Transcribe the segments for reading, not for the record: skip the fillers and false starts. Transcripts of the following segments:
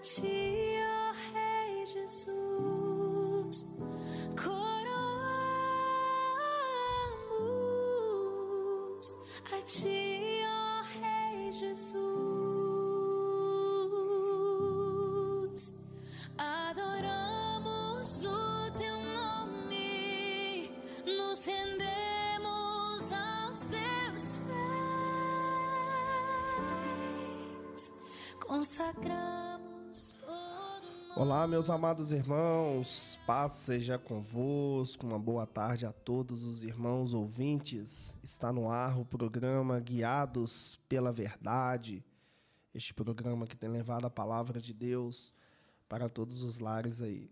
ti, ó Rei Jesus, coroamos a ti, ó Rei Jesus, adoramos o teu nome, nos rendemos aos teus pés, consagramos todo o nosso. Olá, meus amados irmãos, paz seja convosco, uma boa tarde a todos os irmãos ouvintes. Está no ar o programa Guiados pela Verdade, este programa que tem levado a palavra de Deus para todos os lares aí.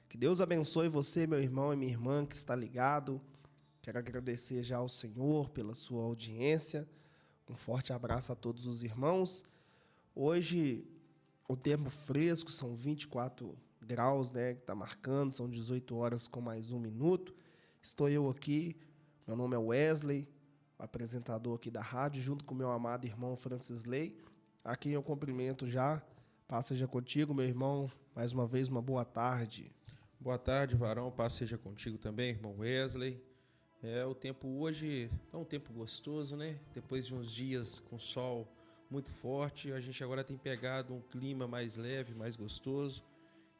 Que Deus abençoe você, meu irmão e minha irmã que está ligado. Quero agradecer já ao Senhor pela sua audiência. Um forte abraço a todos os irmãos. Hoje o tempo fresco, são 24 graus, né, que está marcando, são 18 horas com mais um minuto. Estou eu aqui, meu nome é Wesley, o apresentador aqui da rádio, junto com meu amado irmão Francisley, a quem eu cumprimento já. Paz seja contigo, meu irmão, mais uma vez uma boa tarde. Boa tarde, varão, paz seja contigo também, irmão Wesley. O tempo hoje tá um tempo gostoso, né? Depois de uns dias com sol muito forte, a gente agora tem pegado um clima mais leve, mais gostoso.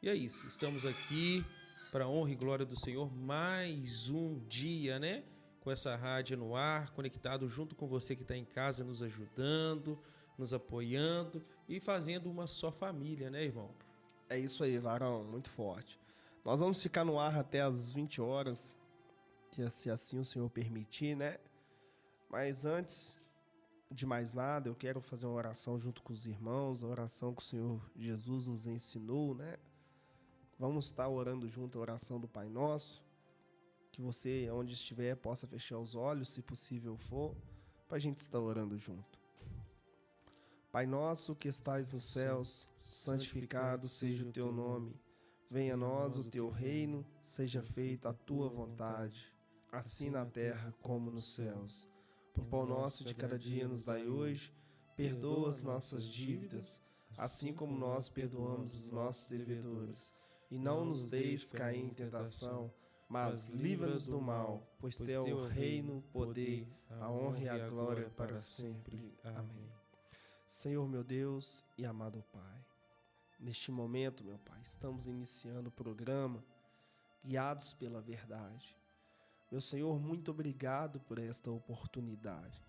E é isso, estamos aqui para a honra e glória do Senhor, mais um dia, né? Com essa rádio no ar, conectado junto com você que está em casa, nos ajudando, nos apoiando e fazendo uma só família, né, irmão? É isso aí, varão, muito forte. Nós vamos ficar no ar até as 20 horas, que se assim o Senhor permitir, né? Mas antes de mais nada, eu quero fazer uma oração junto com os irmãos, a oração que o Senhor Jesus nos ensinou, né? Vamos estar orando junto a oração do Pai Nosso, que você, onde estiver, possa fechar os olhos, se possível for, para a gente estar orando junto. Pai nosso que estais nos céus, santificado seja o teu nome. Venha a nós o teu reino, seja feita a tua vontade, assim na terra como nos céus. O pão nosso de cada dia nos dai hoje, perdoa as nossas dívidas, assim como nós perdoamos os nossos devedores. E não nos deixes cair em tentação, mas livra-nos do mal, pois teu é o reino, o poder, a honra e a glória para sempre. Amém. Senhor meu Deus e amado Pai, neste momento, meu Pai, estamos iniciando o programa Guiados pela Verdade. Meu Senhor, muito obrigado por esta oportunidade.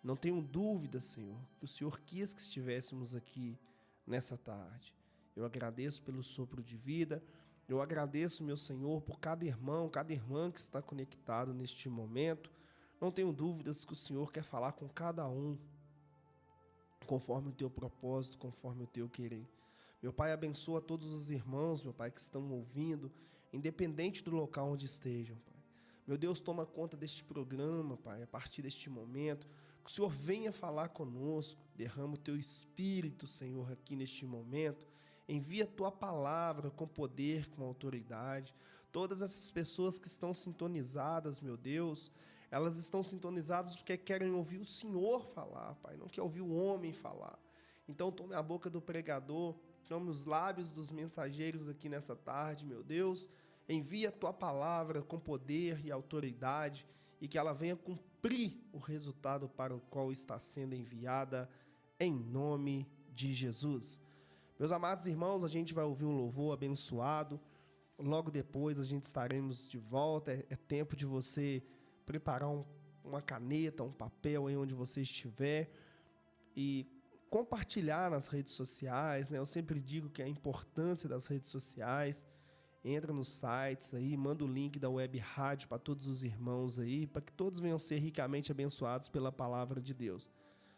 Não tenho dúvida, Senhor, que o Senhor quis que estivéssemos aqui nessa tarde. Eu agradeço pelo sopro de vida, eu agradeço, meu Senhor, por cada irmão, cada irmã que está conectado neste momento. Não tenho dúvidas que o Senhor quer falar com cada um, conforme o teu propósito, conforme o teu querer. Meu Pai, abençoa todos os irmãos, meu Pai, que estão ouvindo, independente do local onde estejam, Pai. Meu Deus, toma conta deste programa, Pai, a partir deste momento. Que o Senhor venha falar conosco, derrama o Teu Espírito, Senhor, aqui neste momento. Envia a Tua palavra com poder, com autoridade. Todas essas pessoas que estão sintonizadas, meu Deus, elas estão sintonizadas porque querem ouvir o Senhor falar, Pai, não quer ouvir o homem falar. Então tome a boca do pregador, tome os lábios dos mensageiros aqui nessa tarde, meu Deus. Envia a tua palavra com poder e autoridade e que ela venha cumprir o resultado para o qual está sendo enviada, em nome de Jesus. Meus amados irmãos, a gente vai ouvir um louvor abençoado. Logo depois a gente estaremos de volta. É tempo de você preparar uma caneta, um papel aí onde você estiver e compartilhar nas redes sociais, né? Eu sempre digo que a importância das redes sociais. Entra nos sites aí, manda o link da web rádio para todos os irmãos aí, para que todos venham ser ricamente abençoados pela palavra de Deus.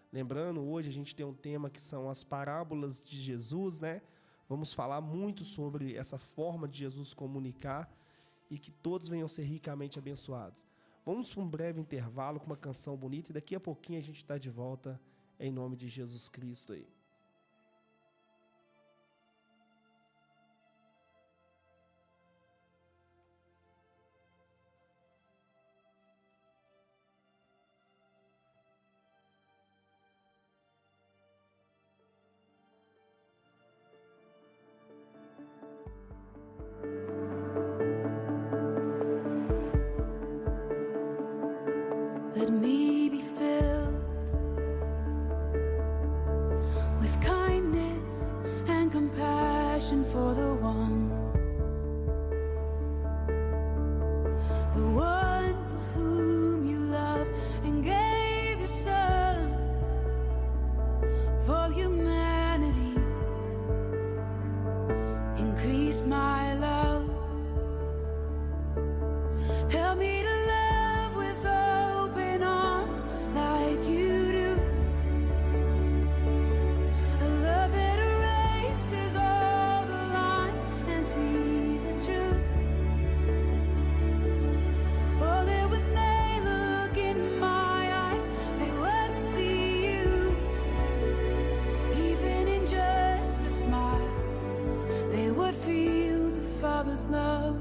Lembrando, hoje a gente tem um tema que são as parábolas de Jesus, né? Vamos falar muito sobre essa forma de Jesus comunicar e que todos venham ser ricamente abençoados. Vamos para um breve intervalo com uma canção bonita e daqui a pouquinho a gente está de volta em nome de Jesus Cristo aí. Let me be filled with kindness and compassion for the one for whom you love and gave your son for humanity. Increase my love. Help me to love with open arms like you do. A love that erases all the lines and sees the truth. Oh, that when they look in my eyes, they would see you. Even in just a smile, they would feel the Father's love.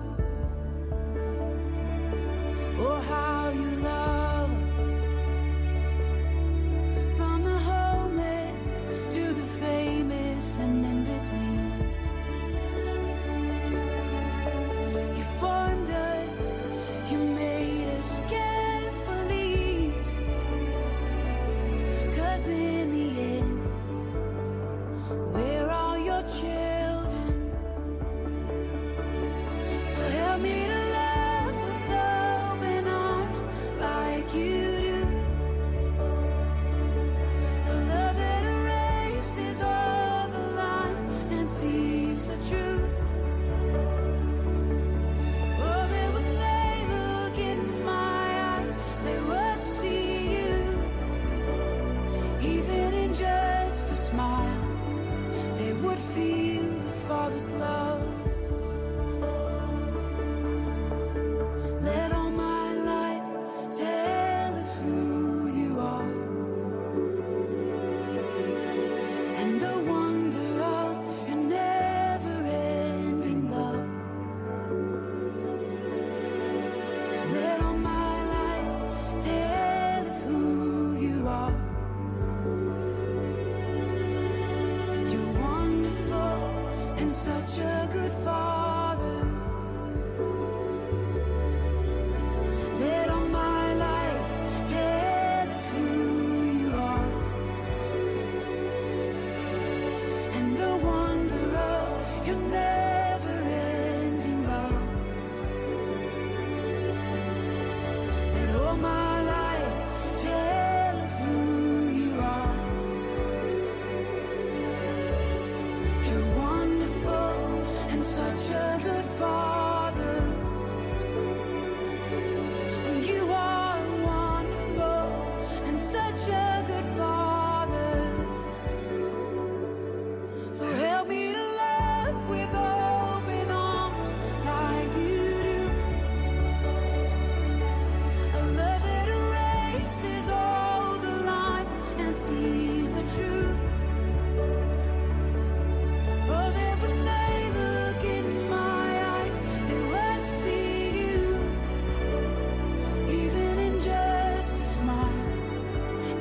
Oh, how you love us. From the homeless to the famous and in between. You formed us, you made us carefully. 'Cause in the end, we're all your children. So help me to love with open arms like you do. A love that erases all the lines and sees the truth. Oh, that when they look in my eyes, they would see you. Even in just a smile, they would feel the Father's love. Let all my life tell of who you are and the wonder of your never-ending love. Let all my life tell of who you are. You're wonderful and such a good Father. Let all my life tell of who you are and the wonder of your never-ending love. Let all my life tell of who you are. You're wonderful and such a good Father. You are wonderful and such a good Father. So help me to love with open arms like you do. A love that erases all the lines and sees the truth. Oh, that when they look in my eyes, they would see you. Even in just a smile,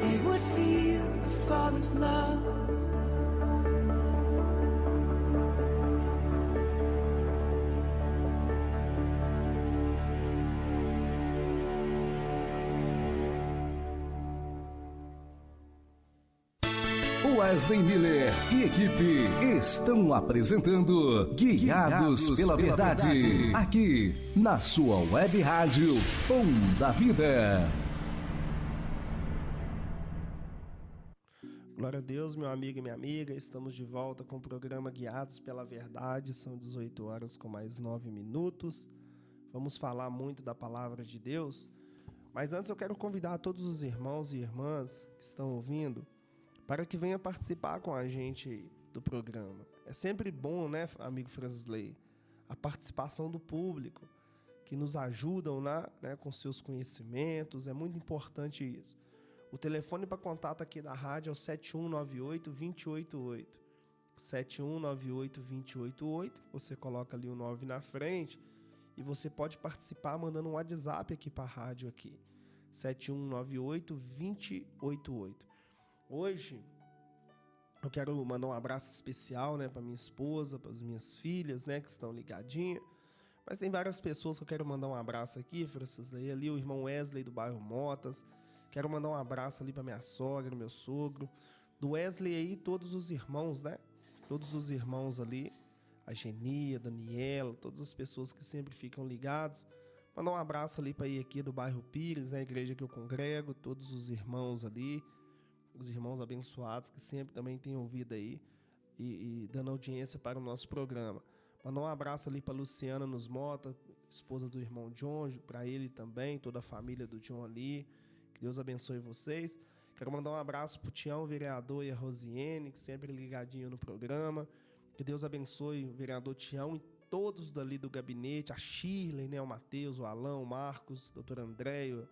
they would feel the Father's love. Wesley Miller e equipe estão apresentando Guiados pela Verdade, aqui na sua web rádio Pão da Vida. Glória a Deus, meu amigo e minha amiga. Estamos de volta com o programa Guiados pela Verdade. São 18 horas com mais 9 minutos. Vamos falar muito da palavra de Deus. Mas antes eu quero convidar todos os irmãos e irmãs que estão ouvindo para que venha participar com a gente do programa. É sempre bom, né, amigo Fransley, a participação do público, que nos ajudam com seus conhecimentos. É muito importante isso. O telefone para contato aqui da rádio é o 7198-2088. 7198-2088. Você coloca ali o 9 na frente e você pode participar mandando um WhatsApp aqui para a rádio aqui. 7198-2088. Hoje eu quero mandar um abraço especial, para minha esposa, para as minhas filhas, que estão ligadinhas. Mas tem várias pessoas que eu quero mandar um abraço aqui, Francisco, ali o irmão Wesley do bairro Motas, Quero mandar um abraço ali para minha sogra, meu sogro. Do Wesley aí, todos os irmãos, né? Todos os irmãos ali. A Genia, a Daniela, todas as pessoas que sempre ficam ligados. Mandar um abraço ali para ir aqui do bairro Pires, né? A igreja que eu congrego. Todos os irmãos ali. Os irmãos abençoados que sempre também têm ouvido aí. E dando audiência para o nosso programa. Mandar um abraço ali para Luciana nos Mota, esposa do irmão John, para ele também, toda a família do John ali. Que Deus abençoe vocês. Quero mandar um abraço para o Tião, o vereador, e a Rosiane, que sempre ligadinho no programa. Que Deus abençoe o vereador Tião e todos dali do gabinete, a Shirley, né, o Matheus, o Alão, o Marcos, o doutor Andréio,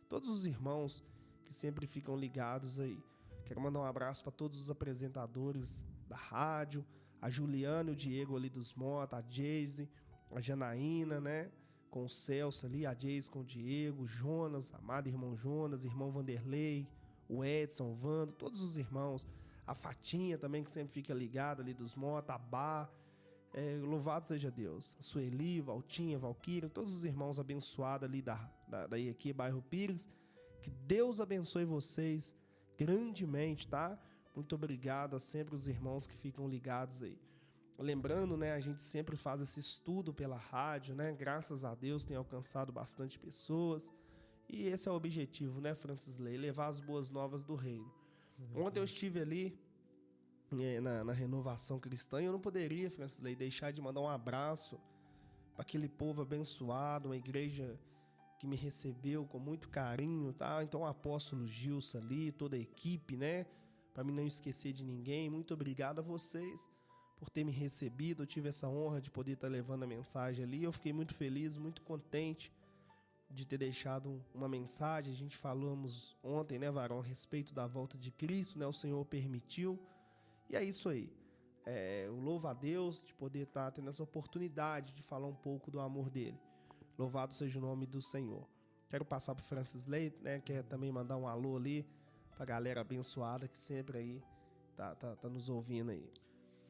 todos os irmãos que sempre ficam ligados aí. Quero mandar um abraço para todos os apresentadores da rádio, a Juliana e o Diego ali dos Mota, a Jayce, a Janaína, né? Com o Celso ali, a Jayce com o Diego, o Jonas, amado irmão Jonas, irmão Vanderlei, o Edson, o Vando, todos os irmãos. A Fatinha também, que sempre fica ligada ali dos Mota, a Bá. Louvado seja Deus. A Sueli, Valtinha, Valquíria, todos os irmãos abençoados ali daí aqui, bairro Pires. Que Deus abençoe vocês grandemente, tá? Muito obrigado a sempre os irmãos que ficam ligados aí. Lembrando, né, a gente sempre faz esse estudo pela rádio, né? Graças a Deus tem alcançado bastante pessoas. E esse é o objetivo, né, Francisley? Levar as boas novas do reino. Ontem eu estive ali na Renovação Cristã e eu não poderia, Francisley, deixar de mandar um abraço para aquele povo abençoado, uma igreja que me recebeu com muito carinho, tá? Então o apóstolo Gilson ali, toda a equipe, né? Para mim não esquecer de ninguém, muito obrigado a vocês por ter me recebido. Eu tive essa honra de poder estar levando a mensagem ali. Eu fiquei muito feliz, muito contente de ter deixado uma mensagem. A gente falamos ontem, né, Varão, a respeito da volta de Cristo, né? O Senhor permitiu. E é isso aí. Eu louvo a Deus de poder estar tendo essa oportunidade de falar um pouco do amor dele. Louvado seja o nome do Senhor. Quero passar para o Francisley, né? Quer também mandar um alô ali para a galera abençoada que sempre aí tá nos ouvindo aí.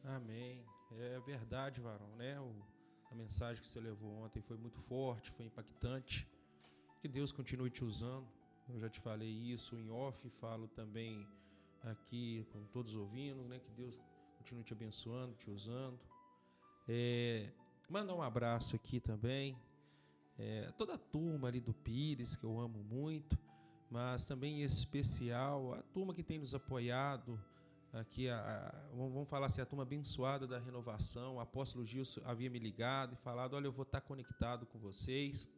Amém. É verdade, Varão, né? A mensagem que você levou ontem foi muito forte, foi impactante. Que Deus continue te usando. Eu já te falei isso em off, falo também aqui com todos ouvindo, né? Que Deus continue te abençoando, te usando. Mandar um abraço aqui também. Toda a turma ali do Pires, que eu amo muito, mas também em especial a turma que tem nos apoiado aqui, vamos falar assim, a turma abençoada da Renovação. O apóstolo Gilson havia me ligado e falado: olha, eu vou estar conectado com vocês.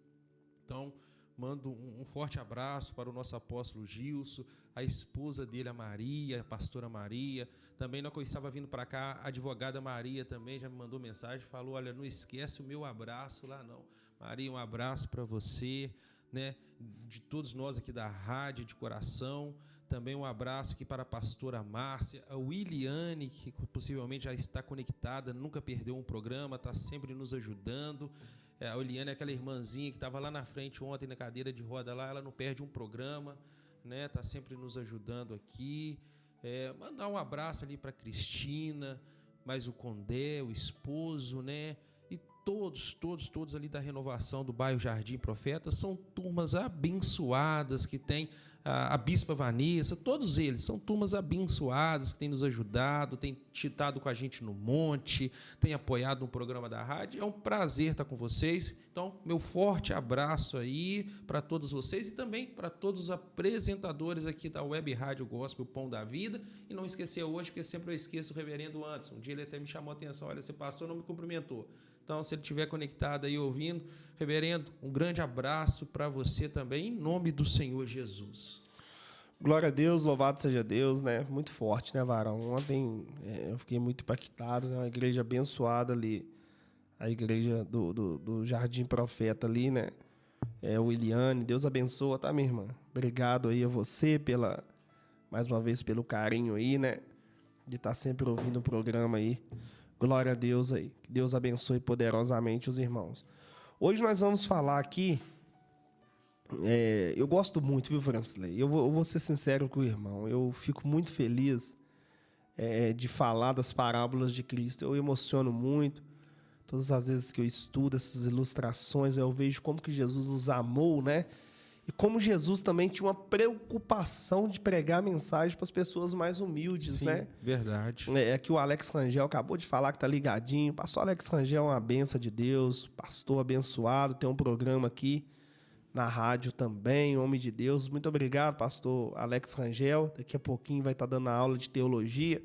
Então, mando um forte abraço para o nosso apóstolo Gilson, a esposa dele, a Maria, a pastora Maria. Também, na que eu estava vindo para cá, a advogada Maria também já me mandou mensagem, falou: olha, não esquece o meu abraço lá não. Maria, um abraço para você, né? De todos nós aqui da rádio, de coração. Também um abraço aqui para a pastora Márcia, a Williane, que possivelmente já está conectada, nunca perdeu um programa, está sempre nos ajudando. A Williane é aquela irmãzinha que estava lá na frente ontem na cadeira de roda lá, ela não perde um programa, né? Está sempre nos ajudando aqui. Mandar um abraço ali para a Cristina, mais o Condé, o esposo, né? E todos ali da Renovação do bairro Jardim Profeta são turmas abençoadas que tem a Bispa Vanessa, todos eles são turmas abençoadas que têm nos ajudado, têm estado com a gente no monte, têm apoiado no programa da rádio. É um prazer estar com vocês. Então, meu forte abraço aí para todos vocês e também para todos os apresentadores aqui da Web Rádio Gospel Pão da Vida. E não esquecer hoje, porque sempre eu esqueço o reverendo Anderson. Um dia ele até me chamou a atenção: olha, você passou e não me cumprimentou. Então, se ele estiver conectado aí ouvindo, reverendo, um grande abraço para você também, em nome do Senhor Jesus. Glória a Deus, louvado seja Deus, né? Muito forte, né, Varão? Ontem eu fiquei muito impactado, né? Uma igreja abençoada ali, a igreja do Jardim Profeta ali, né? Williane, Deus abençoa, tá, minha irmã? Obrigado aí a você mais uma vez pelo carinho aí, né? De estar sempre ouvindo o programa aí. Glória a Deus aí. Que Deus abençoe poderosamente os irmãos. Hoje nós vamos falar aqui. Eu gosto muito, viu, Francisley? Eu vou ser sincero com o irmão. Eu fico muito feliz de falar das parábolas de Cristo. Eu emociono muito. Todas as vezes que eu estudo essas ilustrações, eu vejo como que Jesus nos amou, né? E como Jesus também tinha uma preocupação de pregar a mensagem para as pessoas mais humildes, Sim, né? verdade. É que o Alex Rangel acabou de falar que tá ligadinho. Pastor Alex Rangel é uma benção de Deus, pastor abençoado, tem um programa aqui na rádio também, homem de Deus. Muito obrigado, pastor Alex Rangel. Daqui a pouquinho vai estar dando aula de teologia.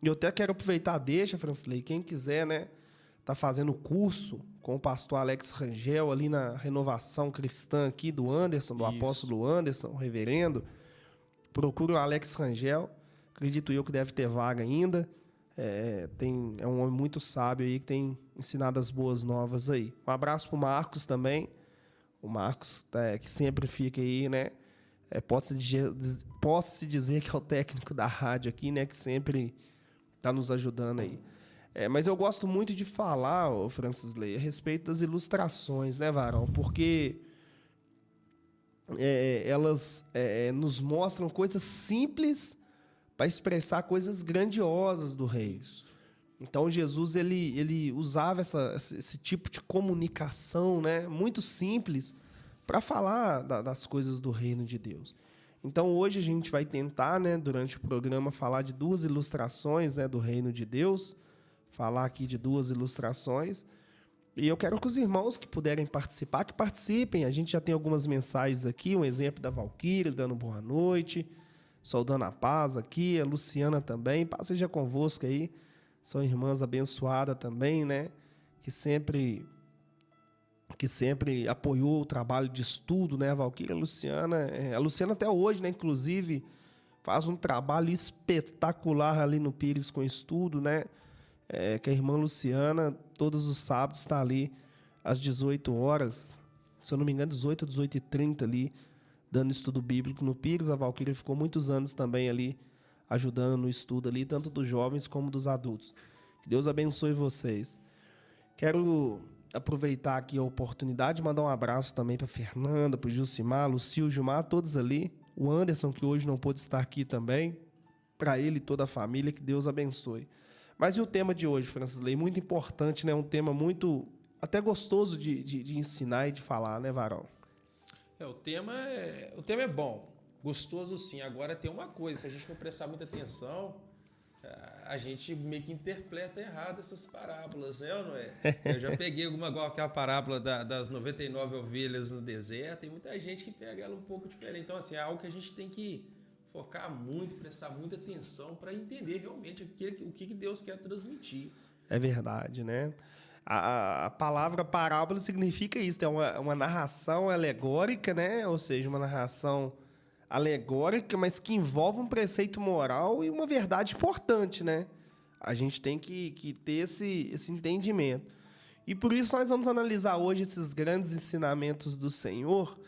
E eu até quero aproveitar, deixa, Francilei, quem quiser, né, tá fazendo curso com o pastor Alex Rangel ali na Renovação Cristã aqui do Anderson, do Isso. apóstolo Anderson, o reverendo. Procura o Alex Rangel. Acredito eu que deve ter vaga ainda. É um homem muito sábio aí que tem ensinado as boas novas aí. Um abraço pro Marcos também. O Marcos, que sempre fica aí, né? Posso-se dizer que é o técnico da rádio aqui, né? Que sempre tá nos ajudando aí. Mas eu gosto muito de falar, ô Francisley, a respeito das ilustrações, né, Varão? Porque elas nos mostram coisas simples para expressar coisas grandiosas do rei. Então, Jesus ele usava esse tipo de comunicação, né, muito simples para falar das coisas do reino de Deus. Então, hoje a gente vai tentar, né, durante o programa, falar de 2 ilustrações, né, do reino de Deus, falar aqui de 2 ilustrações. E eu quero que os irmãos que puderem participar, que participem. A gente já tem algumas mensagens aqui, um exemplo da Valquíria dando boa noite, saudando a paz aqui, a Luciana também, paz seja convosco aí. São irmãs abençoadas também, né? Que sempre apoiou o trabalho de estudo, né? A Valquíria, a Luciana até hoje, né? Inclusive, faz um trabalho espetacular ali no Pires com estudo, né? Que a irmã Luciana, todos os sábados, está ali às 18 horas, se eu não me engano, 18 ou 18h30 ali, dando estudo bíblico no Pires. A Valquíria ficou muitos anos também ali, ajudando no estudo ali, tanto dos jovens como dos adultos. Que Deus abençoe vocês. Quero aproveitar aqui a oportunidade de mandar um abraço também para Fernanda, para o Gilcimar, Lucio, Gilmar, todos ali. O Anderson, que hoje não pôde estar aqui também. Para ele e toda a família, que Deus abençoe. Mas e o tema de hoje, Francisley? Muito importante, né? Um tema muito, até gostoso de ensinar e de falar, né, Varão? O tema é bom, gostoso sim. Agora tem uma coisa, se a gente não prestar muita atenção, a gente meio que interpreta errado essas parábolas, né, ou não é? Eu já peguei aquela parábola das 99 ovelhas no deserto, tem muita gente que pega ela um pouco diferente. Então, assim, é algo que a gente tem que focar muito, prestar muita atenção para entender realmente o que Deus quer transmitir. É verdade, né? A palavra parábola significa isso, é uma narração alegórica, né? Ou seja, uma narração alegórica, mas que envolve um preceito moral e uma verdade importante, né? A gente tem que ter esse entendimento. E por isso nós vamos analisar hoje esses grandes ensinamentos do Senhor,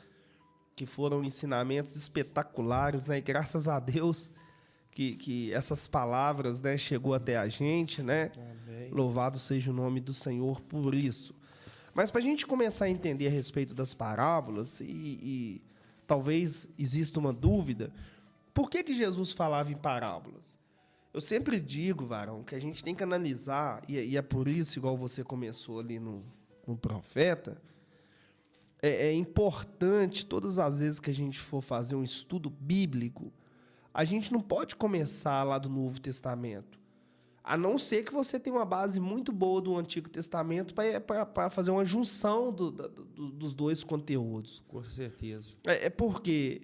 que foram ensinamentos espetaculares, né? E graças a Deus que essas palavras, né, chegou até a gente, né? Amém. Louvado seja o nome do Senhor por isso. Mas para a gente começar a entender a respeito das parábolas, e talvez exista uma dúvida, por que Jesus falava em parábolas? Eu sempre digo, Varão, que a gente tem que analisar, e é por isso, igual você começou ali no Profeta, é importante, todas as vezes que a gente for fazer um estudo bíblico, a gente não pode começar lá do Novo Testamento, a não ser que você tenha uma base muito boa do Antigo Testamento para fazer uma junção dos dois conteúdos. Com certeza. Porque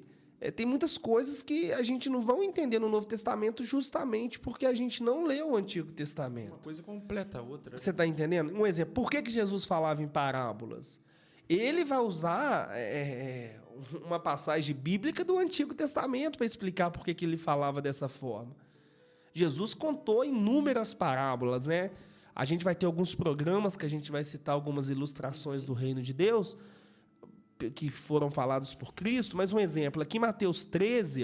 tem muitas coisas que a gente não vai entender no Novo Testamento justamente porque a gente não leu o Antigo Testamento. Uma coisa completa a outra. Você está entendendo? Um exemplo, por que Jesus falava em parábolas? Ele vai usar uma passagem bíblica do Antigo Testamento para explicar por que ele falava dessa forma. Jesus contou inúmeras parábolas, né? A gente vai ter alguns programas que a gente vai citar algumas ilustrações do reino de Deus que foram falados por Cristo, mas um exemplo, aqui em Mateus 13,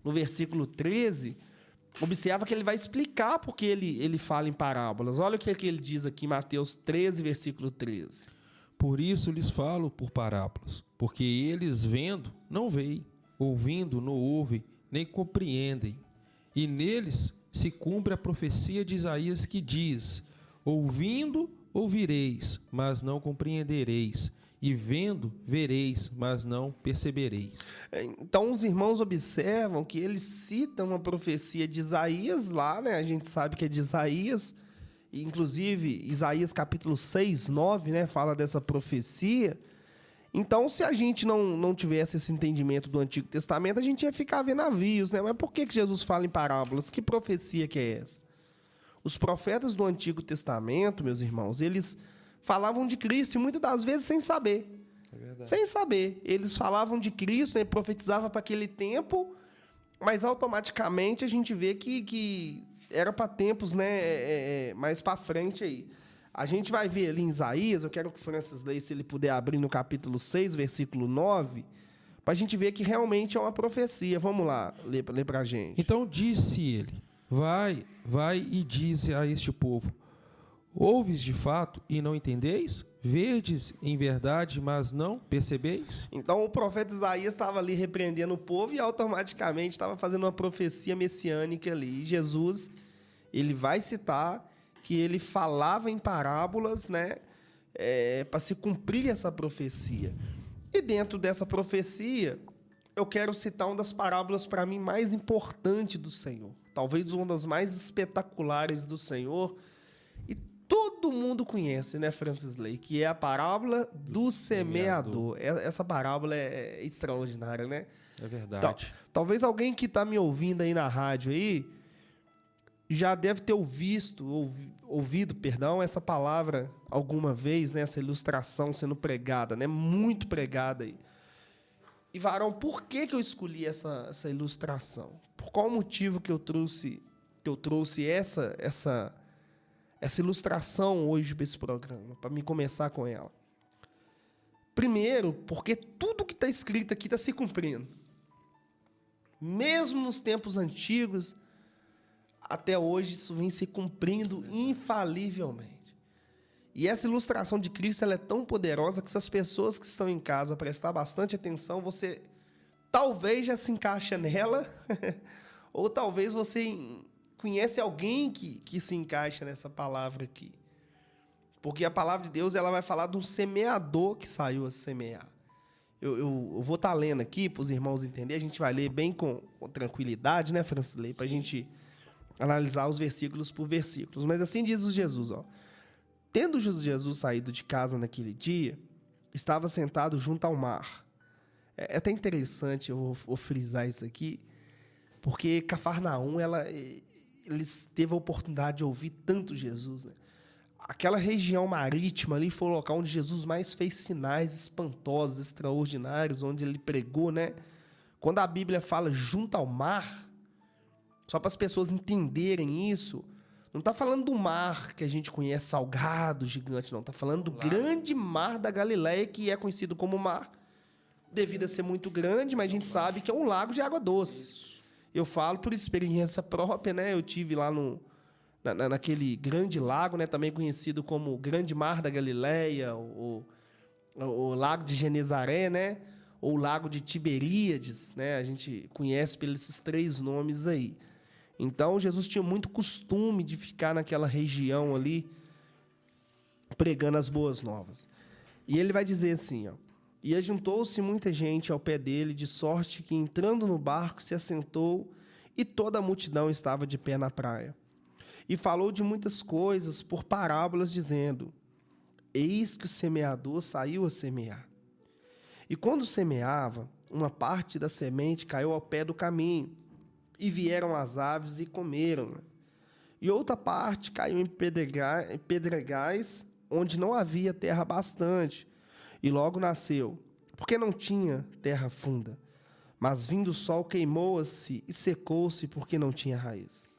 no versículo 13, observa que ele vai explicar por que ele fala em parábolas. Olha o que ele diz aqui em Mateus 13, versículo 13. Por isso lhes falo por parábolas, porque eles vendo, não veem, ouvindo, não ouvem, nem compreendem. E neles se cumpre a profecia de Isaías que diz: ouvindo, ouvireis, mas não compreendereis, e vendo, vereis, mas não percebereis. Então, os irmãos observam que eles citam uma profecia de Isaías lá, né? A gente sabe que é de Isaías, e, inclusive, Isaías capítulo 6, 9, né? Fala dessa profecia. Então, se a gente não tivesse esse entendimento do Antigo Testamento, a gente ia ficar vendo navios, né? Mas por que Jesus fala em parábolas? Que profecia que é essa? Os profetas do Antigo Testamento, meus irmãos, eles falavam de Cristo e muitas das vezes sem saber. É verdade. Sem saber. Eles falavam de Cristo, né, profetizavam para aquele tempo, mas automaticamente a gente vê que era para tempos, né, mais para frente aí. A gente vai ver ali em Isaías, eu quero que o Francis leia, se ele puder abrir no capítulo 6, versículo 9, para a gente ver que realmente é uma profecia. Vamos lá, ler para a gente. Então disse ele: vai e diz a este povo: ouves de fato e não entendeis? Vedes em verdade, mas não percebeis? Então o profeta Isaías estava ali repreendendo o povo e automaticamente estava fazendo uma profecia messiânica ali. E Jesus, ele vai citar que ele falava em parábolas, né, para se cumprir essa profecia. E dentro dessa profecia, eu quero citar uma das parábolas para mim mais importante do Senhor. Talvez uma das mais espetaculares do Senhor. E todo mundo conhece, né, Francis Lay? Que é a parábola do semeador. Essa parábola é extraordinária, né? É verdade. Talvez alguém que está me ouvindo aí na rádio aí já deve ter ouvido, essa palavra alguma vez, né? Essa ilustração sendo pregada, né? Muito pregada aí. E, Varão, por que eu escolhi essa ilustração? Por qual motivo que eu trouxe essa ilustração hoje para esse programa? Para me começar com ela. Primeiro, porque tudo que está escrito aqui está se cumprindo. Mesmo nos tempos antigos, até hoje isso vem se cumprindo infalivelmente. E essa ilustração de Cristo ela é tão poderosa que se as pessoas que estão em casa prestar bastante atenção, você talvez já se encaixa nela, ou talvez você conhece alguém que se encaixa nessa palavra aqui. Porque a palavra de Deus ela vai falar de um semeador que saiu a semear. Eu vou estar lendo aqui para os irmãos entenderem, a gente vai ler bem com tranquilidade, né, Francis Lay, para a gente analisar os versículos por versículos. Mas assim diz o Jesus, ó. Tendo Jesus saído de casa naquele dia, estava sentado junto ao mar. É até interessante, eu vou frisar isso aqui, porque Cafarnaum, eles teve a oportunidade de ouvir tanto Jesus, né? Aquela região marítima ali foi o local onde Jesus mais fez sinais espantosos, extraordinários, onde ele pregou, né? Quando a Bíblia fala junto ao mar, só para as pessoas entenderem isso, não está falando do mar que a gente conhece, salgado, gigante, não. Está falando do grande mar da Galileia, que é conhecido como mar, devido a ser muito grande, mas a gente sabe que é um lago de água doce. Isso. Eu falo por experiência própria, né? Eu tive lá naquele grande lago, né? Também conhecido como Grande Mar da Galileia, o Lago de Genezaré, né? Ou o Lago de Tiberíades, né? A gente conhece pelos 3 nomes aí. Então, Jesus tinha muito costume de ficar naquela região ali, pregando as boas novas. E ele vai dizer assim, ó: e ajuntou-se muita gente ao pé dele, de sorte que, entrando no barco, se assentou, e toda a multidão estava de pé na praia. E falou de muitas coisas por parábolas, dizendo: eis que o semeador saiu a semear. E quando semeava, uma parte da semente caiu ao pé do caminho, e vieram as aves e comeram. E outra parte caiu em pedregais, onde não havia terra bastante, e logo nasceu, porque não tinha terra funda. Mas vindo o sol, queimou-se e secou-se, porque não tinha raiz.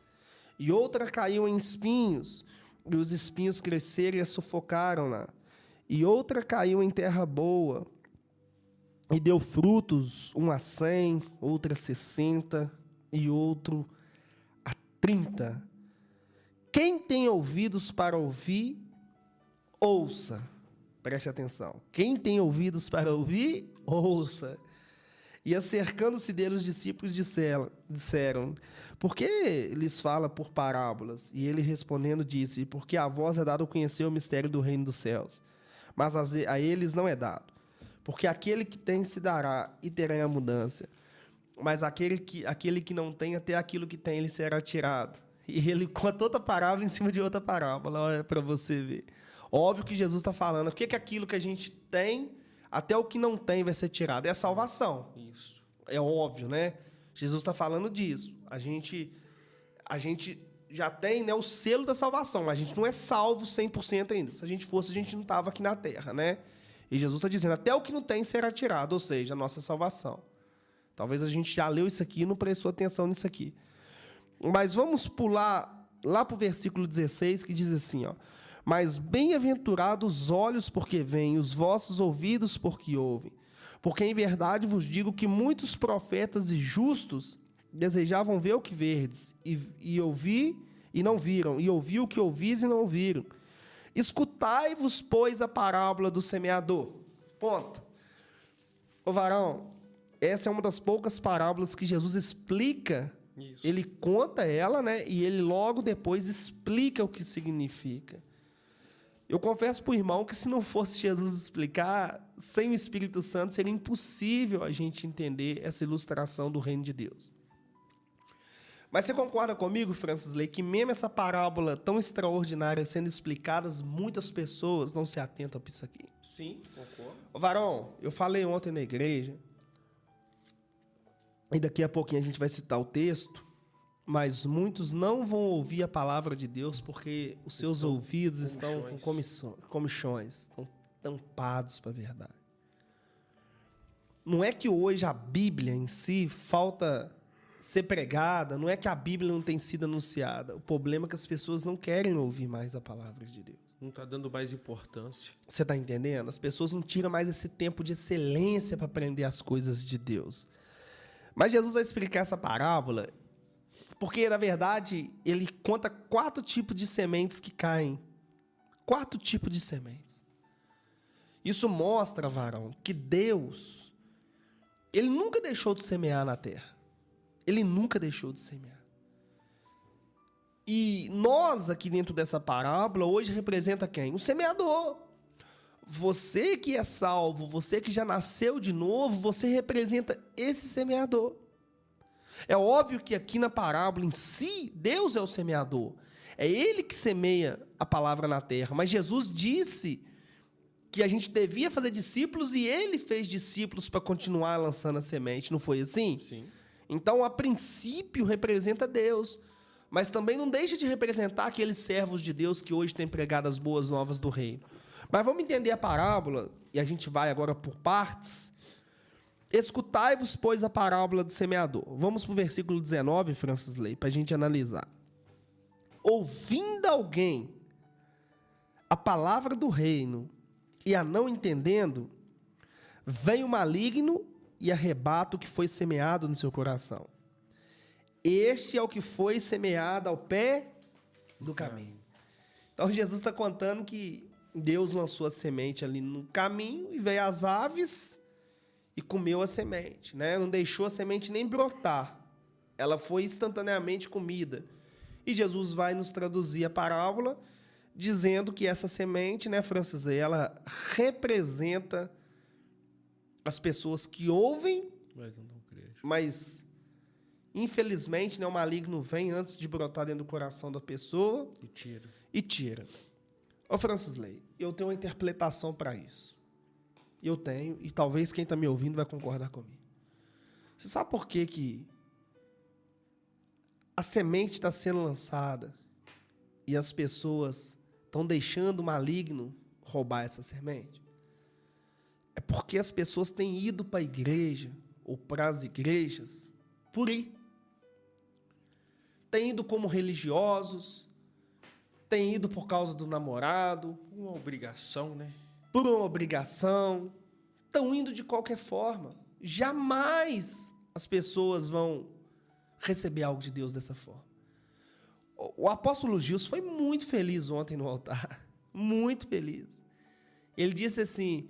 E outra caiu em espinhos, e os espinhos cresceram e a sufocaram-na. E outra caiu em terra boa, e deu frutos, um a 100, outra a 60, e outro a 30. Quem tem ouvidos para ouvir, ouça. Preste atenção. Quem tem ouvidos para ouvir, ouça. E acercando-se dele, os discípulos disseram: por que lhes fala por parábolas? E ele respondendo disse: porque a vós é dado conhecer o mistério do reino dos céus, mas a eles não é dado. Porque aquele que tem se dará e terá em abundância. Mas aquele que não tem, até aquilo que tem, ele será tirado. E ele conta outra parábola em cima de outra parábola, olha para você ver. Óbvio que Jesus está falando, o que é aquilo que a gente tem, até o que não tem vai ser tirado. É a salvação. Isso. É óbvio, né? Jesus está falando disso. A gente já tem, né, o selo da salvação, mas a gente não é salvo 100% ainda. Se a gente fosse, a gente não estava aqui na terra, né? E Jesus está dizendo, até o que não tem será tirado, ou seja, a nossa salvação. Talvez a gente já leu isso aqui e não prestou atenção nisso aqui. Mas vamos pular lá para o versículo 16, que diz assim, ó. Mas bem-aventurados os olhos porque veem, os vossos ouvidos porque ouvem. Porque em verdade vos digo que muitos profetas e justos desejavam ver o que verdes, e ouvir e não viram, e ouvir o que ouvis e não ouviram. Escutai-vos, pois, a parábola do semeador. Ponto. Ô varão, essa é uma das poucas parábolas que Jesus explica. Isso. Ele conta ela, né? E ele logo depois explica o que significa. Eu confesso para o irmão que se não fosse Jesus explicar, sem o Espírito Santo, seria impossível a gente entender essa ilustração do reino de Deus. Mas você concorda comigo, Francis Ley, que mesmo essa parábola tão extraordinária sendo explicada, muitas pessoas não se atentam para isso aqui? Sim, concordo. Ô, varão, eu falei ontem na igreja, e daqui a pouquinho a gente vai citar o texto, mas muitos não vão ouvir a palavra de Deus porque os seus ouvidos estão com comichões, estão tampados para a verdade. Não é que hoje a Bíblia em si falta ser pregada, não é que a Bíblia não tem sido anunciada. O problema é que as pessoas não querem ouvir mais a palavra de Deus. Não está dando mais importância. Você está entendendo? As pessoas não tiram mais esse tempo de excelência para aprender as coisas de Deus. Mas Jesus vai explicar essa parábola porque, na verdade, ele conta 4 tipos de sementes que caem. 4 tipos de sementes. Isso mostra, varão, que Deus, ele nunca deixou de semear na terra. Ele nunca deixou de semear. E nós, aqui dentro dessa parábola, hoje representa quem? O semeador. Você que é salvo, você que já nasceu de novo, você representa esse semeador. É óbvio que aqui na parábola em si, Deus é o semeador. É Ele que semeia a palavra na terra. Mas Jesus disse que a gente devia fazer discípulos e Ele fez discípulos para continuar lançando a semente. Não foi assim? Sim. Então, a princípio, representa Deus, mas também não deixa de representar aqueles servos de Deus que hoje têm pregado as boas novas do reino. Mas vamos entender a parábola, e a gente vai agora por partes. Escutai-vos, pois, a parábola do semeador. Vamos para o versículo 19, Francis Ley, para a gente analisar. Ouvindo alguém a palavra do reino e a não entendendo, vem o maligno e arrebata o que foi semeado no seu coração. Este é o que foi semeado ao pé do caminho. Então, Jesus está contando que Deus lançou a semente ali no caminho e veio as aves e comeu a semente, né? Não deixou a semente nem brotar. Ela foi instantaneamente comida. E Jesus vai nos traduzir a parábola dizendo que essa semente, né, Francis, ela representa as pessoas que ouvem, mas infelizmente, né, o maligno vem antes de brotar dentro do coração da pessoa e tira. Ô, Francis Ley, eu tenho uma interpretação para isso. Eu tenho, e talvez quem está me ouvindo vai concordar comigo. Você sabe por que a semente está sendo lançada e as pessoas estão deixando o maligno roubar essa semente? É porque as pessoas têm ido para a igreja ou para as igrejas por ir. Têm ido como religiosos, têm ido por causa do namorado. Uma obrigação, né? Por uma obrigação. Estão indo de qualquer forma. Jamais as pessoas vão receber algo de Deus dessa forma. O apóstolo Gilson foi muito feliz ontem no altar. Muito feliz. Ele disse assim: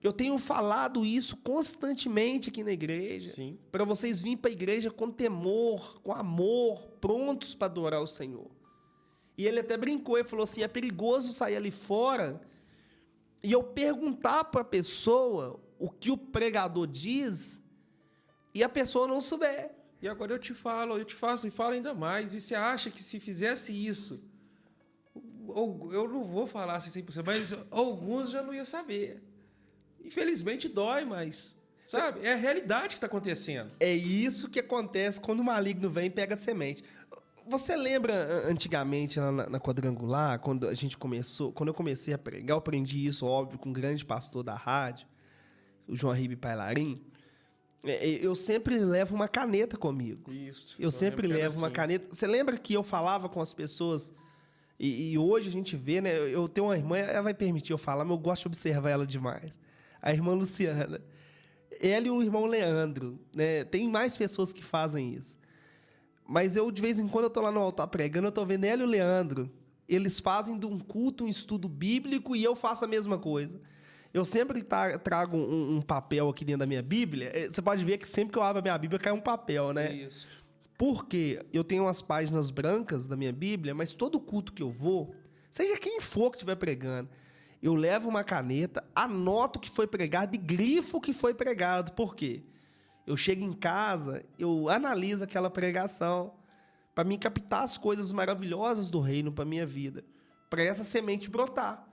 eu tenho falado isso constantemente aqui na igreja, para vocês virem para a igreja com temor, com amor, prontos para adorar o Senhor. E ele até brincou e falou assim: é perigoso sair ali fora e eu perguntar para a pessoa o que o pregador diz e a pessoa não souber. E agora eu te faço e falo ainda mais. E você acha que se fizesse isso, ou eu não vou falar assim 100%, mas alguns já não iam saber. Infelizmente dói, mas, sabe, é a realidade que está acontecendo. É isso que acontece quando o maligno vem e pega a semente. Você lembra antigamente lá na Quadrangular, quando eu comecei a pregar, eu aprendi isso, óbvio, com um grande pastor da rádio, o João Ribe Pailarim. Eu sempre levo uma caneta comigo. Isso. Eu sempre levo uma caneta. Você lembra que eu falava com as pessoas, e hoje a gente vê, né? Eu tenho uma irmã, ela vai permitir eu falar, mas eu gosto de observar ela demais. A irmã Luciana. Ela e o irmão Leandro, né? Tem mais pessoas que fazem isso. Mas eu, de vez em quando, eu tô lá no altar pregando, eu tô vendo ela e o Leandro. Eles fazem de um culto um estudo bíblico e eu faço a mesma coisa. Eu sempre trago um papel aqui dentro da minha Bíblia. Você pode ver que sempre que eu abro a minha Bíblia, cai um papel, né? Isso. Porque eu tenho umas páginas brancas da minha Bíblia, mas todo culto que eu vou, seja quem for que estiver pregando, eu levo uma caneta, anoto o que foi pregado e grifo o que foi pregado. Por quê? Eu chego em casa, eu analiso aquela pregação para mim captar as coisas maravilhosas do reino para minha vida, para essa semente brotar.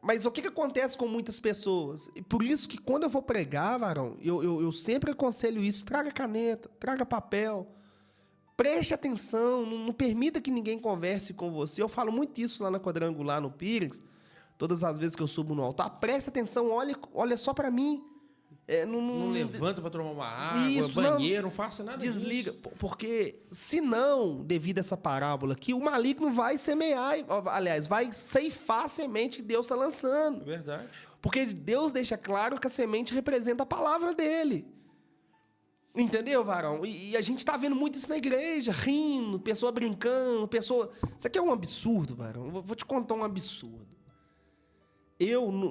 Mas o que acontece com muitas pessoas? E por isso que quando eu vou pregar, varão, eu sempre aconselho isso: traga caneta, traga papel, preste atenção, não permita que ninguém converse com você. Eu falo muito isso lá na Quadrangular, no Pires, todas as vezes que eu subo no altar. Preste atenção, olha só para mim. Não levanta para tomar uma água, isso, banheiro, não faça nada desliga, disso. porque senão, devido a essa parábola aqui, o maligno vai semear, aliás, vai ceifar a semente que Deus está lançando. É verdade. Porque Deus deixa claro que a semente representa a palavra dele. Entendeu, varão? E a gente está vendo muito isso na igreja, rindo, pessoa brincando, pessoa... Isso aqui é um absurdo, varão. Vou te contar um absurdo.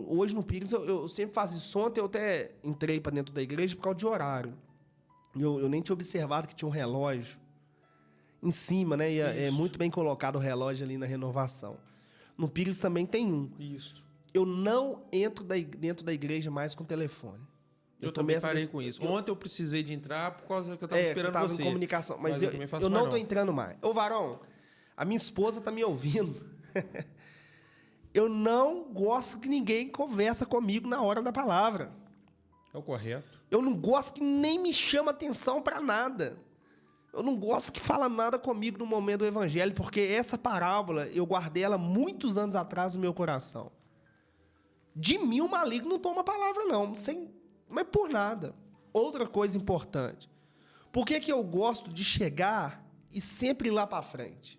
Hoje no Pires, eu sempre faço isso. Ontem eu até entrei para dentro da igreja por causa de horário. Eu nem tinha observado que tinha um relógio em cima, né? E é muito bem colocado o relógio ali na renovação. No Pires também tem um. Isso. Eu não entro dentro da igreja mais com telefone. Eu também parei com isso. Ontem eu precisei de entrar por causa que eu estava esperando você. Você Em comunicação. Mas eu não estou entrando mais. Ô, varão, a minha esposa está me ouvindo. Eu não gosto que ninguém conversa comigo na hora da palavra. É o correto. Eu não gosto que nem me chama atenção para nada. Eu não gosto que fala nada comigo no momento do evangelho, porque essa parábola, eu guardei ela muitos anos atrás no meu coração. De mim o maligno não toma palavra, não. Mas por nada. Outra coisa importante. Por que eu gosto de chegar e sempre ir lá para frente?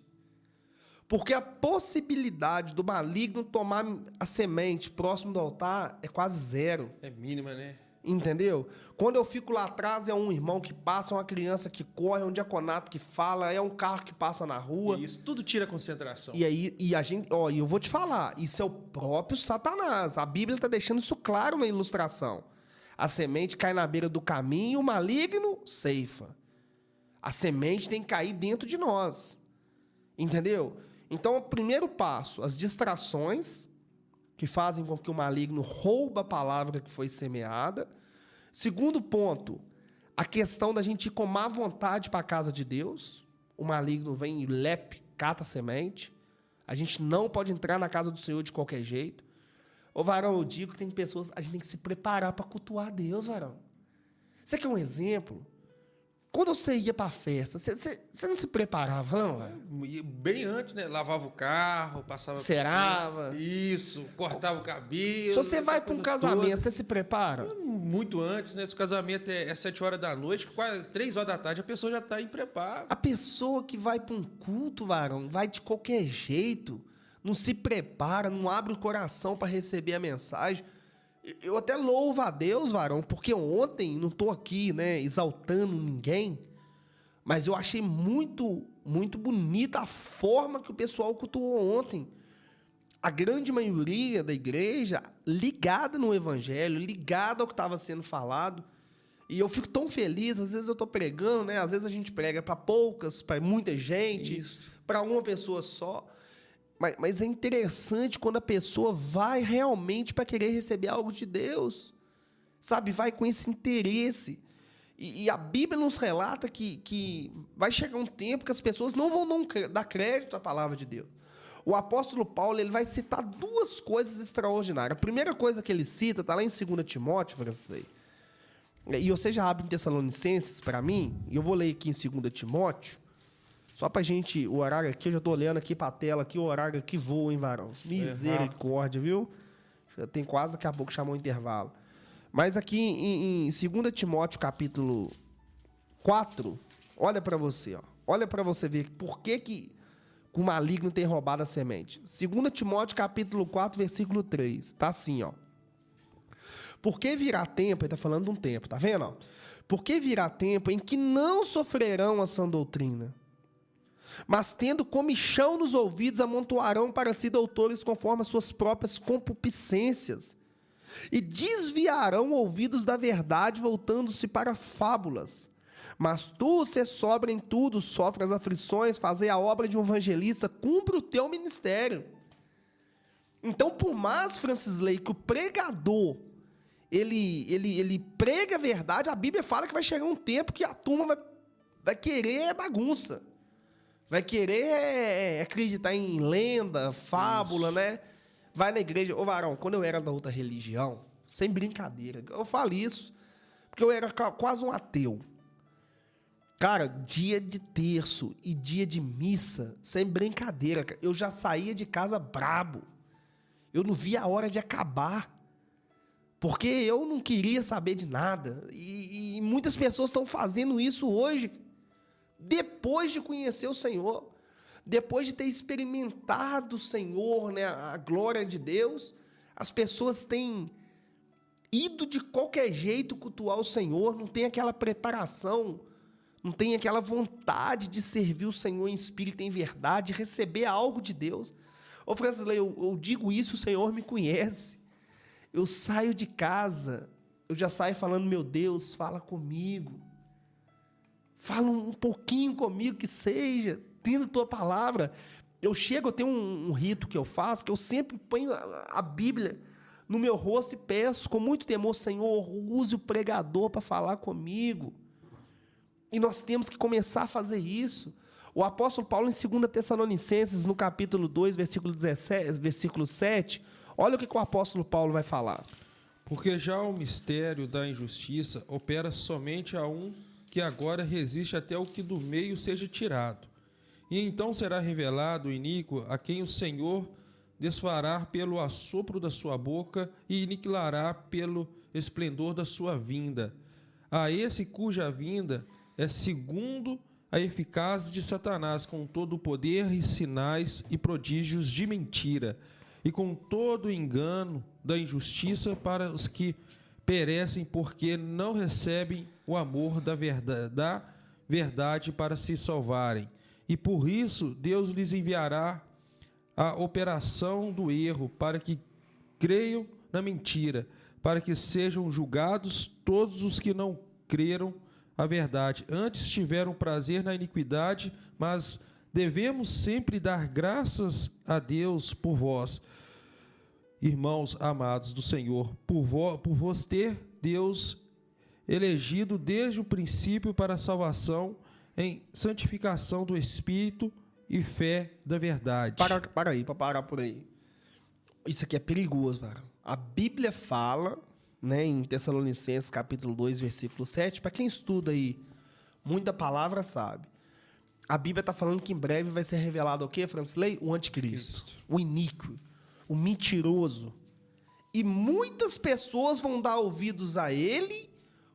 Porque a possibilidade do maligno tomar a semente próximo do altar é quase zero. É mínima, né? Entendeu? Quando eu fico lá atrás, é um irmão que passa, uma criança que corre, é um diaconato que fala, é um carro que passa na rua. Isso tudo tira a concentração. E aí, a gente, e eu vou te falar, isso é o próprio Satanás. A Bíblia está deixando isso claro na ilustração. A semente cai na beira do caminho, o maligno ceifa. A semente tem que cair dentro de nós. Entendeu? Então, o primeiro passo, as distrações, que fazem com que o maligno rouba a palavra que foi semeada. Segundo ponto, a questão da gente ir com má vontade para a casa de Deus. O maligno vem e cata a semente. A gente não pode entrar na casa do Senhor de qualquer jeito. Ô, varão, eu digo que tem pessoas... A gente tem que se preparar para cultuar Deus, varão. Você quer um exemplo? Quando você ia para a festa, você não se preparava, não, velho? Bem antes, né? Lavava o carro, passava... Cerava. Isso, cortava o cabelo. Se você vai para um casamento, toda. você se prepara? Muito antes, né? Se o casamento é 7 horas da noite, quase 3 horas da tarde, a pessoa já está em preparo. A pessoa que vai para um culto, varão, vai de qualquer jeito, não se prepara, não abre o coração para receber a mensagem. Eu até louvo a Deus, varão, porque ontem, não estou aqui, né, exaltando ninguém, mas eu achei muito, muito bonita a forma que o pessoal cultuou ontem. A grande maioria da igreja ligada no evangelho, ligada ao que estava sendo falado. E eu fico tão feliz, às vezes eu estou pregando, né? Às vezes a gente prega para poucas, para muita gente, para uma pessoa só. Mas é interessante quando a pessoa vai realmente para querer receber algo de Deus. sabe? Vai com esse interesse. E a Bíblia nos relata que vai chegar um tempo que as pessoas não vão dar crédito à palavra de Deus. O apóstolo Paulo ele vai citar duas coisas extraordinárias. A primeira coisa que ele cita está lá em 2 Timóteo, Francisco. E você já abre em Tessalonicenses para mim, e eu vou ler aqui em 2 Timóteo, só para gente, o horário aqui, eu já estou olhando aqui para a tela, aqui, o horário aqui voa, hein, varão? Misericórdia, viu? Já tem quase, daqui a pouco, chamou o intervalo. Mas aqui em 2 Timóteo, capítulo 4, olha para você, ó. Olha para você ver por que o maligno tem roubado a semente. 2 Timóteo, capítulo 4, versículo 3. Tá assim, ó. Porque virá tempo, ele está falando de um tempo, tá vendo? Ó? Porque virá tempo em que não sofrerão a sã doutrina, mas tendo comichão nos ouvidos, amontoarão para si doutores conforme as suas próprias concupiscências, e desviarão ouvidos da verdade, voltando-se para fábulas. Mas tu, se sobra em tudo, sofre as aflições, fazei a obra de um evangelista, cumpre o teu ministério. Então, por mais, Francisley, que o pregador ele prega a verdade, a Bíblia fala que vai chegar um tempo que a turma vai querer bagunça. Vai querer acreditar em lenda, fábula, isso, né? Vai na igreja. Ô, varão, quando eu era da outra religião, sem brincadeira, eu falo isso, porque eu era quase um ateu. Cara, dia de terço e dia de missa, sem brincadeira, eu já saía de casa brabo. Eu não via a hora de acabar. Porque eu não queria saber de nada. E muitas pessoas estão fazendo isso hoje, depois de conhecer o Senhor, depois de ter experimentado o Senhor, né, a glória de Deus, as pessoas têm ido de qualquer jeito cultuar o Senhor, não tem aquela preparação, não tem aquela vontade de servir o Senhor em espírito e em verdade, receber algo de Deus. Ô, Francisco, eu digo isso, o Senhor me conhece. Eu saio de casa, eu já saio falando, meu Deus, fala comigo. Fala um pouquinho comigo, que seja, tendo a tua palavra. Eu chego, eu tenho um rito que eu faço, que eu sempre ponho a Bíblia no meu rosto e peço com muito temor, Senhor, use o pregador para falar comigo. E nós temos que começar a fazer isso. O apóstolo Paulo, em 2 Tessalonicenses, no capítulo 2, versículo 7, olha o que o apóstolo Paulo vai falar. Porque já o mistério da injustiça opera somente a um que agora resiste até o que do meio seja tirado. E então será revelado o iníquo a quem o Senhor desfará pelo assopro da sua boca e aniquilará pelo esplendor da sua vinda. A esse cuja vinda é segundo a eficácia de Satanás, com todo o poder e sinais e prodígios de mentira, e com todo o engano da injustiça para os que perecem, porque não recebem o amor da verdade para se salvarem. E por isso Deus lhes enviará a operação do erro, para que creiam na mentira, para que sejam julgados todos os que não creram a verdade. Antes tiveram prazer na iniquidade, mas devemos sempre dar graças a Deus por vós, irmãos amados do Senhor, por vos ter Deus elegido desde o princípio para a salvação em santificação do Espírito e fé da verdade. Parar por aí. Isso aqui é perigoso, cara. A Bíblia fala, né, em Tessalonicenses capítulo 2, versículo 7, para quem estuda aí muita palavra sabe. A Bíblia está falando que em breve vai ser revelado o quê, Francisley? O anticristo, o iníquo, o mentiroso. E muitas pessoas vão dar ouvidos a ele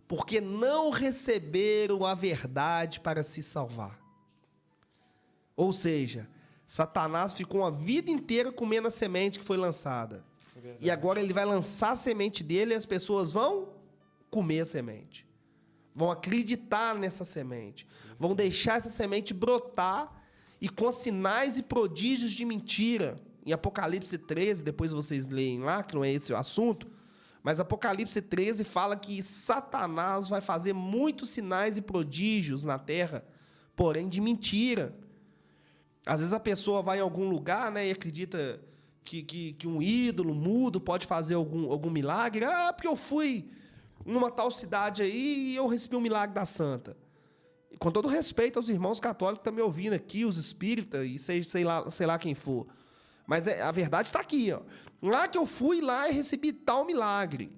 porque não receberam a verdade para se salvar. Ou seja, Satanás ficou a vida inteira comendo a semente que foi lançada. E agora ele vai lançar a semente dele e as pessoas vão comer a semente. Vão acreditar nessa semente. Vão deixar essa semente brotar e com sinais e prodígios de mentira. Em Apocalipse 13, depois vocês leem lá, que não é esse o assunto, mas Apocalipse 13 fala que Satanás vai fazer muitos sinais e prodígios na terra, porém de mentira. Às vezes a pessoa vai em algum lugar, né, e acredita que um ídolo mudo pode fazer algum milagre. Ah, porque eu fui numa tal cidade aí e eu recebi um milagre da santa. E com todo respeito aos irmãos católicos que estão me ouvindo aqui, os espíritas e sei lá quem for. Mas a verdade está aqui, ó. Lá que eu fui lá e recebi tal milagre.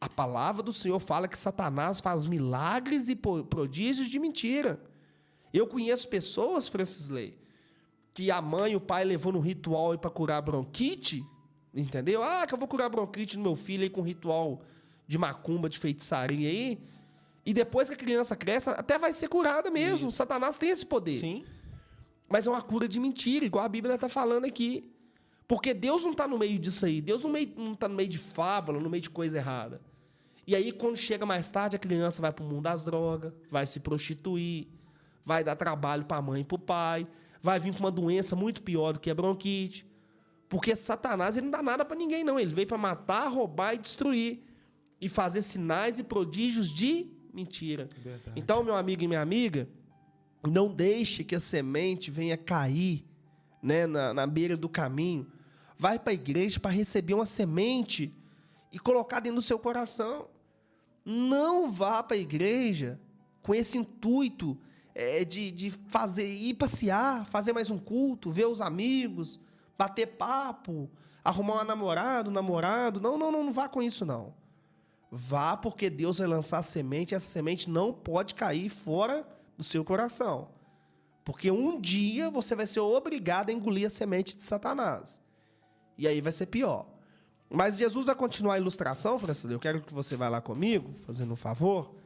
A palavra do Senhor fala que Satanás faz milagres e prodígios de mentira. Eu conheço pessoas, Francisley, que a mãe e o pai levou no ritual para curar bronquite, entendeu? Ah, que eu vou curar bronquite no meu filho aí com ritual de macumba, de feitiçaria aí. E depois que a criança cresce, até vai ser curada mesmo. Isso. Satanás tem esse poder. Sim. Mas é uma cura de mentira, igual a Bíblia está falando aqui. Porque Deus não está no meio disso aí. Deus não está no meio de fábula, no meio de coisa errada. E aí, quando chega mais tarde, a criança vai para o mundo das drogas, vai se prostituir, vai dar trabalho para a mãe e para o pai, vai vir com uma doença muito pior do que a bronquite. Porque Satanás ele não dá nada para ninguém, não. Ele veio para matar, roubar e destruir. E fazer sinais e prodígios de mentira. Verdade. Então, meu amigo e minha amiga, não deixe que a semente venha cair, né, na beira do caminho. Vai para a igreja para receber uma semente e colocar dentro do seu coração. Não vá para a igreja com esse intuito de ir passear, fazer mais um culto, ver os amigos, bater papo, arrumar um namorado. Não vá com isso, não. Vá porque Deus vai lançar a semente e essa semente não pode cair fora do seu coração. Porque um dia você vai ser obrigado a engolir a semente de Satanás. E aí vai ser pior. Mas Jesus vai continuar a ilustração, Francisco. Eu quero que você vá lá comigo, fazendo um favor.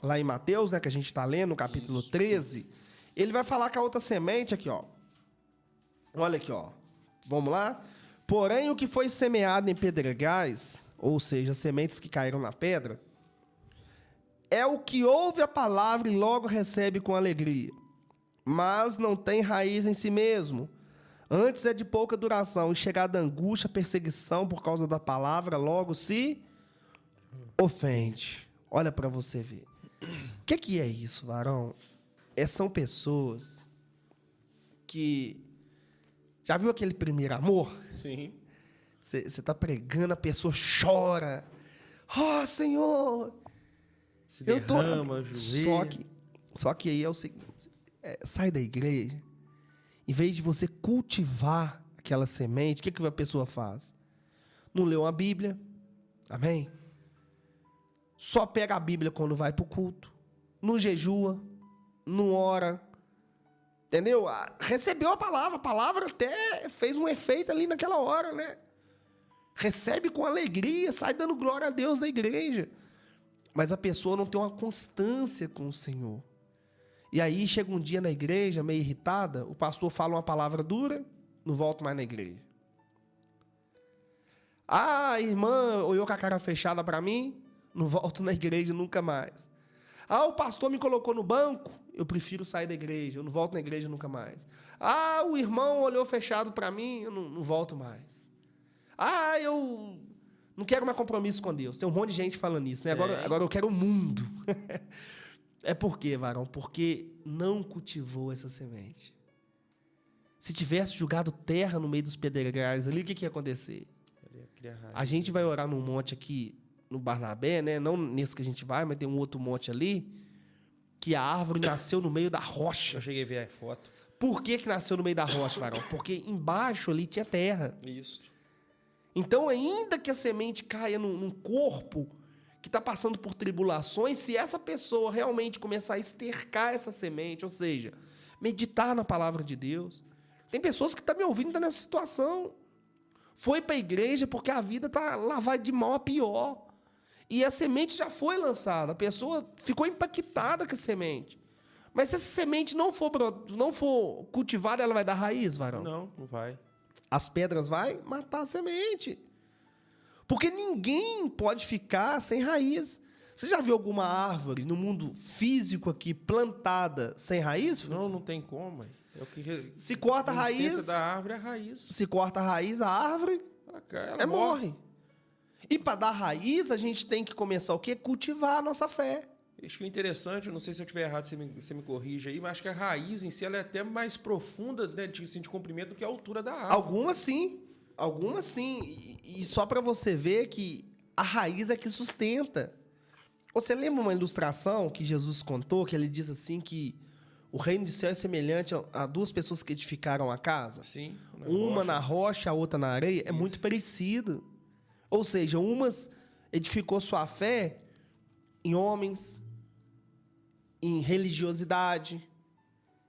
Lá em Mateus, né, que a gente está lendo, no capítulo 13. Ele vai falar que a outra semente aqui, ó. Olha aqui, ó. Vamos lá? Porém, o que foi semeado em pedregais, ou seja, sementes que caíram na pedra, é o que ouve a palavra e logo recebe com alegria, mas não tem raiz em si mesmo. Antes é de pouca duração, e chegada a angústia, perseguição por causa da palavra, logo se ofende. Olha para você ver. O que é isso, varão? São pessoas que... Já viu aquele primeiro amor? Sim. Você está pregando, a pessoa chora. Oh, Senhor! Se derrama, joelho. Só que aí é o seguinte. Sai da igreja. Em vez de você cultivar aquela semente, o que a pessoa faz? Não leu uma Bíblia. Amém? Só pega a Bíblia quando vai para o culto. Não jejua. Não ora. Entendeu? Recebeu a palavra até fez um efeito ali naquela hora, né? Recebe com alegria, sai dando glória a Deus da igreja. Mas a pessoa não tem uma constância com o Senhor. E aí chega um dia na igreja, meio irritada, o pastor fala uma palavra dura, não volta mais na igreja. Ah, a irmã olhou com a cara fechada para mim, não volto na igreja nunca mais. Ah, o pastor me colocou no banco, eu prefiro sair da igreja, eu não volto na igreja nunca mais. Ah, o irmão olhou fechado para mim, eu não volto mais. Ah, eu não quero mais compromisso com Deus. Tem um monte de gente falando isso, né? Agora eu quero o mundo. É por quê, varão? Porque não cultivou essa semente. Se tivesse jogado terra no meio dos pedregais ali, o que ia acontecer? A gente vai orar num monte aqui no Barnabé, né? Não nesse que a gente vai, mas tem um outro monte ali, que a árvore nasceu no meio da rocha. Eu cheguei a ver a foto. Por que nasceu no meio da rocha, varão? Porque embaixo ali tinha terra. Isso. Então, ainda que a semente caia num corpo que está passando por tribulações, se essa pessoa realmente começar a estercar essa semente, ou seja, meditar na palavra de Deus. Tem pessoas que estão me ouvindo e estão nessa situação. Foi para a igreja porque a vida está lá vai de mal a pior. E a semente já foi lançada, a pessoa ficou impactada com a semente. Mas se essa semente não for cultivada, ela vai dar raiz, varão? Não vai. As pedras vai matar a semente. Porque ninguém pode ficar sem raiz. Você já viu alguma árvore no mundo físico aqui plantada sem raiz, Francisco? Não tem como. É o que se corta a raiz... A resistência da árvore é a raiz. Se corta a raiz, a árvore ela morre. E para dar raiz, a gente tem que começar o quê? Cultivar a nossa fé. Acho que é interessante, eu não sei se eu estiver errado, você me corrige aí, mas acho que a raiz em si ela é até mais profunda, né, de comprimento do que a altura da árvore. Algumas sim. E só para você ver que A raiz é que sustenta. Você lembra uma ilustração que Jesus contou, que ele diz assim que o reino de céu é semelhante a duas pessoas que edificaram a casa? Sim. Uma na rocha, a outra na areia. É muito parecido. Ou seja, umas edificou sua fé em homens, em religiosidade.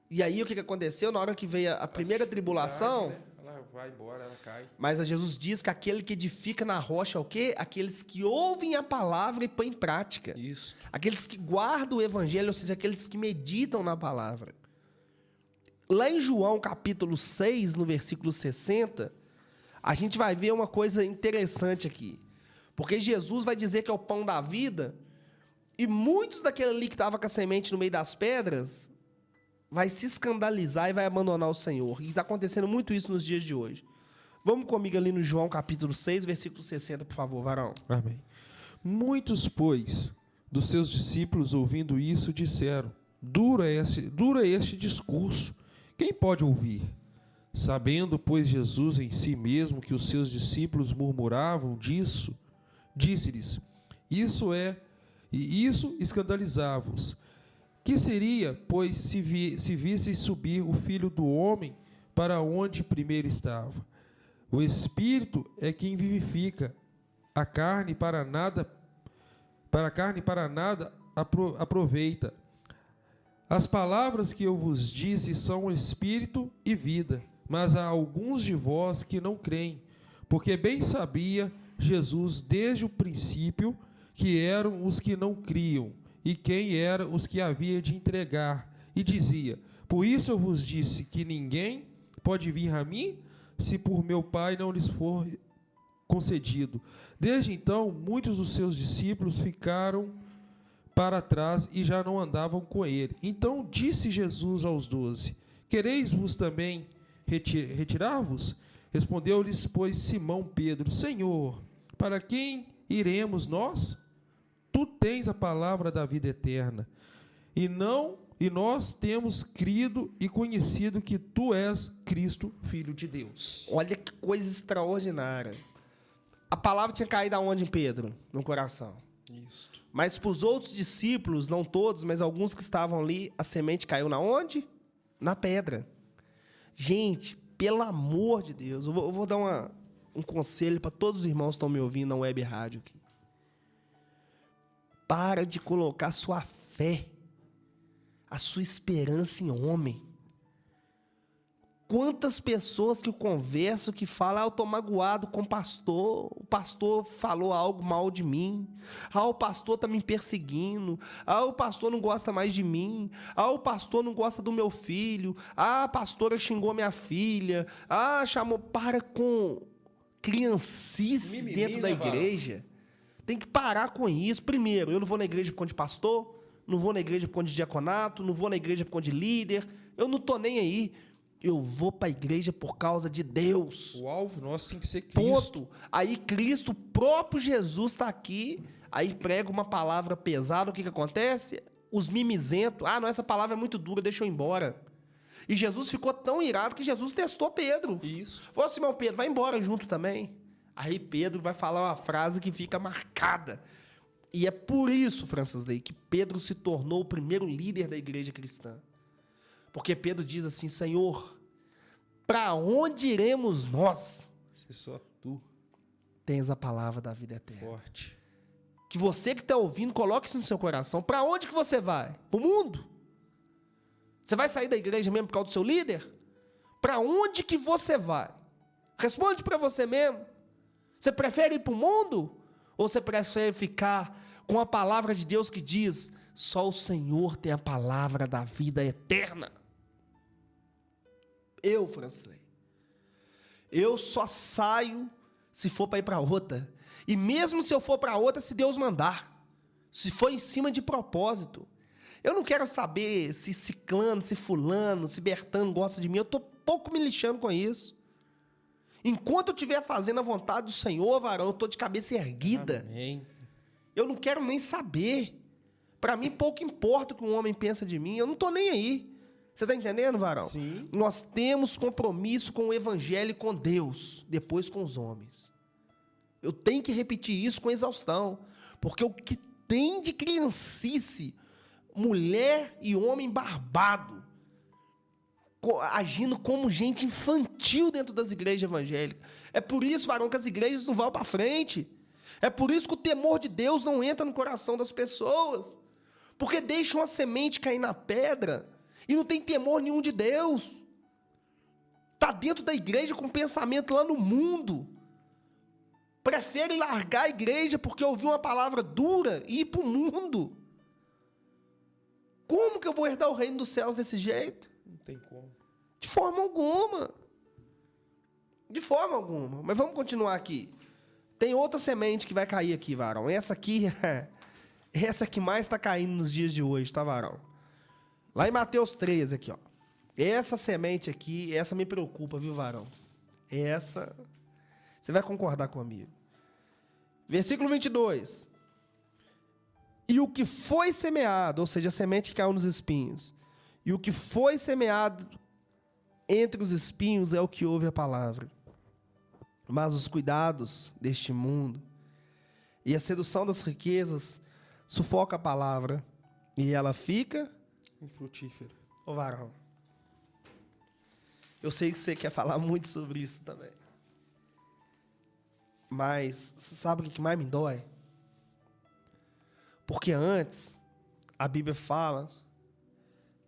E aí o que aconteceu? Na hora que veio a primeira tribulação... Né? Ela vai embora, ela cai. Mas Jesus diz que aquele que edifica na rocha é o quê? Aqueles que ouvem a palavra e põem em prática. Isso. Aqueles que guardam o evangelho, ou seja, aqueles que meditam na palavra. Lá em João, capítulo 6, no versículo 60, a gente vai ver uma coisa interessante aqui. Porque Jesus vai dizer que é o pão da vida, e muitos daquele ali que estavam com a semente no meio das pedras vai se escandalizar e vai abandonar o Senhor. E está acontecendo muito isso nos dias de hoje. Vamos comigo ali no João capítulo 6, versículo 60, por favor, varão. Amém. Muitos, pois, dos seus discípulos, ouvindo isso, disseram: dura este discurso, quem pode ouvir? Sabendo, pois, Jesus em si mesmo que os seus discípulos murmuravam disso, disse-lhes: isso escandalizava-os. Que seria, pois, se visseis subir o Filho do Homem para onde primeiro estava? O Espírito é quem vivifica, a carne para nada aproveita. As palavras que eu vos disse são Espírito e vida, mas há alguns de vós que não creem, porque bem sabia Jesus desde o princípio que eram os que não criam, e quem eram os que havia de entregar, e dizia: por isso eu vos disse que ninguém pode vir a mim, se por meu Pai não lhes for concedido. Desde então, muitos dos seus discípulos ficaram para trás e já não andavam com ele. Então disse Jesus aos 12: quereis-vos também retirar-vos? Respondeu-lhes, pois, Simão Pedro: Senhor, para quem iremos nós? Tu tens a palavra da vida eterna, e nós temos crido e conhecido que tu és Cristo, Filho de Deus. Olha que coisa extraordinária. A palavra tinha caído aonde em Pedro? No coração. Isso. Mas para os outros discípulos, não todos, mas alguns que estavam ali, a semente caiu na onde? Na pedra. Gente, pelo amor de Deus, eu vou dar um conselho para todos os irmãos que estão me ouvindo na web rádio aqui. Para de colocar sua fé, a sua esperança em homem. Quantas pessoas que eu converso que falam: eu estou magoado com o pastor falou algo mal de mim, o pastor está me perseguindo, o pastor não gosta mais de mim, o pastor não gosta do meu filho, a pastora xingou minha filha, chamou. Para com criancice dentro da igreja. Tem que parar com isso. Primeiro, eu não vou na igreja por conta de pastor, não vou na igreja por conta de diaconato, não vou na igreja por conta de líder, eu não estou nem aí. Eu vou para a igreja por causa de Deus. O alvo nosso tem que ser Cristo. Ponto. Aí Cristo, o próprio Jesus está aqui, aí prega uma palavra pesada, o que acontece? Os mimizentos: não, essa palavra é muito dura, deixa eu ir embora. E Jesus ficou tão irado que Jesus testou Pedro. Isso. Falou assim: meu Pedro, vai embora junto também. Aí Pedro vai falar uma frase que fica marcada. E é por isso, Francis Day, que Pedro se tornou o primeiro líder da igreja cristã. Porque Pedro diz assim: Senhor, para onde iremos nós? Se só tu tens a palavra da vida eterna. Forte. Que você que está ouvindo, coloque isso no seu coração. Para onde que você vai? Para o mundo? Você vai sair da igreja mesmo por causa do seu líder? Para onde que você vai? Responde para você mesmo. Você prefere ir para o mundo? Ou você prefere ficar com a palavra de Deus que diz: só o Senhor tem a palavra da vida eterna? Eu, Francis, eu só saio se for para ir para outra. E mesmo se eu for para outra, se Deus mandar. Se for em cima de propósito. Eu não quero saber se ciclano, se fulano, se Bertano gosta de mim. Eu estou pouco me lixando com isso. Enquanto eu estiver fazendo a vontade do Senhor, varão, eu estou de cabeça erguida. Amém. Eu não quero nem saber. Para mim, pouco importa o que um homem pensa de mim. Eu não estou nem aí. Você está entendendo, varão? Sim. Nós temos compromisso com o evangelho e com Deus, depois com os homens. Eu tenho que repetir isso com exaustão. Porque o que tem de criancice, mulher e homem barbado, agindo como gente infantil dentro das igrejas evangélicas. É por isso, varão, que as igrejas não vão para frente. É por isso que o temor de Deus não entra no coração das pessoas. Porque deixam a semente cair na pedra e não tem temor nenhum de Deus. Está dentro da igreja com pensamento lá no mundo. Prefere largar a igreja porque ouviu uma palavra dura e ir para o mundo. Como que eu vou herdar o reino dos céus desse jeito? Não tem como. De forma alguma. De forma alguma. Mas vamos continuar aqui. Tem outra semente que vai cair aqui, varão. Essa aqui, essa que mais está caindo nos dias de hoje, tá, varão? Lá em Mateus 13, aqui, ó. Essa semente aqui, essa me preocupa, viu, varão? Essa, você vai concordar comigo. Versículo 22. E o que foi semeado, ou seja, a semente que caiu nos espinhos, e o que foi semeado entre os espinhos é o que ouve a palavra. Mas os cuidados deste mundo e a sedução das riquezas sufoca a palavra e ela fica Infrutífero. Ô, varão, eu sei que você quer falar muito sobre isso também. Mas você sabe o que mais me dói? Porque antes, a Bíblia fala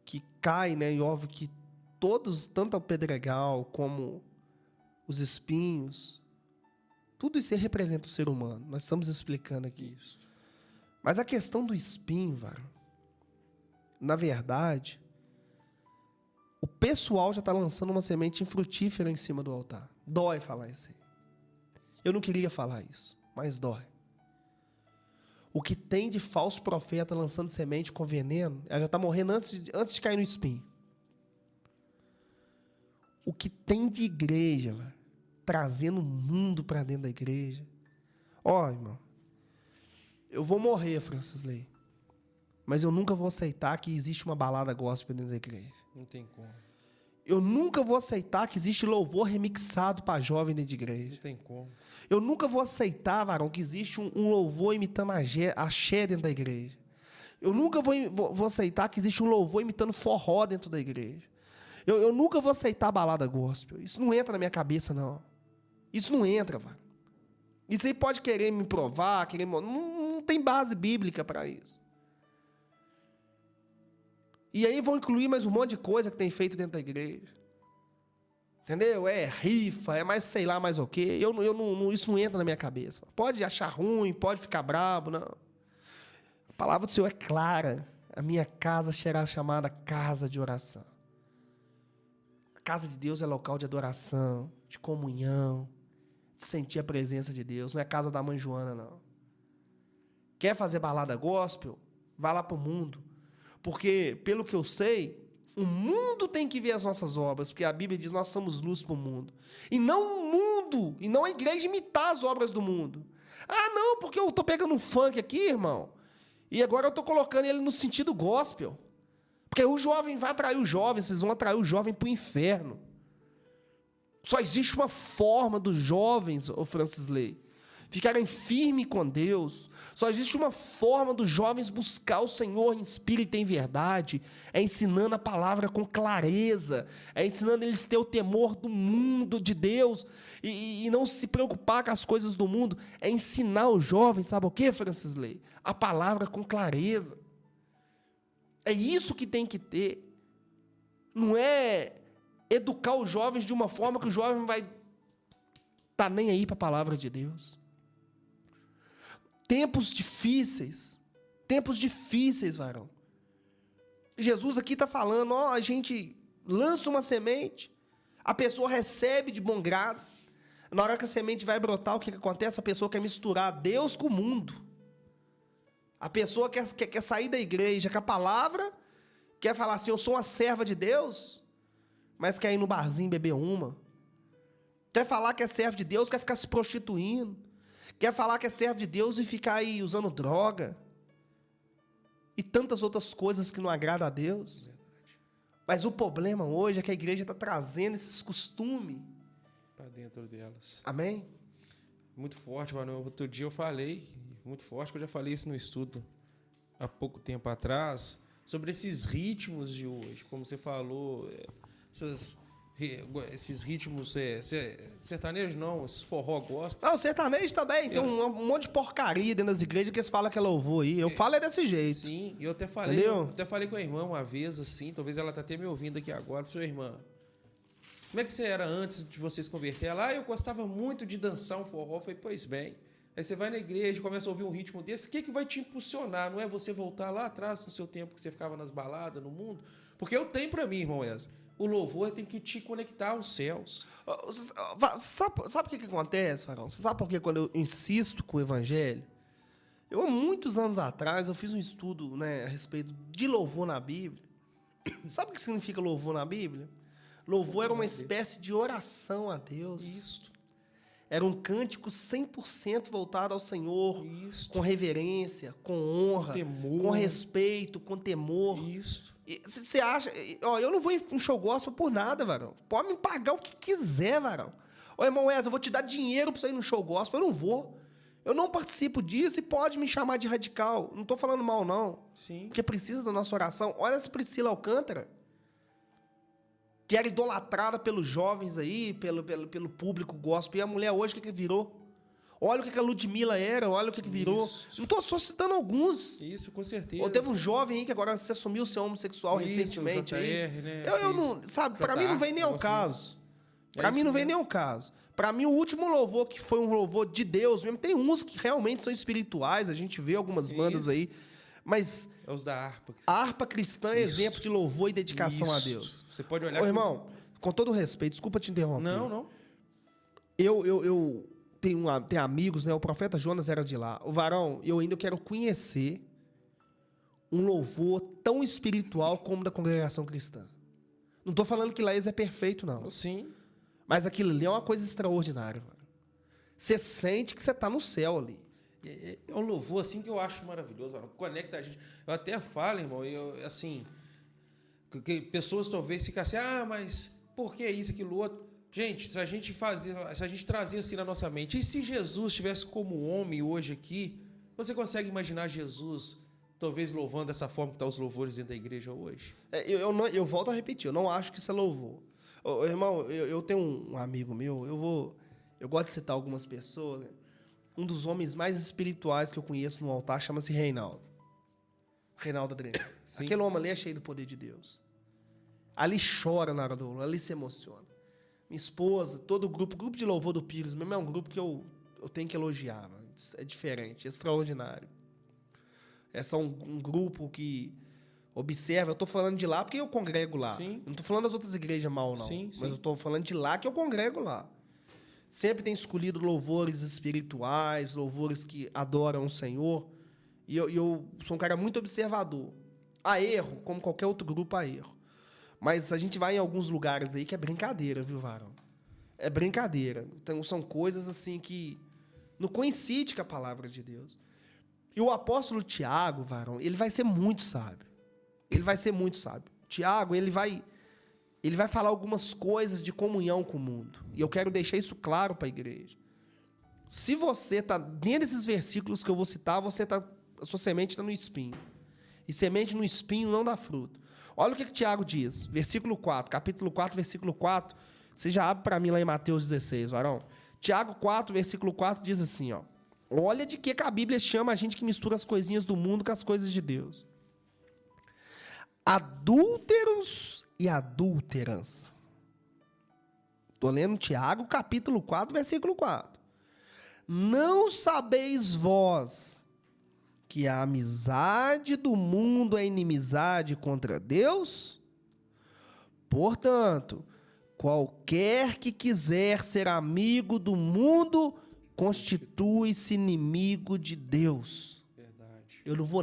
que cai, né, e óbvio que todos, tanto o pedregal como os espinhos, tudo isso aí representa o ser humano. Nós estamos explicando aqui. Isso. Mas a questão do espinho, varão, na verdade, o pessoal já está lançando uma semente infrutífera em cima do altar. Dói falar isso aí. Eu não queria falar isso, mas dói. O que tem de falso profeta lançando semente com veneno, ela já está morrendo antes de cair no espinho. O que tem de igreja, velho, trazendo o mundo para dentro da igreja. Ó, irmão, eu vou morrer, Francisley, mas eu nunca vou aceitar que existe uma balada gospel dentro da igreja. Não tem como. Eu nunca vou aceitar que existe louvor remixado para jovem dentro de Não igreja. tem como. Eu nunca vou aceitar, varão, que existe um louvor imitando axé dentro da igreja. Eu nunca vou aceitar que existe um louvor imitando forró dentro da igreja. Eu nunca vou aceitar balada gospel. Isso não entra na minha cabeça, não. Isso não entra, varão. Isso aí pode querer me provar, não tem base bíblica para isso. E aí vão incluir mais um monte de coisa que tem feito dentro da igreja. Entendeu? É rifa, é mais sei lá mais o quê. Isso não entra na minha cabeça. Pode achar ruim, pode ficar bravo, não. A palavra do Senhor é clara. A minha casa será chamada casa de oração. A casa de Deus é local de adoração, de comunhão, de sentir a presença de Deus. Não é casa da mãe Joana, não. Quer fazer balada gospel? Vá lá pro mundo. Porque, pelo que eu sei, o mundo tem que ver as nossas obras, porque a Bíblia diz que nós somos luz para o mundo. E não o mundo, e não a igreja imitar as obras do mundo. Ah, não, porque eu estou pegando um funk aqui, irmão, e agora eu estou colocando ele no sentido gospel. Porque o jovem vai atrair o jovem, vocês vão atrair o jovem para o inferno. Só existe uma forma dos jovens, ô Francisley, ficarem firmes com Deus. Só existe uma forma dos jovens buscar o Senhor em espírito e em verdade, é ensinando a palavra com clareza, é ensinando eles a ter o temor do mundo, de Deus, e não se preocupar com as coisas do mundo, é ensinar os jovens, sabe o que, Francisley? A palavra com clareza. É isso que tem que ter. Não é educar os jovens de uma forma que o jovem vai estar nem aí para a palavra de Deus. Tempos difíceis, varão. Jesus aqui está falando, ó, a gente lança uma semente, a pessoa recebe de bom grado, na hora que a semente vai brotar, o que acontece? A pessoa quer misturar Deus com o mundo. A pessoa quer sair da igreja com a palavra, quer falar assim, eu sou uma serva de Deus, mas quer ir no barzinho beber uma. Quer falar que é servo de Deus, quer ficar se prostituindo. Quer falar que é servo de Deus e ficar aí usando droga. E tantas outras coisas que não agradam a Deus. Mas o problema hoje é que a igreja está trazendo esses costumes Para dentro delas. Amém? muito forte, mano. Outro dia eu falei, muito forte, que eu já falei isso no estudo há pouco tempo atrás, sobre esses ritmos de hoje, como você falou, esses ritmos sertanejos não, esses forró gospel. Ah, o sertanejo também. Tem um monte de porcaria dentro das igrejas que eles falam que é louvor aí. Eu falo é desse jeito. Sim, e eu até falei, Entendeu? com a irmã uma vez, assim, talvez ela tá até me ouvindo aqui agora. Sua irmã, como é que você era antes de você se converter? Ela, eu gostava muito de dançar um forró. Eu falei, pois bem. Aí você vai na igreja, começa a ouvir um ritmo desse, o que vai te impulsionar? Não é você voltar lá atrás, no seu tempo que você ficava nas baladas, no mundo? Porque eu tenho pra mim, irmão Wesley, o louvor tem que te conectar aos céus. Sabe o que acontece, Farol? Você sabe por que quando eu insisto com o evangelho? Eu, há muitos anos atrás, eu fiz um estudo, né, a respeito de louvor na Bíblia. Sabe o que significa louvor na Bíblia? Louvor era uma espécie de oração a Deus. Isso. Era um cântico 100% voltado ao Senhor, Isso. com reverência, com honra, Com temor. com respeito, com temor. Isso. Você acha... Ó, eu não vou em show gospel por nada, varão. Pode me pagar o que quiser, varão. Ô, irmão Wesley, eu vou te dar dinheiro pra você ir no show gospel. Eu não vou. Eu não participo disso e pode me chamar de radical. Não tô falando mal, não. Sim. Porque precisa da nossa oração. Olha essa Priscila Alcântara, que era idolatrada pelos jovens aí, pelo público gospel. E a mulher hoje, o que virou? Olha o que a Ludmilla era, olha o que virou. Isso. Não estou só citando alguns. Isso, com certeza. Ou teve um jovem aí que agora se assumiu ser homossexual Isso, recentemente. JR, aí. né? Eu não... Sabe, pra mim não vem nem ao caso. Pra mim isso não vem mesmo. nem ao caso. Pra mim, o último louvor, que foi um louvor de Deus mesmo, tem uns que realmente são espirituais, a gente vê algumas bandas Isso. aí, mas É os da harpa. a harpa cristã é Isso. exemplo de louvor e dedicação a Isso. Deus. Você pode olhar... Ô, irmão, com todo respeito, desculpa te interromper. Não. Eu tenho amigos, né? O profeta Jonas era de lá. O varão, eu ainda quero conhecer um louvor tão espiritual como o da congregação cristã. Não tô falando que Laís é perfeito, não. Sim. Mas aquilo ali é uma coisa extraordinária, mano. Você sente que você tá no céu ali. É um louvor, assim, que eu acho maravilhoso. Mano. Conecta a gente. Eu até falo, irmão, assim... Que pessoas talvez fiquem assim, mas por que isso, aquilo, outro? Gente, se a gente trazer assim na nossa mente, e se Jesus estivesse como homem hoje aqui, você consegue imaginar Jesus talvez louvando dessa forma que estão os louvores dentro da igreja hoje? Eu volto a repetir, eu não acho que isso é louvor. Ô, irmão, eu tenho um amigo meu, eu gosto de citar algumas pessoas, né? Um dos homens mais espirituais que eu conheço no altar chama-se Reinaldo. Reinaldo Adriano. Sim. Aquele homem ali é cheio do poder de Deus. Ali chora na hora do louvor, ali se emociona. Minha esposa, todo o grupo de louvor do Pires mesmo é um grupo que eu tenho que elogiar. Mano. É diferente, é extraordinário. É só um grupo que observa. Eu estou falando de lá porque eu congrego lá. Sim. Eu não estou falando das outras igrejas mal, não. Sim. Mas eu estou falando de lá que eu congrego lá. Sempre tem escolhido louvores espirituais, louvores que adoram o Senhor. E eu sou um cara muito observador. Há erro, como qualquer outro grupo há erro. Mas a gente vai em alguns lugares aí que é brincadeira, viu, varão? É brincadeira. Então, são coisas assim que não coincide com a palavra de Deus. E o apóstolo Tiago, varão, ele vai ser muito sábio. Ele vai ser muito sábio. Tiago, ele vai falar algumas coisas de comunhão com o mundo. E eu quero deixar isso claro para a igreja. Se você está dentro desses versículos que eu vou citar, a sua semente está no espinho. E semente no espinho não dá fruto. Olha o que Tiago diz, versículo 4, capítulo 4, versículo 4. Você já abre para mim lá em Mateus 16, varão. Tiago 4, versículo 4 diz assim, ó. Olha de que a Bíblia chama a gente que mistura as coisinhas do mundo com as coisas de Deus. Adúlteros e adúlteras. Estou lendo Tiago, capítulo 4, versículo 4. Não sabeis vós que a amizade do mundo é inimizade contra Deus? Portanto, qualquer que quiser ser amigo do mundo constitui-se inimigo de Deus. Verdade. Eu não vou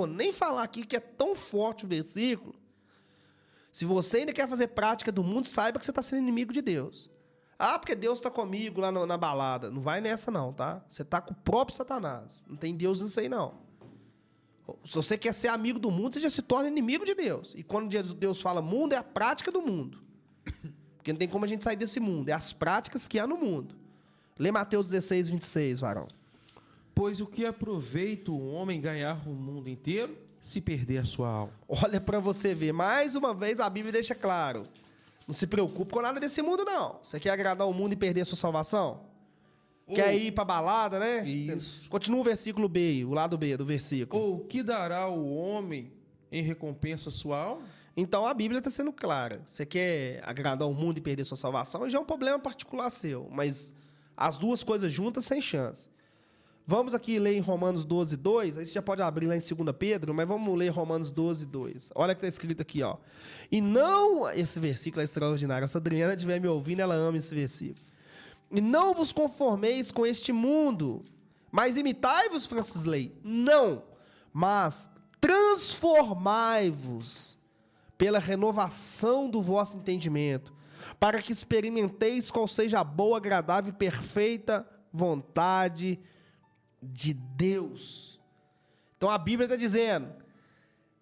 nem falar aqui que é tão forte o versículo. Se você ainda quer fazer prática do mundo, saiba que você está sendo inimigo de Deus. Ah, porque Deus está comigo lá na balada. Não vai nessa não, tá? Você está com o próprio Satanás. Não tem Deus nisso aí, não. Se você quer ser amigo do mundo, você já se torna inimigo de Deus. E quando Deus fala mundo, é a prática do mundo. Porque não tem como a gente sair desse mundo. É as práticas que há no mundo. Lê Mateus 16, 26, varão. Pois o que aproveita o homem ganhar o mundo inteiro se perder a sua alma? Olha para você ver. Mais uma vez, a Bíblia deixa claro. Não se preocupe com nada desse mundo, não. Você quer agradar o mundo e perder a sua salvação? Quer ir pra balada, né? Isso. Continua o versículo B, o lado B do versículo. Ou o que dará o homem em recompensa a sua alma? Então a Bíblia está sendo clara. Você quer agradar o mundo e perder sua salvação? Já é um problema particular seu. Mas as duas coisas juntas, sem chance. Vamos aqui ler em Romanos 12, 2. Aí você já pode abrir lá em 2 Pedro, mas vamos ler Romanos 12, 2. Olha o que está escrito aqui, ó. E não... Esse versículo é extraordinário. Se a Adriana estiver me ouvindo, ela ama esse versículo. E não vos conformeis com este mundo, mas imitai-vos, Francis Ley. Não, mas transformai-vos pela renovação do vosso entendimento, para que experimenteis qual seja a boa, agradável e perfeita vontade de Deus. Então a Bíblia está dizendo,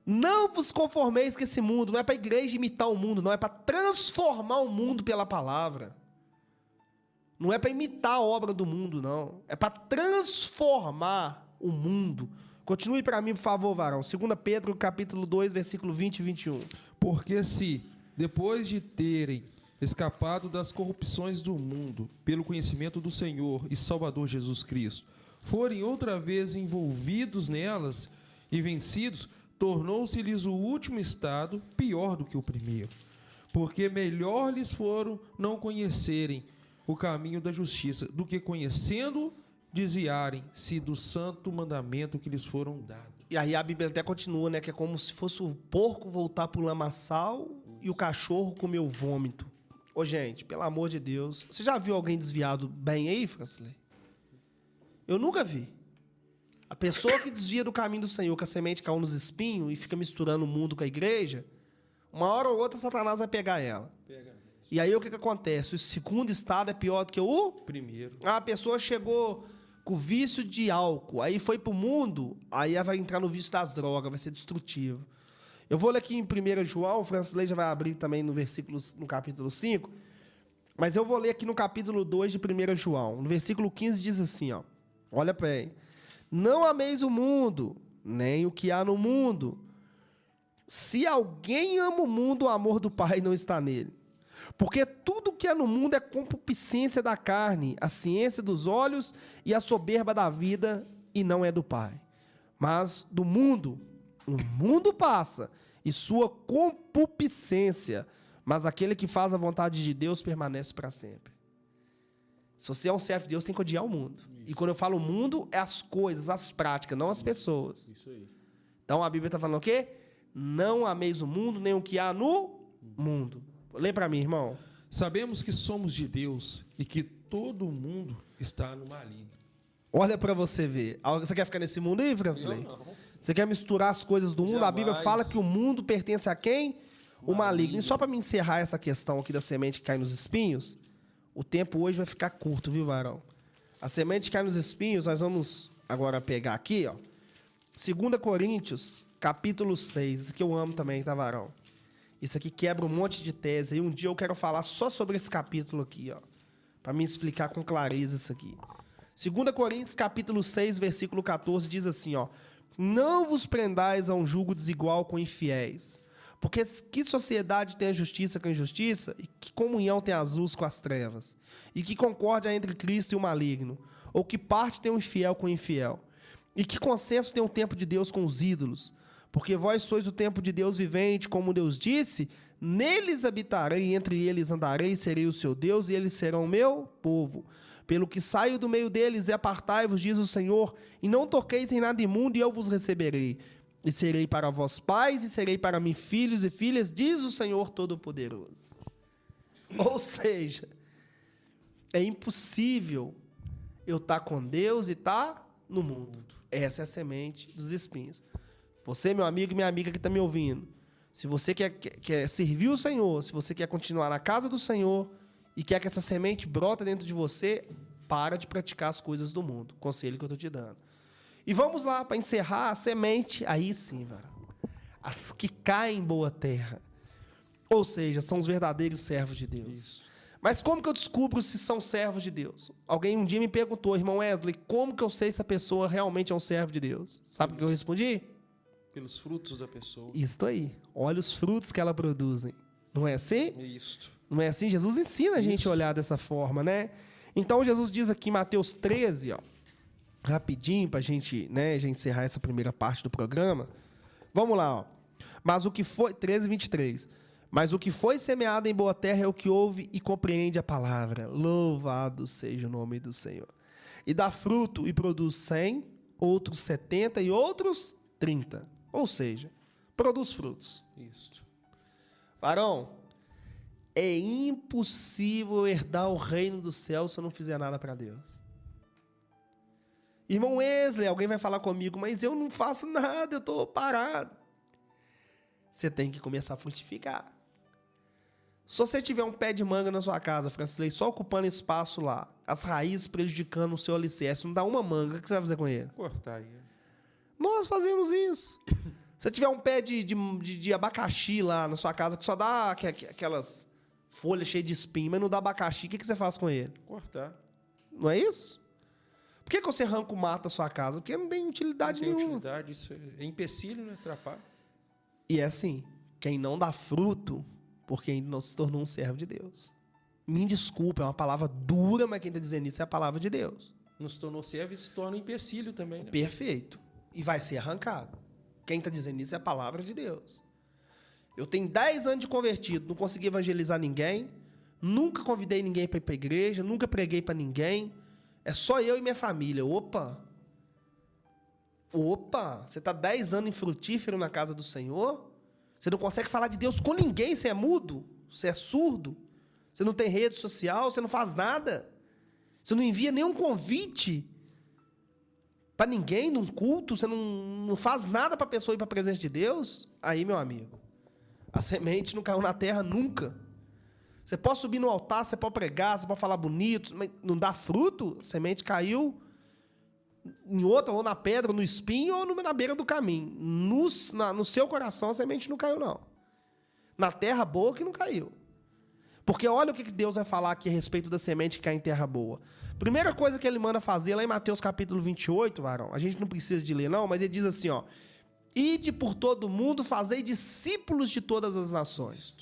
não vos conformeis com esse mundo, não é para a igreja imitar o mundo, não, é para transformar o mundo pela palavra. Não é para imitar a obra do mundo, não. É para transformar o mundo. Continue para mim, por favor, varão. 2 Pedro, capítulo 2, versículo 20 e 21. Porque se, depois de terem escapado das corrupções do mundo, pelo conhecimento do Senhor e Salvador Jesus Cristo, forem outra vez envolvidos nelas e vencidos, tornou-se-lhes o último estado pior do que o primeiro. Porque melhor lhes foram não conhecerem o caminho da justiça, do que conhecendo, desviarem-se do santo mandamento que lhes foram dados. E aí a Bíblia até continua, né? Que é como se fosse o porco voltar para o lamaçal e o cachorro comer o vômito. Ô, gente, pelo amor de Deus. Você já viu alguém desviado bem aí, Francilei? Eu nunca vi. A pessoa que desvia do caminho do Senhor, que a semente caiu nos espinhos e fica misturando o mundo com a igreja, uma hora ou outra Satanás vai pegar ela. E aí o que acontece? O segundo estado é pior do que o Primeiro. A pessoa chegou com vício de álcool, aí foi pro mundo, aí ela vai entrar no vício das drogas, vai ser destrutivo. Eu vou ler aqui em 1 João, o Francis já vai abrir também no capítulo 5, mas eu vou ler aqui no capítulo 2 de 1 João. No versículo 15 diz assim, ó, olha para aí. Não ameis o mundo, nem o que há no mundo. Se alguém ama o mundo, o amor do Pai não está nele. Porque tudo que é no mundo é concupiscência da carne, a ciência dos olhos e a soberba da vida, e não é do Pai. Mas do mundo, o mundo passa, e sua concupiscência, mas aquele que faz a vontade de Deus permanece para sempre. Se você é um servo de Deus, tem que odiar o mundo. Isso. E quando eu falo mundo, é as coisas, as práticas, não as pessoas. Isso aí. Então a Bíblia está falando o quê? Não ameis o mundo, nem o que há no mundo. Lê para mim, irmão. Sabemos que somos de Deus e que todo mundo está no maligno. Olha para você ver. Você quer ficar nesse mundo aí, Francisco? Você quer misturar as coisas do mundo? Jamais. A Bíblia fala que o mundo pertence a quem? O maligno. E só para me encerrar essa questão aqui da semente que cai nos espinhos, o tempo hoje vai ficar curto, viu, varão? A semente que cai nos espinhos, nós vamos agora pegar aqui, ó. 2 Coríntios, capítulo 6. Isso aqui eu amo também, tá, varão? Isso aqui quebra um monte de tese. E um dia eu quero falar só sobre esse capítulo aqui, ó. Para me explicar com clareza isso aqui. 2 Coríntios, capítulo 6, versículo 14, diz assim, ó. Não vos prendais a um jugo desigual com infiéis. Porque que sociedade tem a justiça com a injustiça? E que comunhão tem as luzes com as trevas? E que concórdia entre Cristo e o maligno? Ou que parte tem o infiel com o infiel? E que consenso tem o tempo de Deus com os ídolos? Porque vós sois o tempo de Deus vivente, como Deus disse, neles habitarei, entre eles andarei, serei o seu Deus, e eles serão o meu povo. Pelo que saio do meio deles e apartai-vos, diz o Senhor, e não toqueis em nada imundo, e eu vos receberei. E serei para vós pais, e serei para mim filhos e filhas, diz o Senhor Todo-Poderoso. Ou seja, é impossível eu estar com Deus e estar no mundo. Essa é a semente dos espinhos. Você, meu amigo e minha amiga que está me ouvindo, se você quer servir o Senhor, se você quer continuar na casa do Senhor e quer que essa semente brota dentro de você, para de praticar as coisas do mundo. Conselho que eu estou te dando. E vamos lá, para encerrar, a semente, aí sim, varão, as que caem em boa terra. Ou seja, são os verdadeiros servos de Deus. Isso. Mas como que eu descubro se são servos de Deus? Alguém um dia me perguntou, irmão Wesley, como que eu sei se a pessoa realmente é um servo de Deus? Sabe o que eu respondi? Pelos frutos da pessoa. Isso aí. Olha os frutos que ela produzem. Não é assim? Isso. Não é assim? Jesus ensina a gente a olhar dessa forma, né? Então, Jesus diz aqui em Mateus 13, ó, rapidinho, pra gente, né, já encerrar essa primeira parte do programa. Vamos lá, ó. Mas o que foi... 13, 23. Mas o que foi semeado em boa terra é o que ouve e compreende a palavra. Louvado seja o nome do Senhor. E dá fruto e produz 100, outros 70 e outros 30. Ou seja, produz frutos. Isso. Varão, é impossível herdar o reino do céu se eu não fizer nada para Deus. Irmão Wesley, alguém vai falar comigo, mas eu não faço nada, eu estou parado. Você tem que começar a frutificar. Se você tiver um pé de manga na sua casa, Francilei, só ocupando espaço lá, as raízes prejudicando o seu alicerce, não dá uma manga, o que você vai fazer com ele? Cortar ele. Nós fazemos isso. Se você tiver um pé de abacaxi lá na sua casa, que só dá aquelas folhas cheias de espinho, mas não dá abacaxi, o que você faz com ele? Cortar. Não é isso? Por que você arranca o mato da sua casa? Porque não tem utilidade Não tem nenhuma. utilidade, isso é empecilho, né? Atrapalha. E é assim, quem não dá fruto, porque ainda não se tornou um servo de Deus. Me desculpa, é uma palavra dura, mas quem está dizendo isso é a palavra de Deus. Não se tornou servo e se torna empecilho também, né? Perfeito. E vai ser arrancado. Quem está dizendo isso é a palavra de Deus. Eu tenho 10 anos de convertido, não consegui evangelizar ninguém, nunca convidei ninguém para ir para a igreja, nunca preguei para ninguém, é só eu e minha família. Opa, você está 10 anos infrutífero na casa do Senhor? Você não consegue falar de Deus com ninguém, você é mudo, você é surdo, você não tem rede social, você não faz nada, você não envia nenhum convite para ninguém num culto, você não faz nada para a pessoa ir para a presença de Deus? Aí, meu amigo, a semente não caiu na terra nunca. Você pode subir no altar, você pode pregar, você pode falar bonito, mas não dá fruto, a semente caiu em outra, ou na pedra, ou no espinho, ou na beira do caminho. No seu coração, a semente não caiu, não. Na terra boa que não caiu. Porque olha o que Deus vai falar aqui a respeito da semente que cai em terra boa. Primeira coisa que ele manda fazer lá em Mateus capítulo 28, varão, a gente não precisa de ler não, mas ele diz assim, ó, ide por todo mundo, fazei discípulos de todas as nações.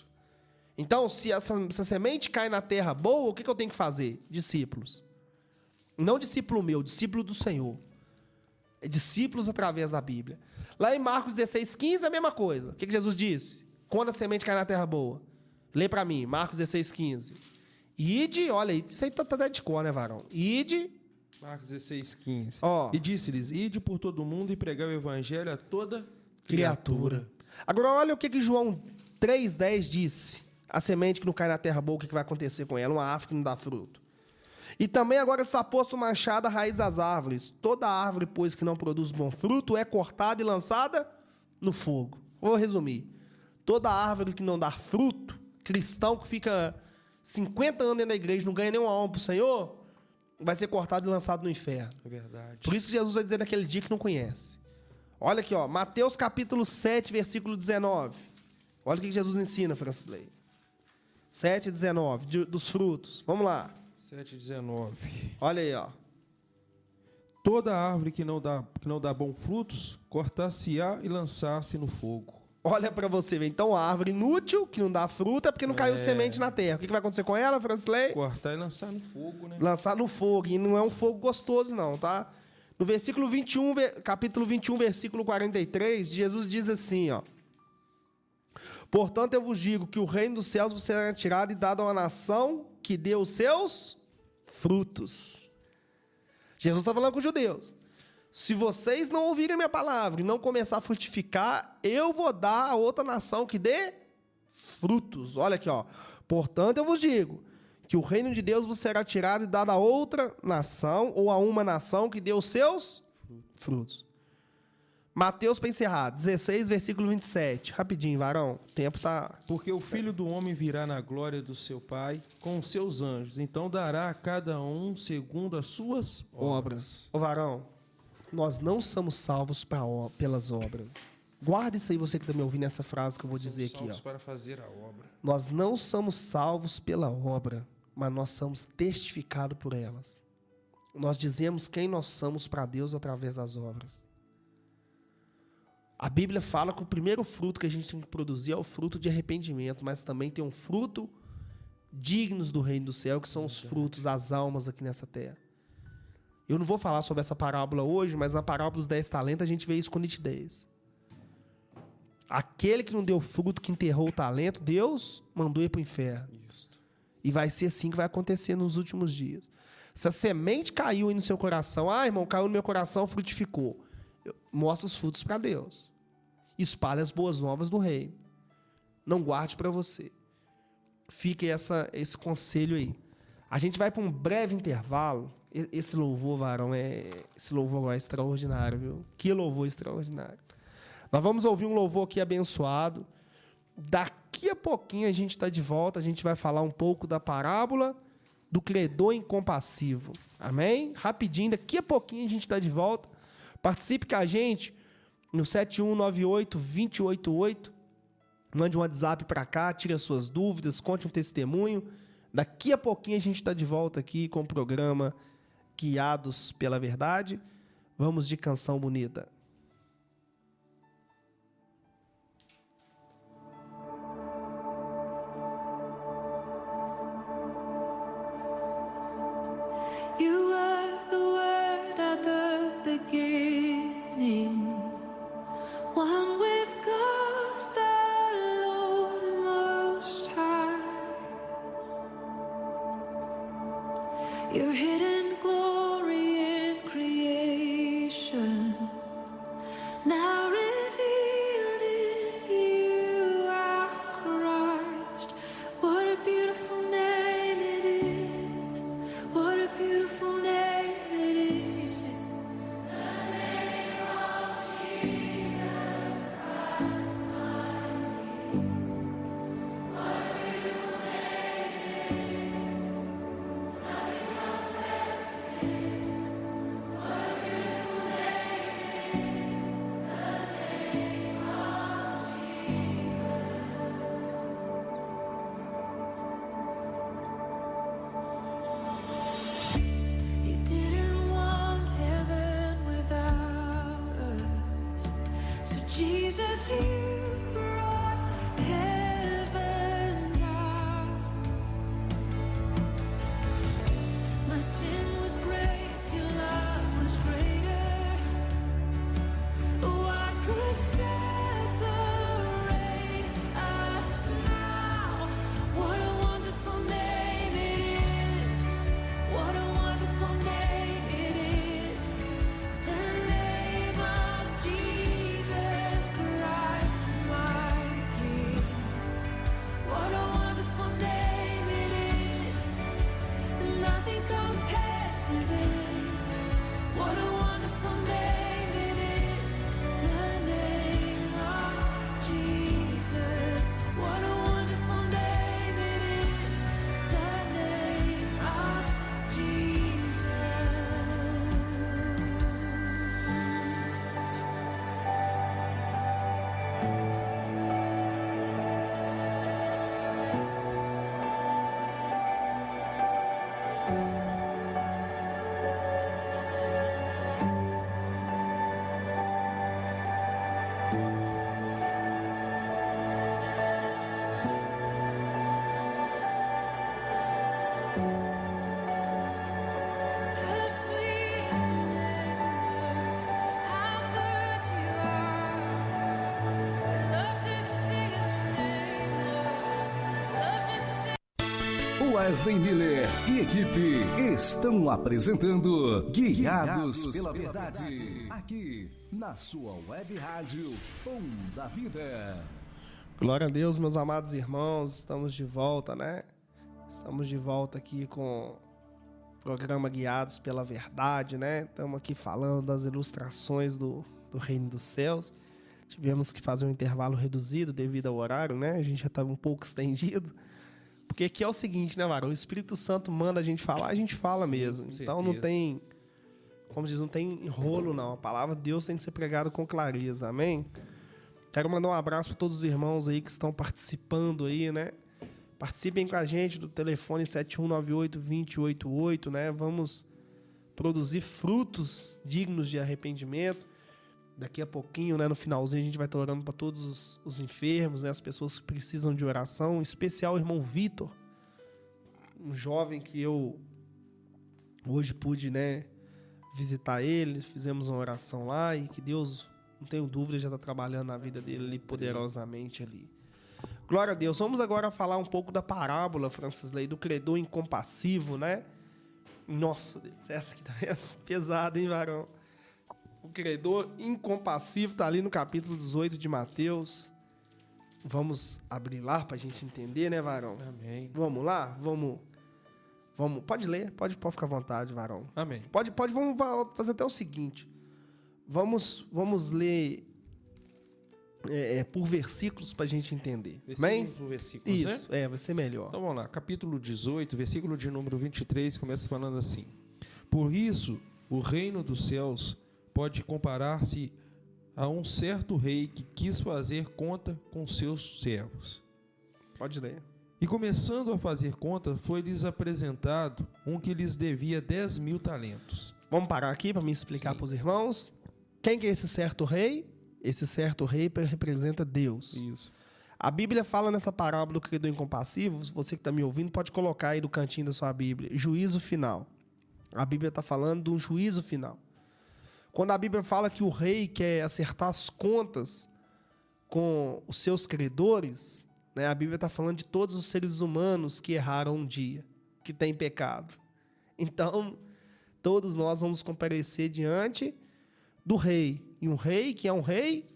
Então, se essa semente cai na terra boa, o que eu tenho que fazer? Discípulos. Não discípulo meu, discípulo do Senhor. É discípulos através da Bíblia. Lá em Marcos 16:15, a mesma coisa. O que Jesus disse? Quando a semente cai na terra boa. Lê para mim, Marcos 16:15. Ide, olha aí, isso aí tá de cor, né, varão? Ide. Marcos 16:15. Ó. E disse-lhes, ide por todo mundo e pregai o evangelho a toda Criatura. Agora, olha o que João 3:10 disse. A semente que não cai na terra boa, o que vai acontecer com ela? Uma árvore que não dá fruto. E também agora está posto o machado à raiz das árvores. Toda árvore, pois, que não produz bom fruto, é cortada e lançada no fogo. Vou resumir. Toda árvore que não dá fruto, cristão que fica 50 anos dentro da igreja, não ganha nenhuma alma para o Senhor, vai ser cortado e lançado no inferno. É verdade. Por isso que Jesus vai dizer naquele dia que não conhece. Olha aqui, ó, Mateus capítulo 7, versículo 19. Olha o que Jesus ensina, Francilei. 7:19, dos frutos. Vamos lá. 7:19. Olha aí, ó. Toda árvore que não dá bons frutos, cortar-se-á e lançar-se no fogo. Olha para você ver. Então, a árvore inútil, que não dá fruta, é porque não caiu semente na terra. O que vai acontecer com ela, Francilei? Cortar e lançar no fogo, né? Lançar no fogo. E não é um fogo gostoso, não, tá? No versículo 21, capítulo 21, versículo 43, Jesus diz assim, ó. Portanto, eu vos digo que o reino dos céus vos será tirado e dado a uma nação que dê os seus frutos. Jesus está falando com os judeus. Se vocês não ouvirem a minha palavra e não começar a frutificar, eu vou dar a outra nação que dê frutos. Olha aqui, ó. Portanto, eu vos digo que o reino de Deus vos será tirado e dado a outra nação, ou a uma nação que dê os seus frutos. Mateus, para encerrar, 16, versículo 27. Rapidinho, varão. O tempo tá... Porque o Filho do Homem virá na glória do seu Pai com os seus anjos. Então dará a cada um segundo as suas obras. Ô, varão, nós não somos salvos pelas obras. Guarda isso aí, você que está me ouvindo, essa frase que eu vou dizer aqui. Ó. Para fazer a obra. Nós não somos salvos pela obra, mas nós somos testificados por elas. Nós dizemos quem nós somos para Deus através das obras. A Bíblia fala que o primeiro fruto que a gente tem que produzir é o fruto de arrependimento, mas também tem um fruto dignos do reino do céu, que são os frutos, as almas aqui nessa terra. Eu não vou falar sobre essa parábola hoje, mas na parábola dos 10 talentos a gente vê isso com nitidez. Aquele que não deu fruto, que enterrou o talento, Deus mandou ir para o inferno. Isso. E vai ser assim que vai acontecer nos últimos dias. Se a semente caiu aí no seu coração, irmão, caiu no meu coração, frutificou. Mostra os frutos para Deus. Espalhe as boas novas do reino. Não guarde para você. Fique esse conselho aí. A gente vai para um breve intervalo. Esse louvor, varão, esse louvor é extraordinário, viu? Que louvor extraordinário. Nós vamos ouvir um louvor aqui abençoado. Daqui a pouquinho a gente está de volta. A gente vai falar um pouco da parábola do credor incompassivo. Amém? Rapidinho, daqui a pouquinho a gente está de volta. Participe com a gente no 7198-288. Mande um WhatsApp para cá, tire as suas dúvidas, conte um testemunho. Daqui a pouquinho a gente está de volta aqui com o programa Guiados pela Verdade. Vamos de canção bonita. You were the Word at the beginning, one with God the Lord Most High. Your hidden glory in creation, now revealed in you, our Christ. What a beautiful name it is. What a beautiful name it is. You sing. The name of Jesus Christ, my King. What a beautiful name it is. Nothing compares to this. What a beautiful name it is. The name of Jesus. You didn't want heaven without us, so Jesus, you brought heaven down. My sin was great, your love was greater. What could separate us now? What a wonderful name it is. What a wonderful name it is. The name of Jesus Christ, my King. What a wonderful name it is. Nothing compares to this. What a wonderful name it is. The name of Jesus. What a wonderful name it is. The name of Jesus. How sweet is your name, how good you are. We love to sing your name, Lord. Love to sing. Wesley Miller e equipe estão apresentando Guiados pela Verdade, aqui na sua web rádio Pão da Vida. Glória a Deus, meus amados irmãos. Estamos de volta, né? Estamos de volta aqui com o programa Guiados pela Verdade, né? Estamos aqui falando das ilustrações do Reino dos Céus. Tivemos que fazer um intervalo reduzido devido ao horário, né? A gente já estava um pouco estendido. Porque aqui é o seguinte, né, Varão? O Espírito Santo manda a gente falar, a gente fala mesmo. com Então não certeza. tem, como diz, não tem enrolo, não. A palavra de Deus tem que ser pregada com clareza, amém? Quero mandar um abraço para todos os irmãos aí que estão participando aí, né? Participem com a gente do telefone 7198-2088, né? Vamos produzir frutos dignos de arrependimento. Daqui a pouquinho, né, no finalzinho, a gente vai estar orando para todos os enfermos, né, as pessoas que precisam de oração, em especial o irmão Vitor, um jovem que eu hoje pude, né, visitar ele, fizemos uma oração lá e que Deus, não tenho dúvida, já está trabalhando na vida dele ali, poderosamente ali. Glória a Deus. Vamos agora falar um pouco da parábola, Francisley, do credor incompassivo, né? Nossa Deus, essa aqui tá pesada, hein, varão? O credor incompassivo está ali no capítulo 18 de Mateus. Vamos abrir lá para a gente entender, né, varão? Amém. Vamos lá? Vamos. Pode ler, pode ficar à vontade, varão. Amém. Pode, vamos fazer até o seguinte. Vamos ler por versículos para a gente entender. Amém? Versículo por versículos, né? Isso, vai ser melhor. Então vamos lá, capítulo 18, versículo de número 23, começa falando assim: Por isso, o reino dos céus pode comparar-se a um certo rei que quis fazer conta com seus servos. Pode ler. E começando a fazer conta, foi-lhes apresentado um que lhes devia 10.000 talentos. Vamos parar aqui para me explicar Sim. para os irmãos. Quem que é esse certo rei? Esse certo rei representa Deus. Isso. A Bíblia fala nessa parábola do credor incompassivo, se você que está me ouvindo, pode colocar aí no cantinho da sua Bíblia, juízo final. A Bíblia está falando de um juízo final. Quando a Bíblia fala que o rei quer acertar as contas com os seus credores, né, a Bíblia está falando de todos os seres humanos que erraram um dia, que têm pecado. Então, todos nós vamos comparecer diante do rei. E um rei que é um rei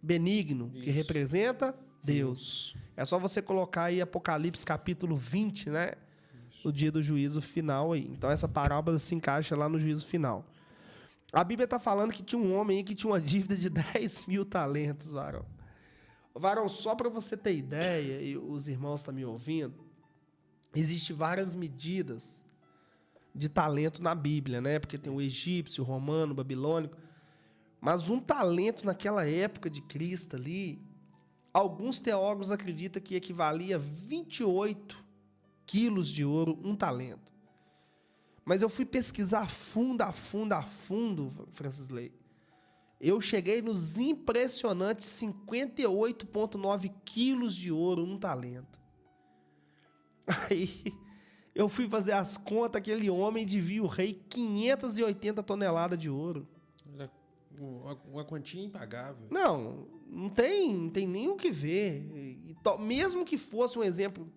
benigno, que Isso. representa Deus. É só você colocar aí Apocalipse capítulo 20, né? No dia do juízo final aí. Então essa parábola se encaixa lá no juízo final. A Bíblia está falando que tinha um homem aí que tinha uma dívida de 10.000 talentos, varão. Varão, só para você ter ideia, e os irmãos estão me ouvindo, existem várias medidas de talento na Bíblia, né? Porque tem o egípcio, o romano, o babilônico. Mas um talento naquela época de Cristo ali, alguns teólogos acreditam que equivalia a 28 quilos de ouro, um talento. Mas eu fui pesquisar a fundo, Francisley. Eu cheguei nos impressionantes 58,9 quilos de ouro, um talento. Aí eu fui fazer as contas, aquele homem devia o rei 580 toneladas de ouro. Uma quantia impagável. Não tem nem o que ver. Mesmo que fosse um exemplo,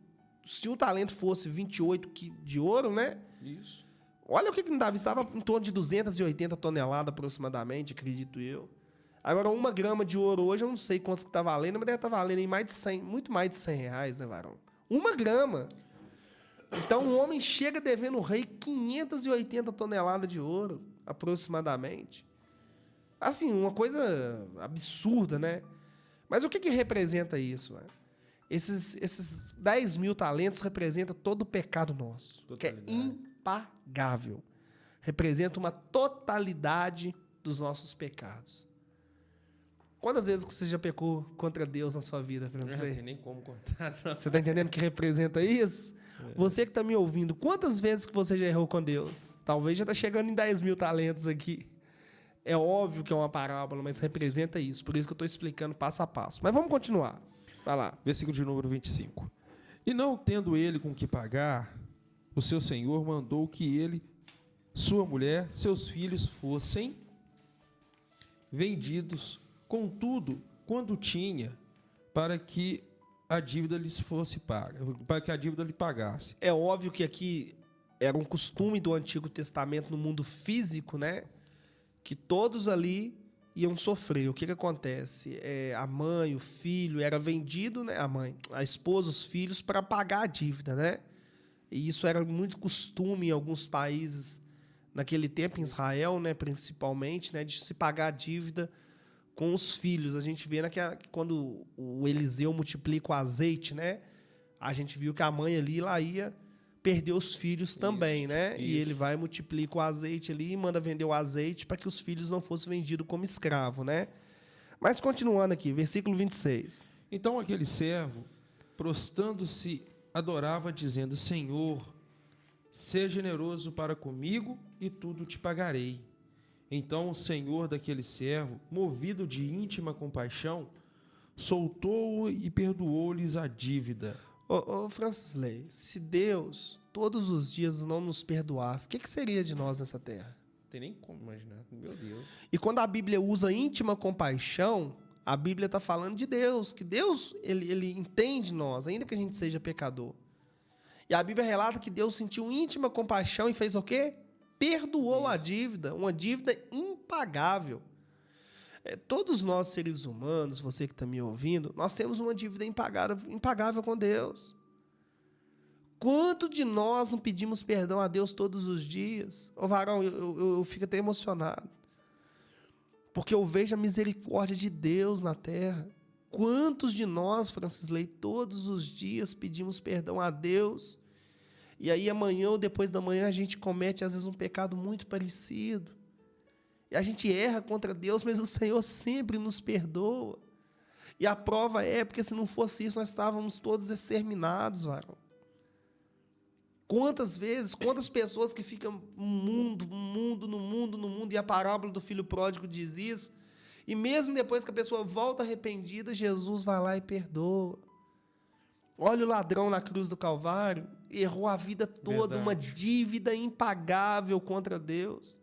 se o talento fosse 28 de ouro, né? Isso. Olha o que não dava, estava em torno de 280 toneladas aproximadamente, acredito eu. Agora, 1 grama de ouro hoje, eu não sei quantos que está valendo, mas deve estar valendo em mais de 100, muito mais de 100 reais, né, varão? 1 grama. Então, o homem chega devendo o rei 580 toneladas de ouro, aproximadamente. Assim, uma coisa absurda, né? Mas o que representa isso? Né? Esses 10.000 talentos representam todo o pecado nosso, que é impagável. Representa uma totalidade dos nossos pecados. Quantas vezes você já pecou contra Deus na sua vida, Não Francisley? tem nem como contar, não. Você está entendendo que representa isso? Você que está me ouvindo, quantas vezes que você já errou com Deus? Talvez já está chegando em 10.000 talentos aqui. É óbvio que é uma parábola, mas representa isso. Por isso que eu estou explicando passo a passo. Mas vamos continuar. Vai lá. Versículo de número 25. E não tendo ele com que pagar, o seu senhor mandou que ele, sua mulher, seus filhos fossem vendidos, contudo, quando tinha, para que a dívida lhes fosse paga, para que a dívida lhe pagasse. É óbvio que aqui era um costume do Antigo Testamento no mundo físico, né? Que todos ali iam sofrer. O que acontece? A mãe, o filho, era vendido, né? A esposa, os filhos, para pagar a dívida, né? E isso era muito costume em alguns países naquele tempo, em Israel, né? Principalmente, né? De se pagar a dívida com os filhos. A gente vê quando o Eliseu multiplica o azeite, né? A gente viu que a mãe ali, lá ia perder os filhos também, né? E ele vai, multiplica o azeite ali e manda vender o azeite para que os filhos não fossem vendidos como escravo, né? Mas continuando aqui, versículo 26. Então aquele servo, prostando-se, adorava, dizendo: Senhor, seja generoso para comigo e tudo te pagarei. Então o senhor daquele servo, movido de íntima compaixão, soltou-o e perdoou-lhes a dívida. Ô Francisley, se Deus todos os dias não nos perdoasse, o que seria de nós nessa terra? Não tem nem como imaginar, meu Deus. E quando a Bíblia usa íntima compaixão, a Bíblia está falando de Deus, que Deus ele entende nós, ainda que a gente seja pecador. E a Bíblia relata que Deus sentiu íntima compaixão e fez o quê? Perdoou a dívida, uma dívida impagável. Todos nós, seres humanos, você que está me ouvindo, nós temos uma dívida impagável com Deus. Quanto de nós não pedimos perdão a Deus todos os dias? Ô varão, eu fico até emocionado. Porque eu vejo a misericórdia de Deus na terra. Quantos de nós, Francisley, todos os dias pedimos perdão a Deus? E aí amanhã ou depois da manhã a gente comete às vezes um pecado muito parecido. E a gente erra contra Deus, mas o Senhor sempre nos perdoa. E a prova é, porque se não fosse isso, nós estávamos todos exterminados, varão. Quantas vezes, quantas pessoas que ficam no mundo, e a parábola do filho pródigo diz isso, e mesmo depois que a pessoa volta arrependida, Jesus vai lá e perdoa. Olha o ladrão na cruz do Calvário, errou a vida toda, uma dívida impagável contra Deus.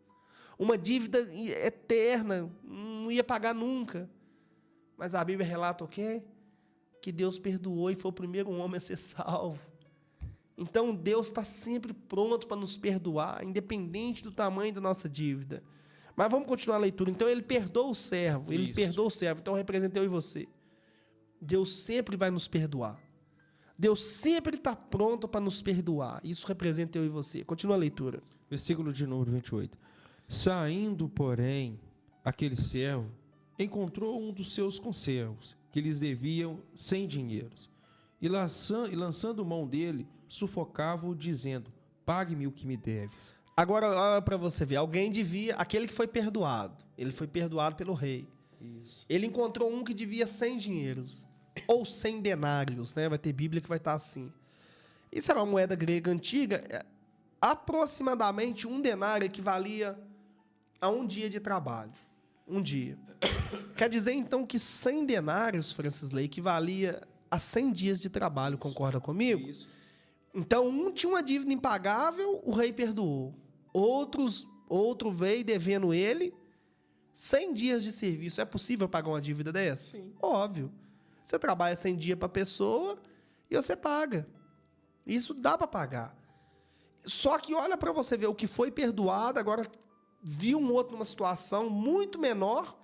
Uma dívida eterna, não ia pagar nunca. Mas a Bíblia relata o quê? Que Deus perdoou e foi o primeiro homem a ser salvo. Então Deus está sempre pronto para nos perdoar, independente do tamanho da nossa dívida. Mas vamos continuar a leitura. Então ele perdoa o servo, então representa eu e você. Deus sempre vai nos perdoar. Deus sempre está pronto para nos perdoar. Isso representa eu e você. Continua a leitura. Versículo de número 28. Saindo, porém, aquele servo encontrou um dos seus conservos, que lhes deviam 100 dinheiros. E lançando mão dele, sufocava-o, dizendo: pague-me o que me deves. Agora, olha para você ver. Alguém devia, aquele que foi perdoado. Ele foi perdoado pelo rei. Isso. Ele encontrou um que devia 100 dinheiros. Ou 100 denários, né? Vai ter Bíblia que vai estar assim. Isso era uma moeda grega antiga. Aproximadamente um denário equivalia a um dia de trabalho. Um dia. Quer dizer, então, que 100 denários, Francisley, equivalia a 100 dias de trabalho. Concorda comigo? Isso. Então, um tinha uma dívida impagável, o rei perdoou. Outro veio devendo ele 100 dias de serviço. É possível pagar uma dívida dessa? Sim. Óbvio. Você trabalha 100 dias para a pessoa e você paga. Isso dá para pagar. Só que olha para você ver o que foi perdoado, agora viu um outro numa situação muito menor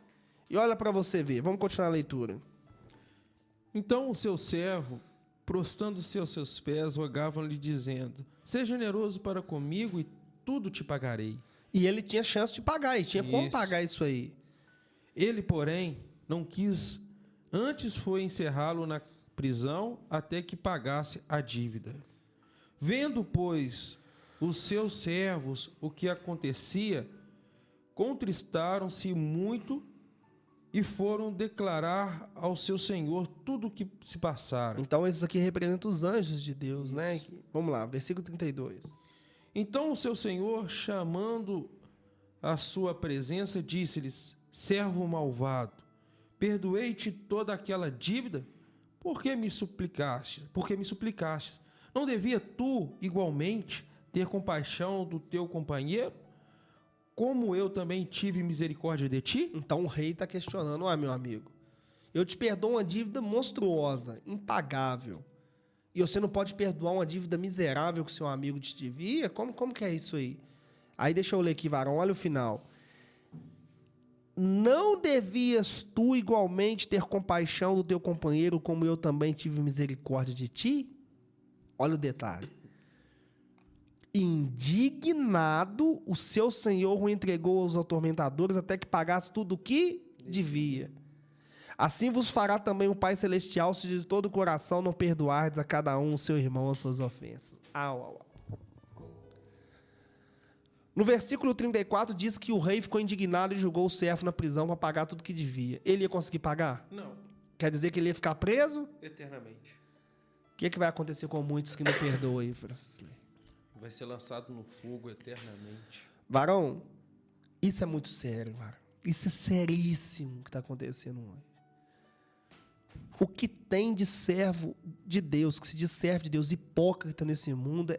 e olha para você ver. Vamos continuar a leitura. Então o seu servo, prostando-se aos seus pés, rogavam-lhe, dizendo: seja generoso para comigo e tudo te pagarei. E ele tinha chance de pagar, e tinha como pagar isso aí. Ele, porém, não quis, antes foi encerrá-lo na prisão até que pagasse a dívida. Vendo, pois, os seus servos o que acontecia, contristaram-se muito e foram declarar ao seu senhor tudo o que se passara. Então, esses aqui representam os anjos de Deus, né? Vamos lá, versículo 32. Então o seu senhor, chamando à sua presença, disse-lhes: servo malvado, perdoei-te toda aquela dívida, porque me suplicaste? Não devia tu, igualmente, ter compaixão do teu companheiro, como eu também tive misericórdia de ti? Então o rei está questionando: meu amigo, eu te perdoo uma dívida monstruosa, impagável, e você não pode perdoar uma dívida miserável que seu amigo te devia? Como que é isso aí? Aí deixa eu ler aqui, varão, olha o final. Não devias tu igualmente ter compaixão do teu companheiro, como eu também tive misericórdia de ti? Olha o detalhe. Indignado, o seu senhor o entregou aos atormentadores até que pagasse tudo o que devia. Assim vos fará também o Pai Celestial, se de todo o coração não perdoardes a cada um o seu irmão as suas ofensas. No versículo 34 diz que o rei ficou indignado e julgou o servo na prisão para pagar tudo que devia. Ele ia conseguir pagar? Não, Quer dizer que ele ia ficar preso? eternamente. que vai acontecer com muitos que não perdoam aí, Francisley? Vai ser lançado no fogo eternamente. Varão, isso é muito sério, varão. Isso é seríssimo que está acontecendo hoje. O que tem de servo de Deus, que se diz servo de Deus, hipócrita nesse mundo,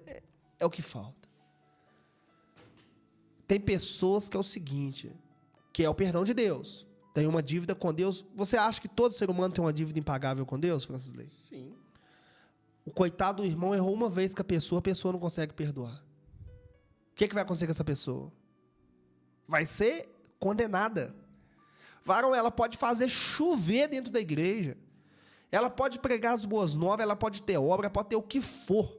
é o que falta. Tem pessoas que é o seguinte, que é o perdão de Deus. Tem uma dívida com Deus. Você acha que todo ser humano tem uma dívida impagável com Deus, Francisley? Sim. O coitado do irmão errou uma vez com a pessoa não consegue perdoar. O que vai acontecer com essa pessoa? Vai ser condenada. Varão, ela pode fazer chover dentro da igreja. Ela pode pregar as boas novas, ela pode ter obra, pode ter o que for.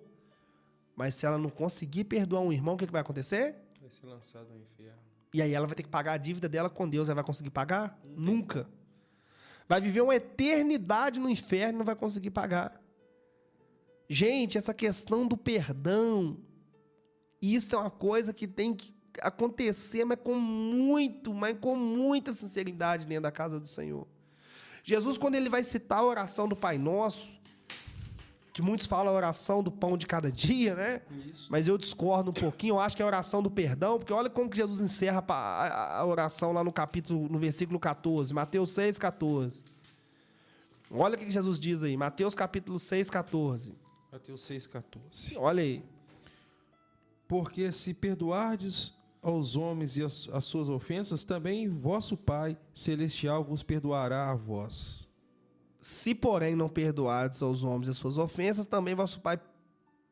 Mas se ela não conseguir perdoar um irmão, o que vai acontecer? Vai ser lançado ao inferno. E aí ela vai ter que pagar a dívida dela com Deus. Ela vai conseguir pagar? Nunca. Vai viver uma eternidade no inferno e não vai conseguir pagar. Gente, essa questão do perdão, isso é uma coisa que tem que acontecer, mas com muita sinceridade dentro da casa do Senhor. Jesus, quando ele vai citar a oração do Pai Nosso, que muitos falam a oração do pão de cada dia, né? Isso. Mas eu discordo um pouquinho, eu acho que é a oração do perdão, porque olha como que Jesus encerra a oração lá no versículo 14, Mateus 6, 14. Olha o que Jesus diz aí, Mateus capítulo 6, 14. Mateus 6,14. Olha aí. Porque se perdoardes aos homens e as suas ofensas, também vosso Pai Celestial vos perdoará a vós. Se, porém, não perdoardes aos homens as suas ofensas, também vosso Pai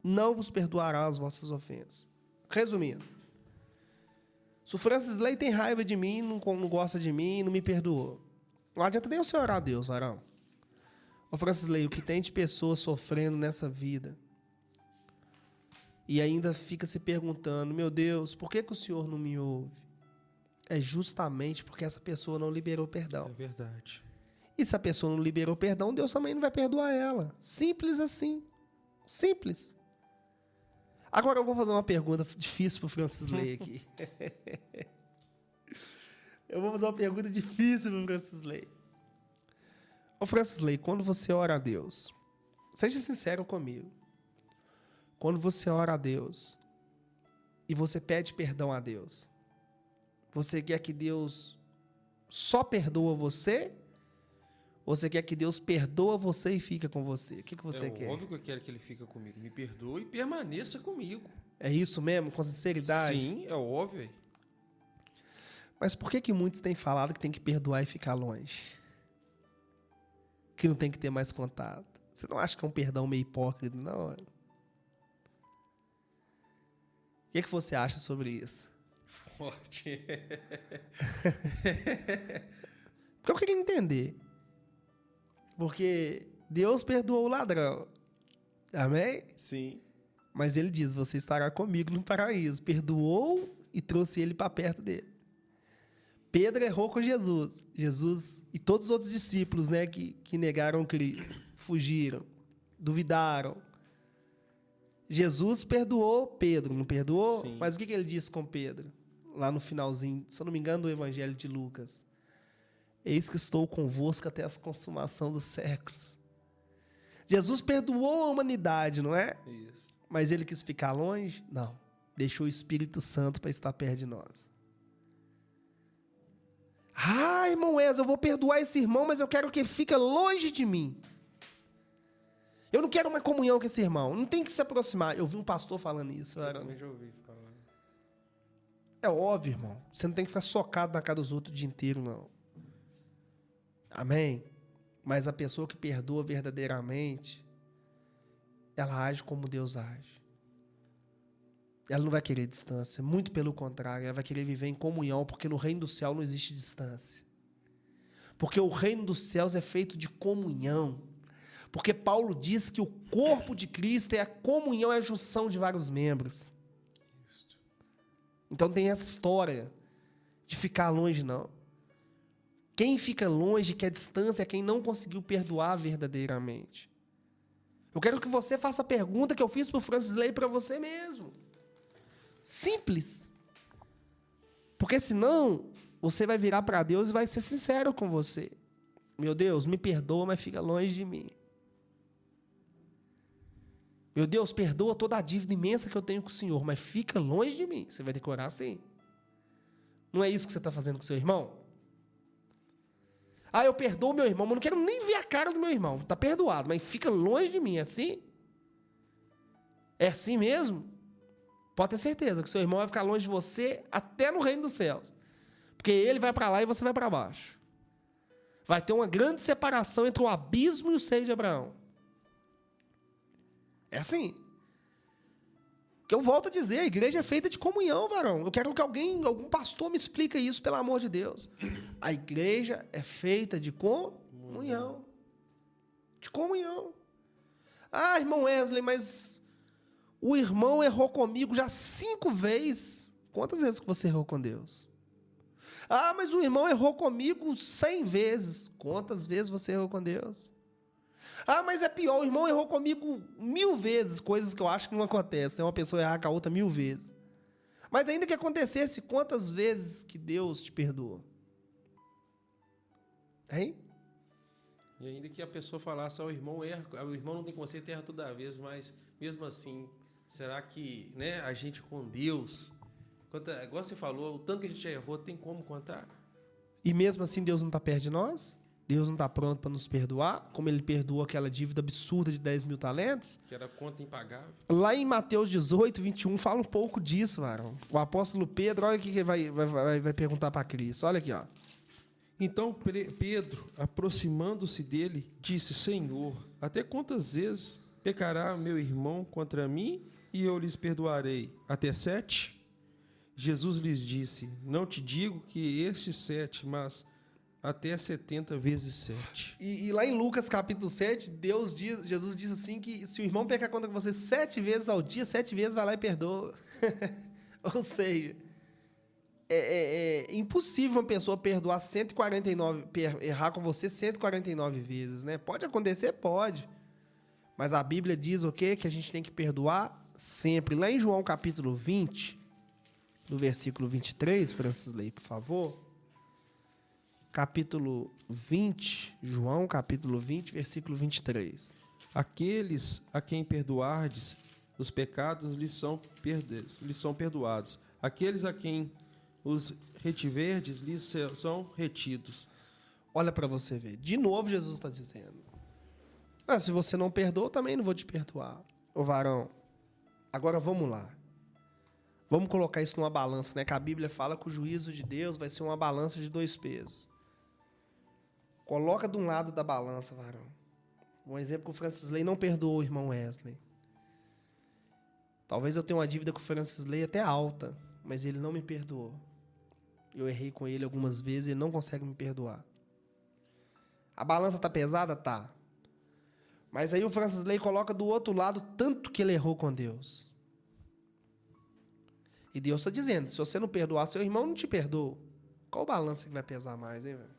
não vos perdoará as vossas ofensas. Resumindo, se o Francisley tem raiva de mim, não gosta de mim, não me perdoou, não adianta nem o senhor orar a Deus, varão. Ô Francisley, o que tem de pessoas sofrendo nessa vida e ainda fica se perguntando, meu Deus, por que o senhor não me ouve? É justamente porque essa pessoa não liberou perdão. É verdade. E se a pessoa não liberou perdão, Deus também não vai perdoar ela. Simples assim. Simples. Agora eu vou fazer uma pergunta difícil para o Francisley aqui. Eu vou fazer uma pergunta difícil para o Francisley. Ô Francisley, quando você ora a Deus, seja sincero comigo. Quando você ora a Deus e você pede perdão a Deus, você quer que Deus só perdoa você? Ou você quer que Deus perdoa você e fica com você? O que você quer? É óbvio que eu quero que ele fique comigo. Me perdoe e permaneça comigo. É isso mesmo? Com sinceridade? Sim, é óbvio. Mas por que muitos têm falado que tem que perdoar e ficar longe? Que não tem que ter mais contato? Você não acha que é um perdão meio hipócrita, não? O que você acha sobre isso? Forte. Porque eu queria entender. Porque Deus perdoou o ladrão. Amém? Sim. Mas ele diz, você estará comigo no paraíso. Perdoou e trouxe ele para perto dele. Pedro errou com Jesus. Jesus e todos os outros discípulos, né, que negaram Cristo, fugiram, duvidaram. Jesus perdoou Pedro, não perdoou? Sim. Mas o que ele disse com Pedro? Lá no finalzinho, se eu não me engano, do Evangelho de Lucas. Eis que estou convosco até a consumação dos séculos. Jesus perdoou a humanidade, não é? Isso. Mas ele quis ficar longe? Não. Deixou o Espírito Santo para estar perto de nós. Ah, irmão Wesley, eu vou perdoar esse irmão, mas eu quero que ele fique longe de mim. Eu não quero uma comunhão com esse irmão. Não tem que se aproximar. Eu vi um pastor falando isso. Eu também já ouvi falar. É óbvio, irmão. Você não tem que ficar socado na cara dos outros o dia inteiro, não. Amém? Mas a pessoa que perdoa verdadeiramente, ela age como Deus age. Ela não vai querer distância. Muito pelo contrário, ela vai querer viver em comunhão, porque no reino do céu não existe distância. Porque o reino dos céus é feito de comunhão. Porque Paulo diz que o corpo de Cristo é a comunhão, é a junção de vários membros. Então tem essa história de ficar longe, não. Quem fica longe, quer distância, é quem não conseguiu perdoar verdadeiramente. Eu quero que você faça a pergunta que eu fiz para o Francisley para você mesmo. Simples. Porque senão, você vai virar para Deus e vai ser sincero com você. Meu Deus, me perdoa, mas fica longe de mim. Meu Deus, perdoa toda a dívida imensa que eu tenho com o Senhor, mas fica longe de mim. Você vai ter que orar assim. Não é isso que você está fazendo com o seu irmão? Ah, eu perdoo meu irmão, mas não quero nem ver a cara do meu irmão. Está perdoado, mas fica longe de mim. É assim? É assim mesmo? Pode ter certeza que o seu irmão vai ficar longe de você até no reino dos céus. Porque ele vai para lá e você vai para baixo. Vai ter uma grande separação entre o abismo e o seio de Abraão. É assim. Que eu volto a dizer, a igreja é feita de comunhão, varão. Eu quero que algum pastor me explique isso, pelo amor de Deus. A igreja é feita de comunhão. De comunhão. Ah, irmão Wesley, mas o irmão errou comigo já 5 vezes. Quantas vezes que você errou com Deus? Ah, mas o irmão errou comigo 100 vezes. Quantas vezes você errou com Deus? Ah, mas é pior, o irmão errou comigo 1000 vezes, coisas que eu acho que não acontecem. Uma pessoa errar com a outra 1000 vezes. Mas ainda que acontecesse, quantas vezes que Deus te perdoou? Hein? E ainda que a pessoa falasse, o irmão erra, o irmão não tem conceito, erra toda vez, mas mesmo assim, será que, né, a gente com Deus, igual você falou, o tanto que a gente já errou, tem como contar? E mesmo assim Deus não está perto de nós? Deus não está pronto para nos perdoar, como ele perdoou aquela dívida absurda de 10 mil talentos? Que era conta impagável. Lá em Mateus 18, 21, fala um pouco disso, varão. O apóstolo Pedro, olha o que vai perguntar para Cristo. Olha aqui, ó. Então Pedro, aproximando-se dele, disse, Senhor, até quantas vezes pecará meu irmão contra mim e eu lhes perdoarei? Até 7? Jesus lhes disse, não te digo que estes 7, mas até 70 vezes 7. E lá em Lucas capítulo 7, Jesus diz assim que se o irmão pecar contra você 7 vezes ao dia, 7 vezes vai lá e perdoa. Ou seja, é impossível uma pessoa perdoar 149, errar com você 149 vezes, né? Pode acontecer? Pode. Mas a Bíblia diz o quê? Que a gente tem que perdoar sempre. Lá em João capítulo 20, no versículo 23, Francisley, por favor. Capítulo 20, João capítulo 20, versículo 23. Aqueles a quem perdoardes, os pecados lhes são perdoados. Aqueles a quem os retiverdes, lhes são retidos. Olha para você ver. De novo Jesus está dizendo. Se você não perdoa, eu também não vou te perdoar. Ô varão, agora vamos lá. Vamos colocar isso numa balança, né? Que a Bíblia fala que o juízo de Deus vai ser uma balança de 2 pesos. Coloca de um lado da balança, varão. Um exemplo que o Francisley não perdoou o irmão Wesley. Talvez eu tenha uma dívida com o Francisley até alta, mas ele não me perdoou. Eu errei com ele algumas vezes e ele não consegue me perdoar. A balança tá pesada? Tá. Mas aí o Francisley coloca do outro lado tanto que ele errou com Deus. E Deus está dizendo, se você não perdoar seu irmão, não te perdoa. Qual balança que vai pesar mais, hein, velho?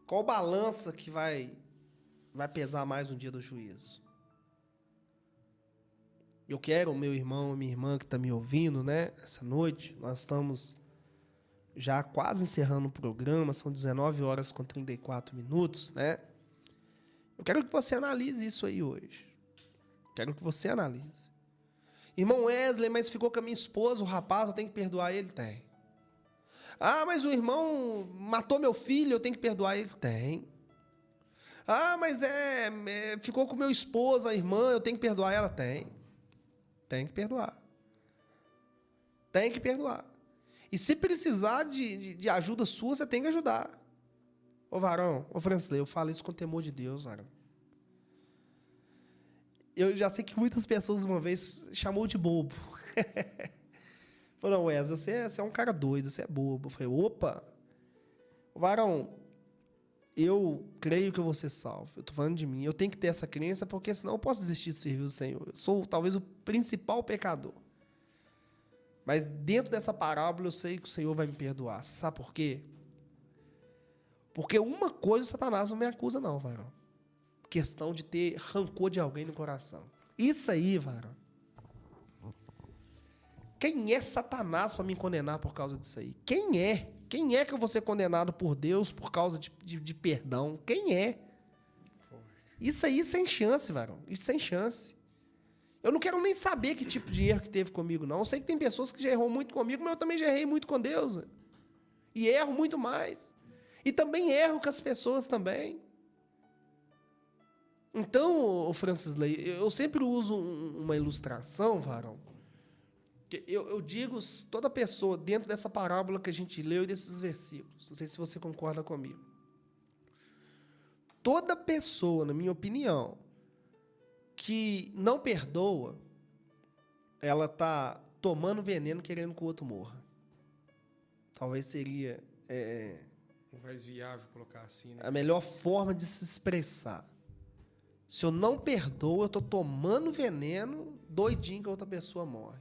Qual balança que vai pesar mais no dia do juízo? Eu quero, meu irmão e minha irmã que está me ouvindo, né? Essa noite, nós estamos já quase encerrando o programa, são 19 horas com 34 minutos, né? Eu quero que você analise isso aí hoje. Quero que você analise. Irmão Wesley, mas ficou com a minha esposa, o rapaz, eu tenho que perdoar ele? Tem. Ah, mas o irmão matou meu filho, eu tenho que perdoar ele? Tem. Ah, mas ficou com meu esposo, a irmã, eu tenho que perdoar ela? Tem. Tem que perdoar. Tem que perdoar. E se precisar de ajuda sua, você tem que ajudar. Ô varão, ô Francisley, eu falo isso com temor de Deus, varão. Eu já sei que muitas pessoas uma vez chamou de bobo. Falou, Wesley, você é um cara doido, você é bobo. Eu falei, opa, varão, eu creio que eu vou ser salvo. Eu estou falando de mim. Eu tenho que ter essa crença, porque senão eu posso desistir de servir o Senhor. Eu sou talvez o principal pecador. Mas dentro dessa parábola eu sei que o Senhor vai me perdoar. Você sabe por quê? Porque uma coisa o Satanás não me acusa não, varão. Questão de ter rancor de alguém no coração. Isso aí, varão. Quem é Satanás para me condenar por causa disso aí? Quem é? Quem é que eu vou ser condenado por Deus por causa de perdão? Quem é? Isso aí sem chance, varão. Isso sem chance. Eu não quero nem saber que tipo de erro que teve comigo, não. Eu sei que tem pessoas que já errou muito comigo, mas eu também já errei muito com Deus. Né? E erro muito mais. E também erro com as pessoas também. Então, Francis Ley, eu sempre uso uma ilustração, varão. Eu digo toda pessoa dentro dessa parábola que a gente leu e desses versículos. Não sei se você concorda comigo. Toda pessoa, na minha opinião, que não perdoa, ela está tomando veneno querendo que o outro morra. Talvez seria Mais viável colocar assim, né? a melhor forma de se expressar. Se eu não perdoo, eu estou tomando veneno, doidinho que a outra pessoa morre.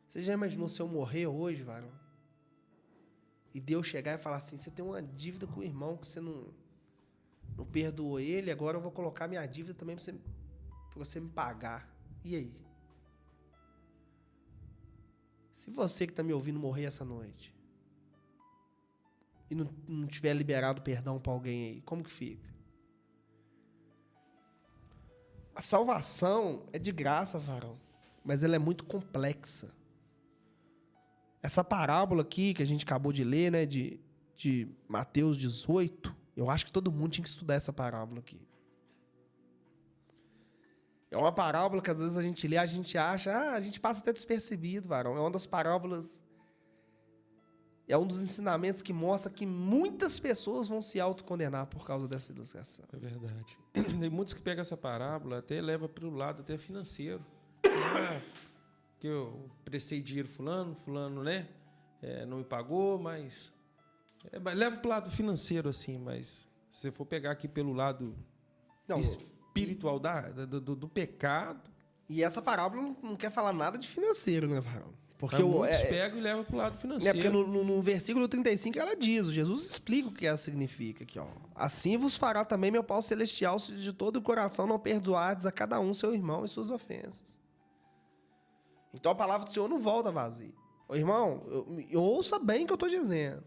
Você já imaginou se eu morrer hoje, varão? E Deus chegar e falar assim, você tem uma dívida com o irmão que você não perdoou ele, agora eu vou colocar minha dívida também para você me pagar. E aí? Se você que está me ouvindo morrer essa noite e não tiver liberado perdão para alguém aí, como que fica? A salvação é de graça, varão, mas ela é muito complexa. Essa parábola aqui que a gente acabou de ler, né, de Mateus 18, eu acho que todo mundo tinha que estudar essa parábola aqui. É uma parábola que às vezes a gente lê, a gente acha, a gente passa até despercebido, varão. É uma das parábolas, é um dos ensinamentos que mostra que muitas pessoas vão se autocondenar por causa dessa ilustração. É verdade. Tem muitos que pegam essa parábola até leva para o lado até financeiro. Que eu prestei dinheiro fulano, né? Não me pagou, mas leva para o lado financeiro assim, mas se você for pegar aqui pelo lado espiritual do pecado. E essa parábola não quer falar nada de financeiro, né, varão? Porque muitos pegam e levam para o lado financeiro. Porque no versículo 35 ela diz, Jesus explica o que ela significa aqui, ó. Assim vos fará também meu Pai Celestial, se de todo o coração não perdoardes a cada um seu irmão e suas ofensas. Então a palavra do Senhor não volta vazia. Ô, irmão, ouça bem o que eu estou dizendo.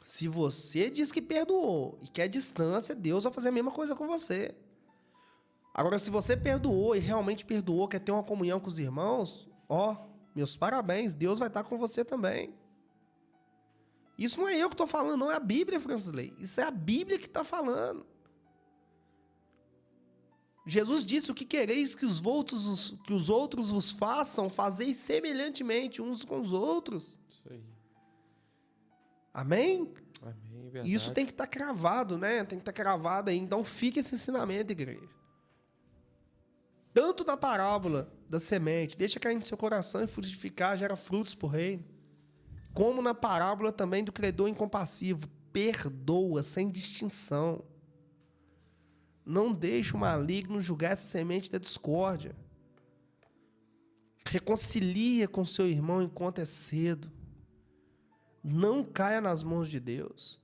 Se você diz que perdoou e quer distância, Deus vai fazer a mesma coisa com você. Agora, se você perdoou e realmente perdoou, quer ter uma comunhão com os irmãos, meus parabéns, Deus vai estar com você também. Isso não é eu que estou falando, não é a Bíblia, Francis Ley. Isso é a Bíblia que está falando. Jesus disse, o que quereis que os outros vos façam, fazei semelhantemente uns com os outros. Isso aí. Amém? Amém, verdade. Isso tem que estar cravado, né? Tem que estar cravado aí. Então, fica esse ensinamento, igreja. Tanto na parábola da semente, deixa cair no seu coração e frutificar, gera frutos por reino. Como na parábola também do credor incompassivo, perdoa sem distinção. Não deixe o maligno julgar essa semente da discórdia. Reconcilia com seu irmão enquanto é cedo. Não caia nas mãos de Deus.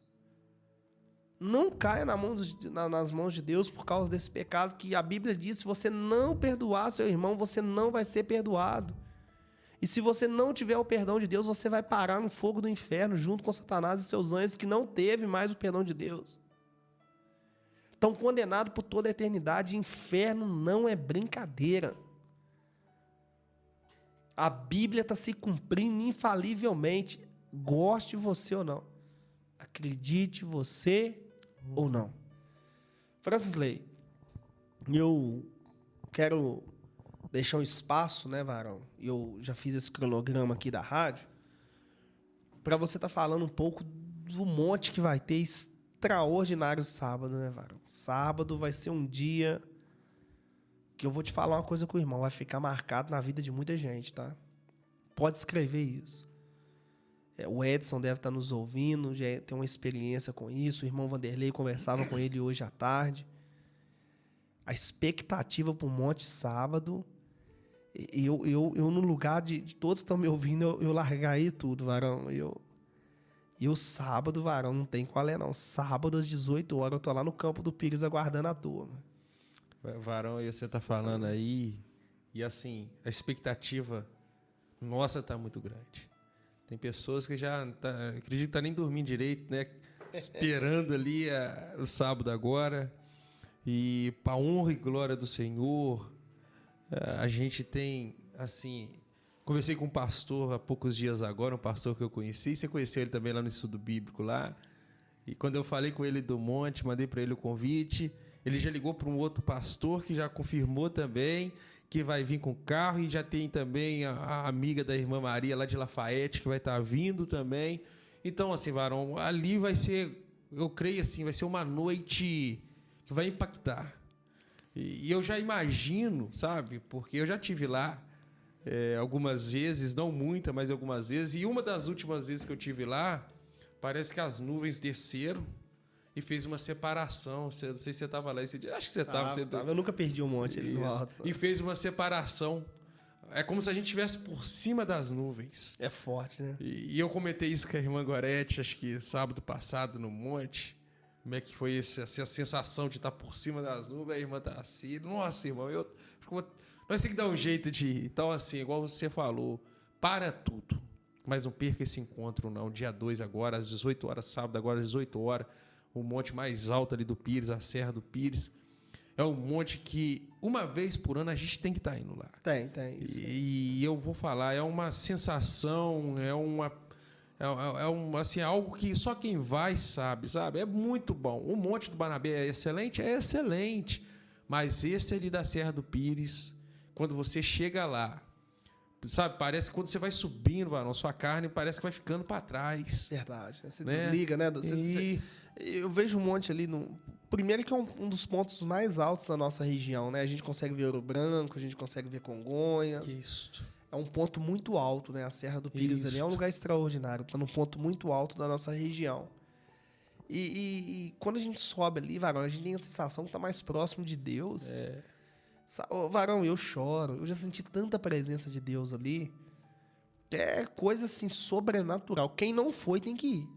Não caia nas mãos de Deus por causa desse pecado que a Bíblia diz, se você não perdoar seu irmão, você não vai ser perdoado. E se você não tiver o perdão de Deus, você vai parar no fogo do inferno junto com Satanás e seus anjos que não teve mais o perdão de Deus. Estão condenados por toda a eternidade. Inferno não é brincadeira. A Bíblia está se cumprindo infalivelmente, goste você ou não. Acredite você ou não. Francis Ley, eu quero deixar um espaço, né, varão? Eu já fiz esse cronograma aqui da rádio, para você estar falando um pouco do monte que vai ter extraordinário sábado, né, varão? Sábado vai ser um dia que eu vou te falar uma coisa com o irmão, vai ficar marcado na vida de muita gente, tá? Pode escrever isso. O Edson deve estar nos ouvindo, já tem uma experiência com isso. O irmão Vanderlei conversava com ele hoje à tarde. A expectativa para o Monte sábado. Eu no lugar de todos que estão me ouvindo, eu largaria tudo, varão. E o sábado, varão, não tem qual é não. Sábado às 18 horas eu tô lá no campo do Pires aguardando a turma. Varão, e você tá falando aí, e assim, a expectativa nossa tá muito grande. Tem pessoas que já acredito que tá nem dormindo direito, né? Esperando ali o sábado agora. E para honra e glória do Senhor, a gente tem, assim, conversei com um pastor há poucos dias agora, um pastor que eu conheci, você conheceu ele também lá no estudo bíblico lá, e quando eu falei com ele do monte, mandei para ele o convite, ele já ligou para um outro pastor que já confirmou também, que vai vir com carro, e já tem também a amiga da irmã Maria lá de Lafayette, que vai estar vindo também. Então, assim, varão, ali vai ser, eu creio assim, vai ser uma noite que vai impactar. E eu já imagino, sabe, porque eu já tive lá algumas vezes, não muita, mas algumas vezes, e uma das últimas vezes que eu tive lá, parece que as nuvens desceram e fez uma separação. Não sei se você estava lá esse dia. Acho que você estava. Eu nunca perdi um monte ali no Isso. alto. E fez uma separação. É como se a gente estivesse por cima das nuvens. É forte, né? E eu comentei isso com a irmã Gorete, acho que sábado passado no monte. Como é que foi essa sensação de estar por cima das nuvens? A irmã tá assim. Nossa, irmão, nós temos que dar um jeito de ir. Então, assim, igual você falou, para tudo. Mas não perca esse encontro, não. Dia 2 agora, às 18 horas, sábado agora, às 18 horas. O monte mais alto ali do Pires, a Serra do Pires. É um monte que, uma vez por ano, a gente tem que estar indo lá. Tem. Isso. E eu vou falar, é uma sensação, assim, algo que só quem vai sabe? É muito bom. O Monte do Barnabé é excelente. Mas esse ali da Serra do Pires, quando você chega lá, sabe, parece que quando você vai subindo, varão, sua carne parece que vai ficando para trás. Verdade. Você né? desliga, né? Eu vejo um monte ali. Primeiro que é um dos pontos mais altos da nossa região, né? A gente consegue ver Ouro Branco, a gente consegue ver Congonhas. Isso. É um ponto muito alto, né? A Serra do Pires ali é um lugar extraordinário. Está num ponto muito alto da nossa região. E quando a gente sobe ali, varão, a gente tem a sensação que está mais próximo de Deus. Varão, eu choro. Eu já senti tanta presença de Deus ali. É coisa assim, sobrenatural. Quem não foi tem que ir.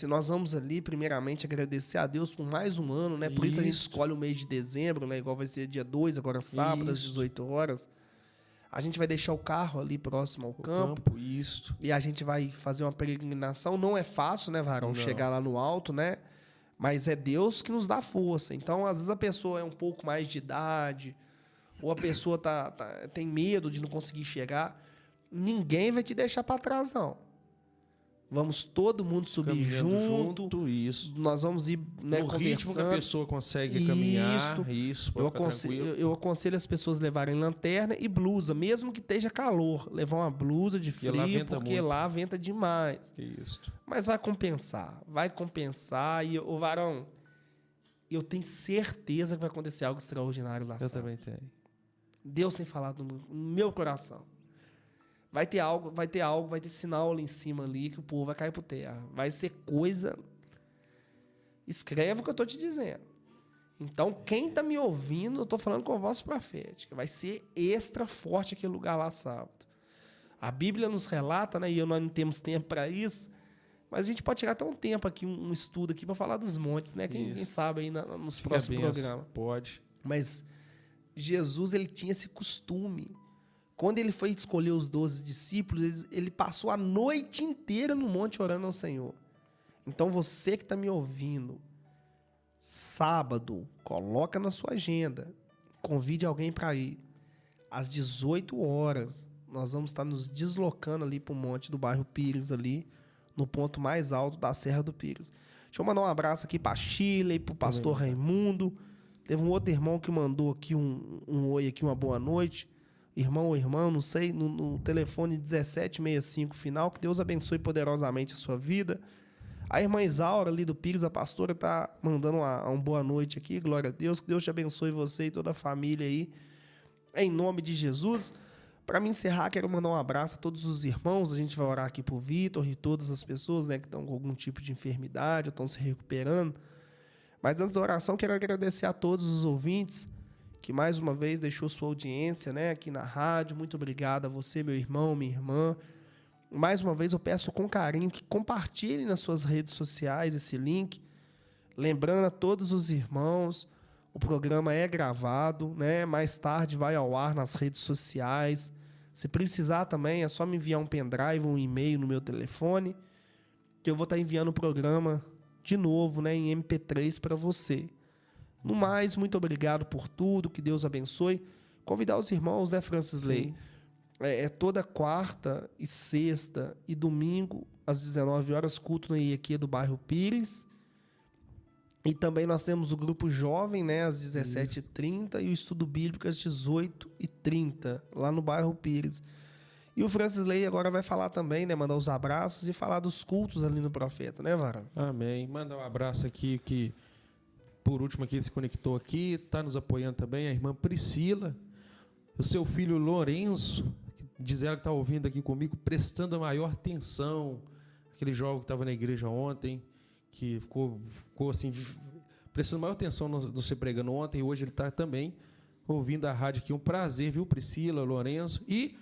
Nós vamos ali, primeiramente, agradecer a Deus por mais um ano, né? Por isso a gente escolhe o mês de dezembro, né? Igual vai ser dia 2, agora sábado, às 18 horas. A gente vai deixar o carro ali próximo ao campo. Isso. E a gente vai fazer uma peregrinação. Não é fácil, né, varão? Chegar lá no alto, né? Mas é Deus que nos dá força. Então, às vezes, a pessoa é um pouco mais de idade, ou a pessoa tem medo de não conseguir chegar. Ninguém vai te deixar para trás, não. Vamos todo mundo subir junto. Isso. Nós vamos ir, né, no ritmo que a pessoa consegue caminhar. Isso, eu aconselho as pessoas levarem lanterna e blusa, mesmo que esteja calor. Levar uma blusa de frio, porque lá venta demais. Isso. Mas vai compensar. E, o varão, eu tenho certeza que vai acontecer algo extraordinário lá. Eu também tenho. Deus tem falado no meu coração. Vai ter sinal ali em cima ali que o povo vai cair por terra. Vai ser coisa... Escreve o que eu estou te dizendo. Então, quem está me ouvindo, eu estou falando com voz profética. Vai ser extra forte aquele lugar lá sábado. A Bíblia nos relata, né? E nós não temos tempo para isso, mas a gente pode tirar até um tempo aqui, um estudo aqui para falar dos montes, né? Quem sabe aí nos próximos programas. Pode. Mas Jesus, ele tinha esse costume. Quando ele foi escolher os 12 discípulos, ele passou a noite inteira no monte orando ao Senhor. Então, você que está me ouvindo, sábado, coloca na sua agenda, convide alguém para ir. Às 18 horas, nós vamos estar nos deslocando ali para o monte do bairro Pires, ali, no ponto mais alto da Serra do Pires. Deixa eu mandar um abraço aqui para a Shirley, para o pastor Raimundo. Teve um outro irmão que mandou aqui um oi, aqui, uma boa noite. Irmão ou irmã, não sei, no telefone 1765 final, que Deus abençoe poderosamente a sua vida. A irmã Isaura ali do Pires, a pastora, tá mandando uma boa noite aqui, glória a Deus, que Deus te abençoe você e toda a família aí, em nome de Jesus. Para me encerrar, quero mandar um abraço a todos os irmãos, a gente vai orar aqui por Vitor e todas as pessoas, né, que estão com algum tipo de enfermidade ou estão se recuperando. Mas antes da oração, quero agradecer a todos os ouvintes, que mais uma vez deixou sua audiência, né, aqui na rádio. Muito obrigado a você, meu irmão, minha irmã. Mais uma vez eu peço com carinho que compartilhem nas suas redes sociais esse link. Lembrando a todos os irmãos, o programa é gravado, né? Mais tarde vai ao ar nas redes sociais. Se precisar também, é só me enviar um pendrive, um e-mail no meu telefone, que eu vou estar enviando o programa de novo, né, em MP3 para você. No mais, muito obrigado por tudo, que Deus abençoe. Convidar os irmãos, né, Francis Ley? É toda quarta e sexta e domingo, às 19 horas, culto na IEQ do bairro Pires. E também nós temos o grupo jovem, né, às 17h30 e o estudo bíblico às 18h30, lá no bairro Pires. E o Francis Ley agora vai falar também, né, mandar os abraços e falar dos cultos ali no Profeta, né, Varão? Amém. Manda um abraço aqui, que por último aqui se conectou aqui, está nos apoiando também, a irmã Priscila, o seu filho Lourenço, que diz ela que está ouvindo aqui comigo, prestando a maior atenção, aquele jovem que estava na igreja ontem, que ficou assim, prestando maior atenção no você pregando ontem, e hoje ele está também ouvindo a rádio aqui. Um prazer, viu, Priscila, Lourenço? E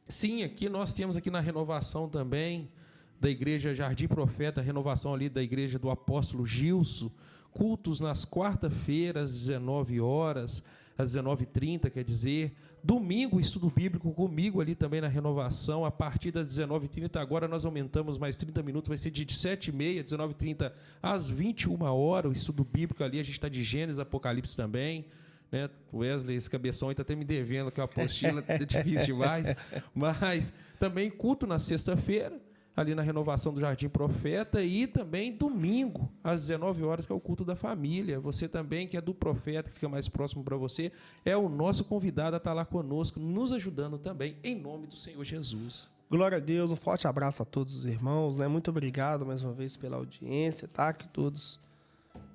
sim, aqui nós temos aqui na renovação também da igreja Jardim Profeta, a renovação ali da igreja do apóstolo Gilson, cultos nas quarta-feiras, às 19 horas, às 19h30, quer dizer, domingo, estudo bíblico comigo ali também na renovação, a partir das 19h30, agora nós aumentamos mais 30 minutos, vai ser de 7h30, 19h30 às 21 horas, o estudo bíblico ali, a gente está de Gênesis, Apocalipse também, né? Wesley, esse cabeção aí está até me devendo, que a apostila é difícil demais, mas também culto na sexta-feira, ali na renovação do Jardim Profeta, e também domingo, às 19 horas, que é o culto da família. Você também, que é do Profeta, que fica mais próximo para você, é o nosso convidado a estar lá conosco, nos ajudando também, em nome do Senhor Jesus. Glória a Deus, um forte abraço a todos os irmãos, né? Muito obrigado mais uma vez pela audiência, tá? Que todos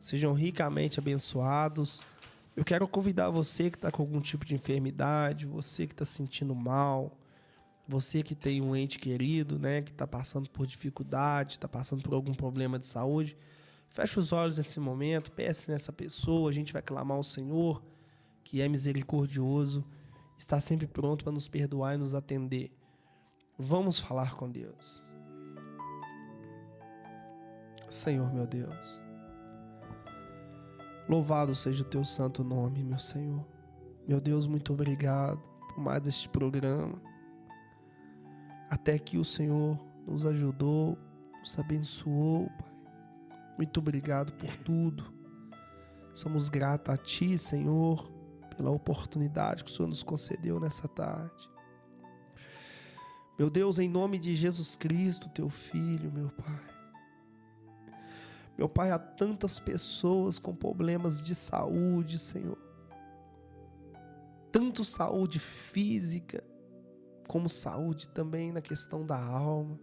sejam ricamente abençoados. Eu quero convidar você que está com algum tipo de enfermidade, você que está sentindo mal, você que tem um ente querido, né, que está passando por dificuldade, está passando por algum problema de saúde, feche os olhos nesse momento, peça nessa pessoa, a gente vai clamar ao Senhor, que é misericordioso, está sempre pronto para nos perdoar e nos atender. Vamos falar com Deus. Senhor, meu Deus, louvado seja o teu santo nome, meu Senhor. Meu Deus, muito obrigado por mais este programa. Até que o Senhor nos ajudou, nos abençoou, Pai. Muito obrigado por tudo. Somos gratos a Ti, Senhor, pela oportunidade que o Senhor nos concedeu nessa tarde. Meu Deus, em nome de Jesus Cristo, Teu Filho, meu Pai. Meu Pai, há tantas pessoas com problemas de saúde, Senhor. Tanto saúde física, como saúde também na questão da alma.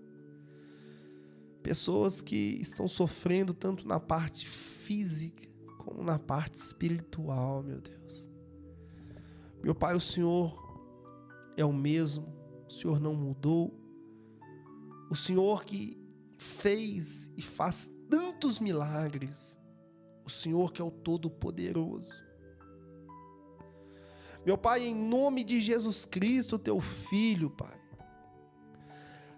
Pessoas que estão sofrendo tanto na parte física como na parte espiritual, meu Deus. Meu Pai, o Senhor é o mesmo, o Senhor não mudou. O Senhor que fez e faz tantos milagres, o Senhor que é o Todo-Poderoso. Meu Pai, em nome de Jesus Cristo, Teu Filho, Pai,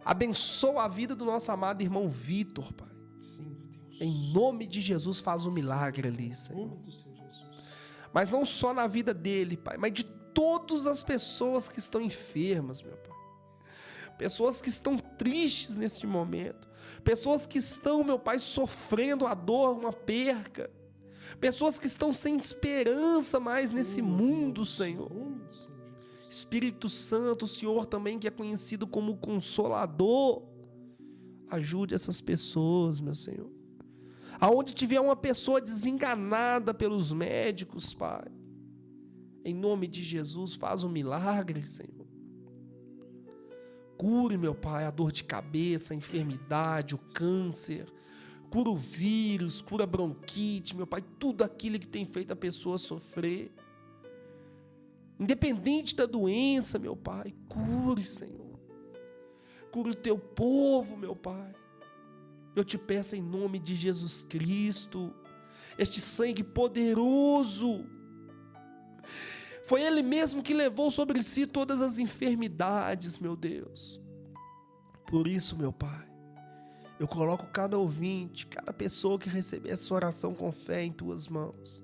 abençoa a vida do nosso amado irmão Vitor, Pai. Sim, Deus. Em nome de Jesus, faz um milagre ali, Senhor. Em nome do Senhor Jesus. Mas não só na vida dele, Pai, mas de todas as pessoas que estão enfermas, meu Pai. Pessoas que estão tristes neste momento. Pessoas que estão, meu Pai, sofrendo a dor, uma perca. Pessoas que estão sem esperança mais nesse mundo, Senhor. Espírito Santo, o Senhor também que é conhecido como Consolador, ajude essas pessoas, meu Senhor. Aonde tiver uma pessoa desenganada pelos médicos, Pai, em nome de Jesus, faz um milagre, Senhor. Cure, meu Pai, a dor de cabeça, a enfermidade, o câncer. Cura o vírus, cura a bronquite, meu Pai, tudo aquilo que tem feito a pessoa sofrer. Independente da doença, meu Pai, cure, Senhor. Cure o Teu povo, meu Pai. Eu te peço em nome de Jesus Cristo, este sangue poderoso. Foi Ele mesmo que levou sobre si todas as enfermidades, meu Deus. Por isso, meu Pai, eu coloco cada ouvinte, cada pessoa que receber essa oração com fé em Tuas mãos,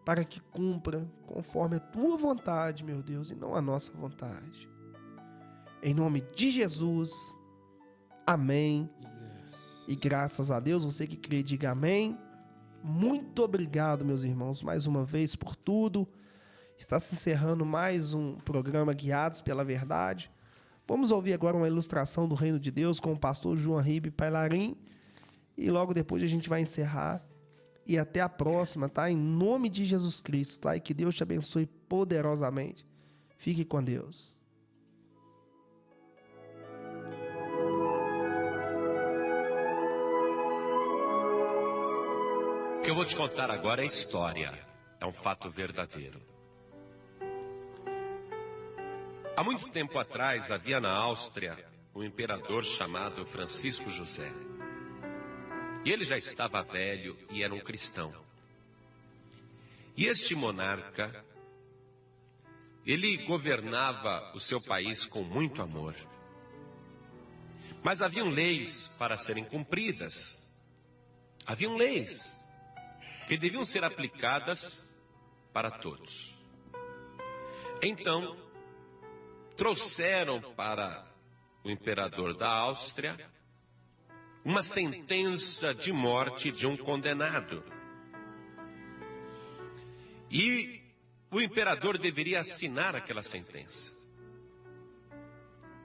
para que cumpra conforme a Tua vontade, meu Deus, e não a nossa vontade. Em nome de Jesus, amém. E graças a Deus, você que crê, diga amém. Muito obrigado, meus irmãos, mais uma vez por tudo. Está se encerrando mais um programa Guiados pela Verdade. Vamos ouvir agora uma ilustração do Reino de Deus com o pastor João Ribe Pailarim. E logo depois a gente vai encerrar. E até a próxima, tá? Em nome de Jesus Cristo, tá? E que Deus te abençoe poderosamente. Fique com Deus. O que eu vou te contar agora é história, é um fato verdadeiro. Há muito tempo atrás havia na Áustria um imperador chamado Francisco José. E ele já estava velho e era um cristão. E este monarca, ele governava o seu país com muito amor. Mas haviam leis para serem cumpridas. Haviam leis que deviam ser aplicadas para todos. Então, trouxeram para o imperador da Áustria uma sentença de morte de um condenado. E o imperador deveria assinar aquela sentença.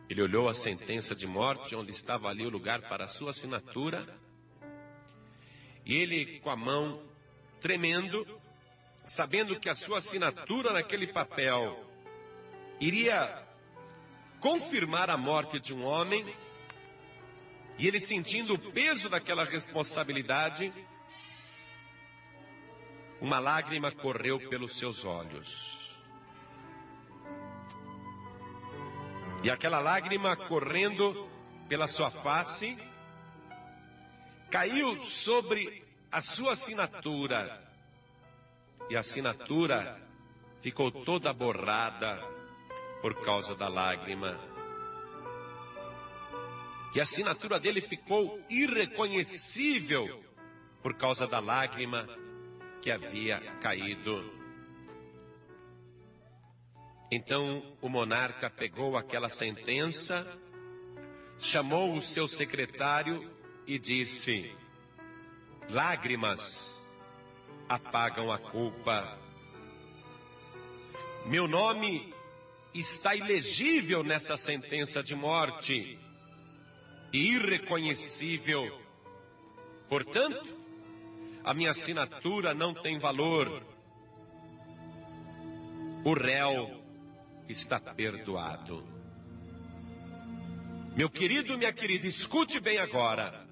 Ele olhou a sentença de morte, onde estava ali o lugar para a sua assinatura, e ele, com a mão tremendo, sabendo que a sua assinatura naquele papel iria confirmar a morte de um homem, e ele sentindo o peso daquela responsabilidade, uma lágrima correu pelos seus olhos. E aquela lágrima correndo pela sua face, caiu sobre a sua assinatura, e a assinatura ficou toda borrada por causa da lágrima. E a assinatura dele ficou irreconhecível por causa da lágrima que havia caído. Então o monarca pegou aquela sentença, chamou o seu secretário e disse: lágrimas apagam a culpa. Meu nome está ilegível nessa sentença de morte e irreconhecível. Portanto, a minha assinatura não tem valor. O réu está perdoado. Meu querido, minha querida, escute bem agora.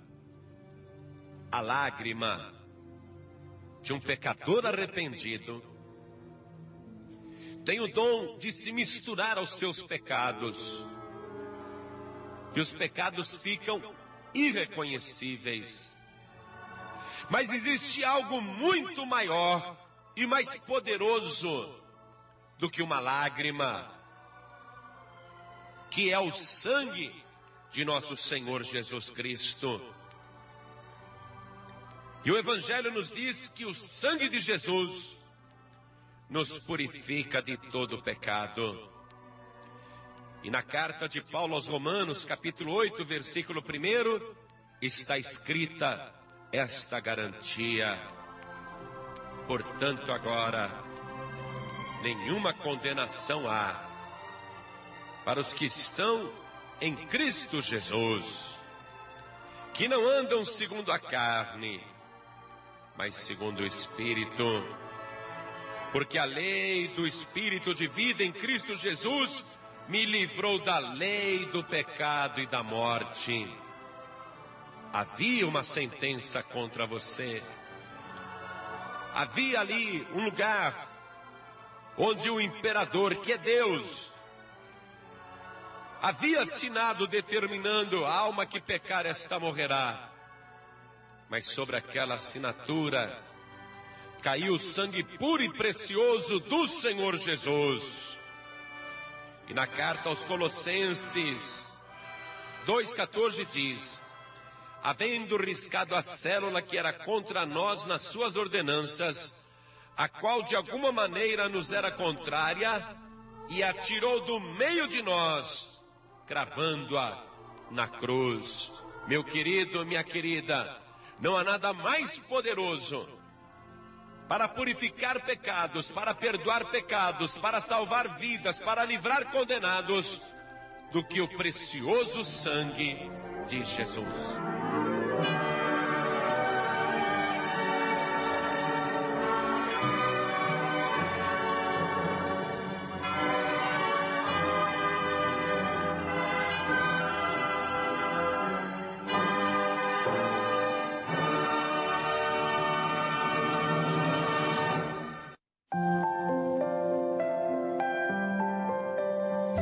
A lágrima de um pecador arrependido tem o dom de se misturar aos seus pecados. E os pecados ficam irreconhecíveis. Mas existe algo muito maior e mais poderoso do que uma lágrima, que é o sangue de nosso Senhor Jesus Cristo. E o Evangelho nos diz que o sangue de Jesus nos purifica de todo pecado. E na carta de Paulo aos Romanos, capítulo 8, versículo 1, está escrita esta garantia: portanto agora nenhuma condenação há para os que estão em Cristo Jesus, que não andam segundo a carne, mas segundo o Espírito. Porque a lei do Espírito de vida em Cristo Jesus me livrou da lei do pecado e da morte. Havia uma sentença contra você. Havia ali um lugar onde o imperador, que é Deus, havia assinado determinando: a alma que pecar, esta morrerá. Mas sobre aquela assinatura caiu o sangue puro e precioso do Senhor Jesus. E na carta aos Colossenses 2,14 diz: havendo riscado a célula que era contra nós nas suas ordenanças, a qual de alguma maneira nos era contrária, e a tirou do meio de nós, cravando-a na cruz. Meu querido, minha querida, não há nada mais poderoso para purificar pecados, para perdoar pecados, para salvar vidas, para livrar condenados, do que o precioso sangue de Jesus.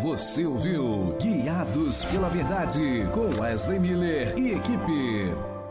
Você ouviu Guiados pela Verdade com Wesley Miller e equipe.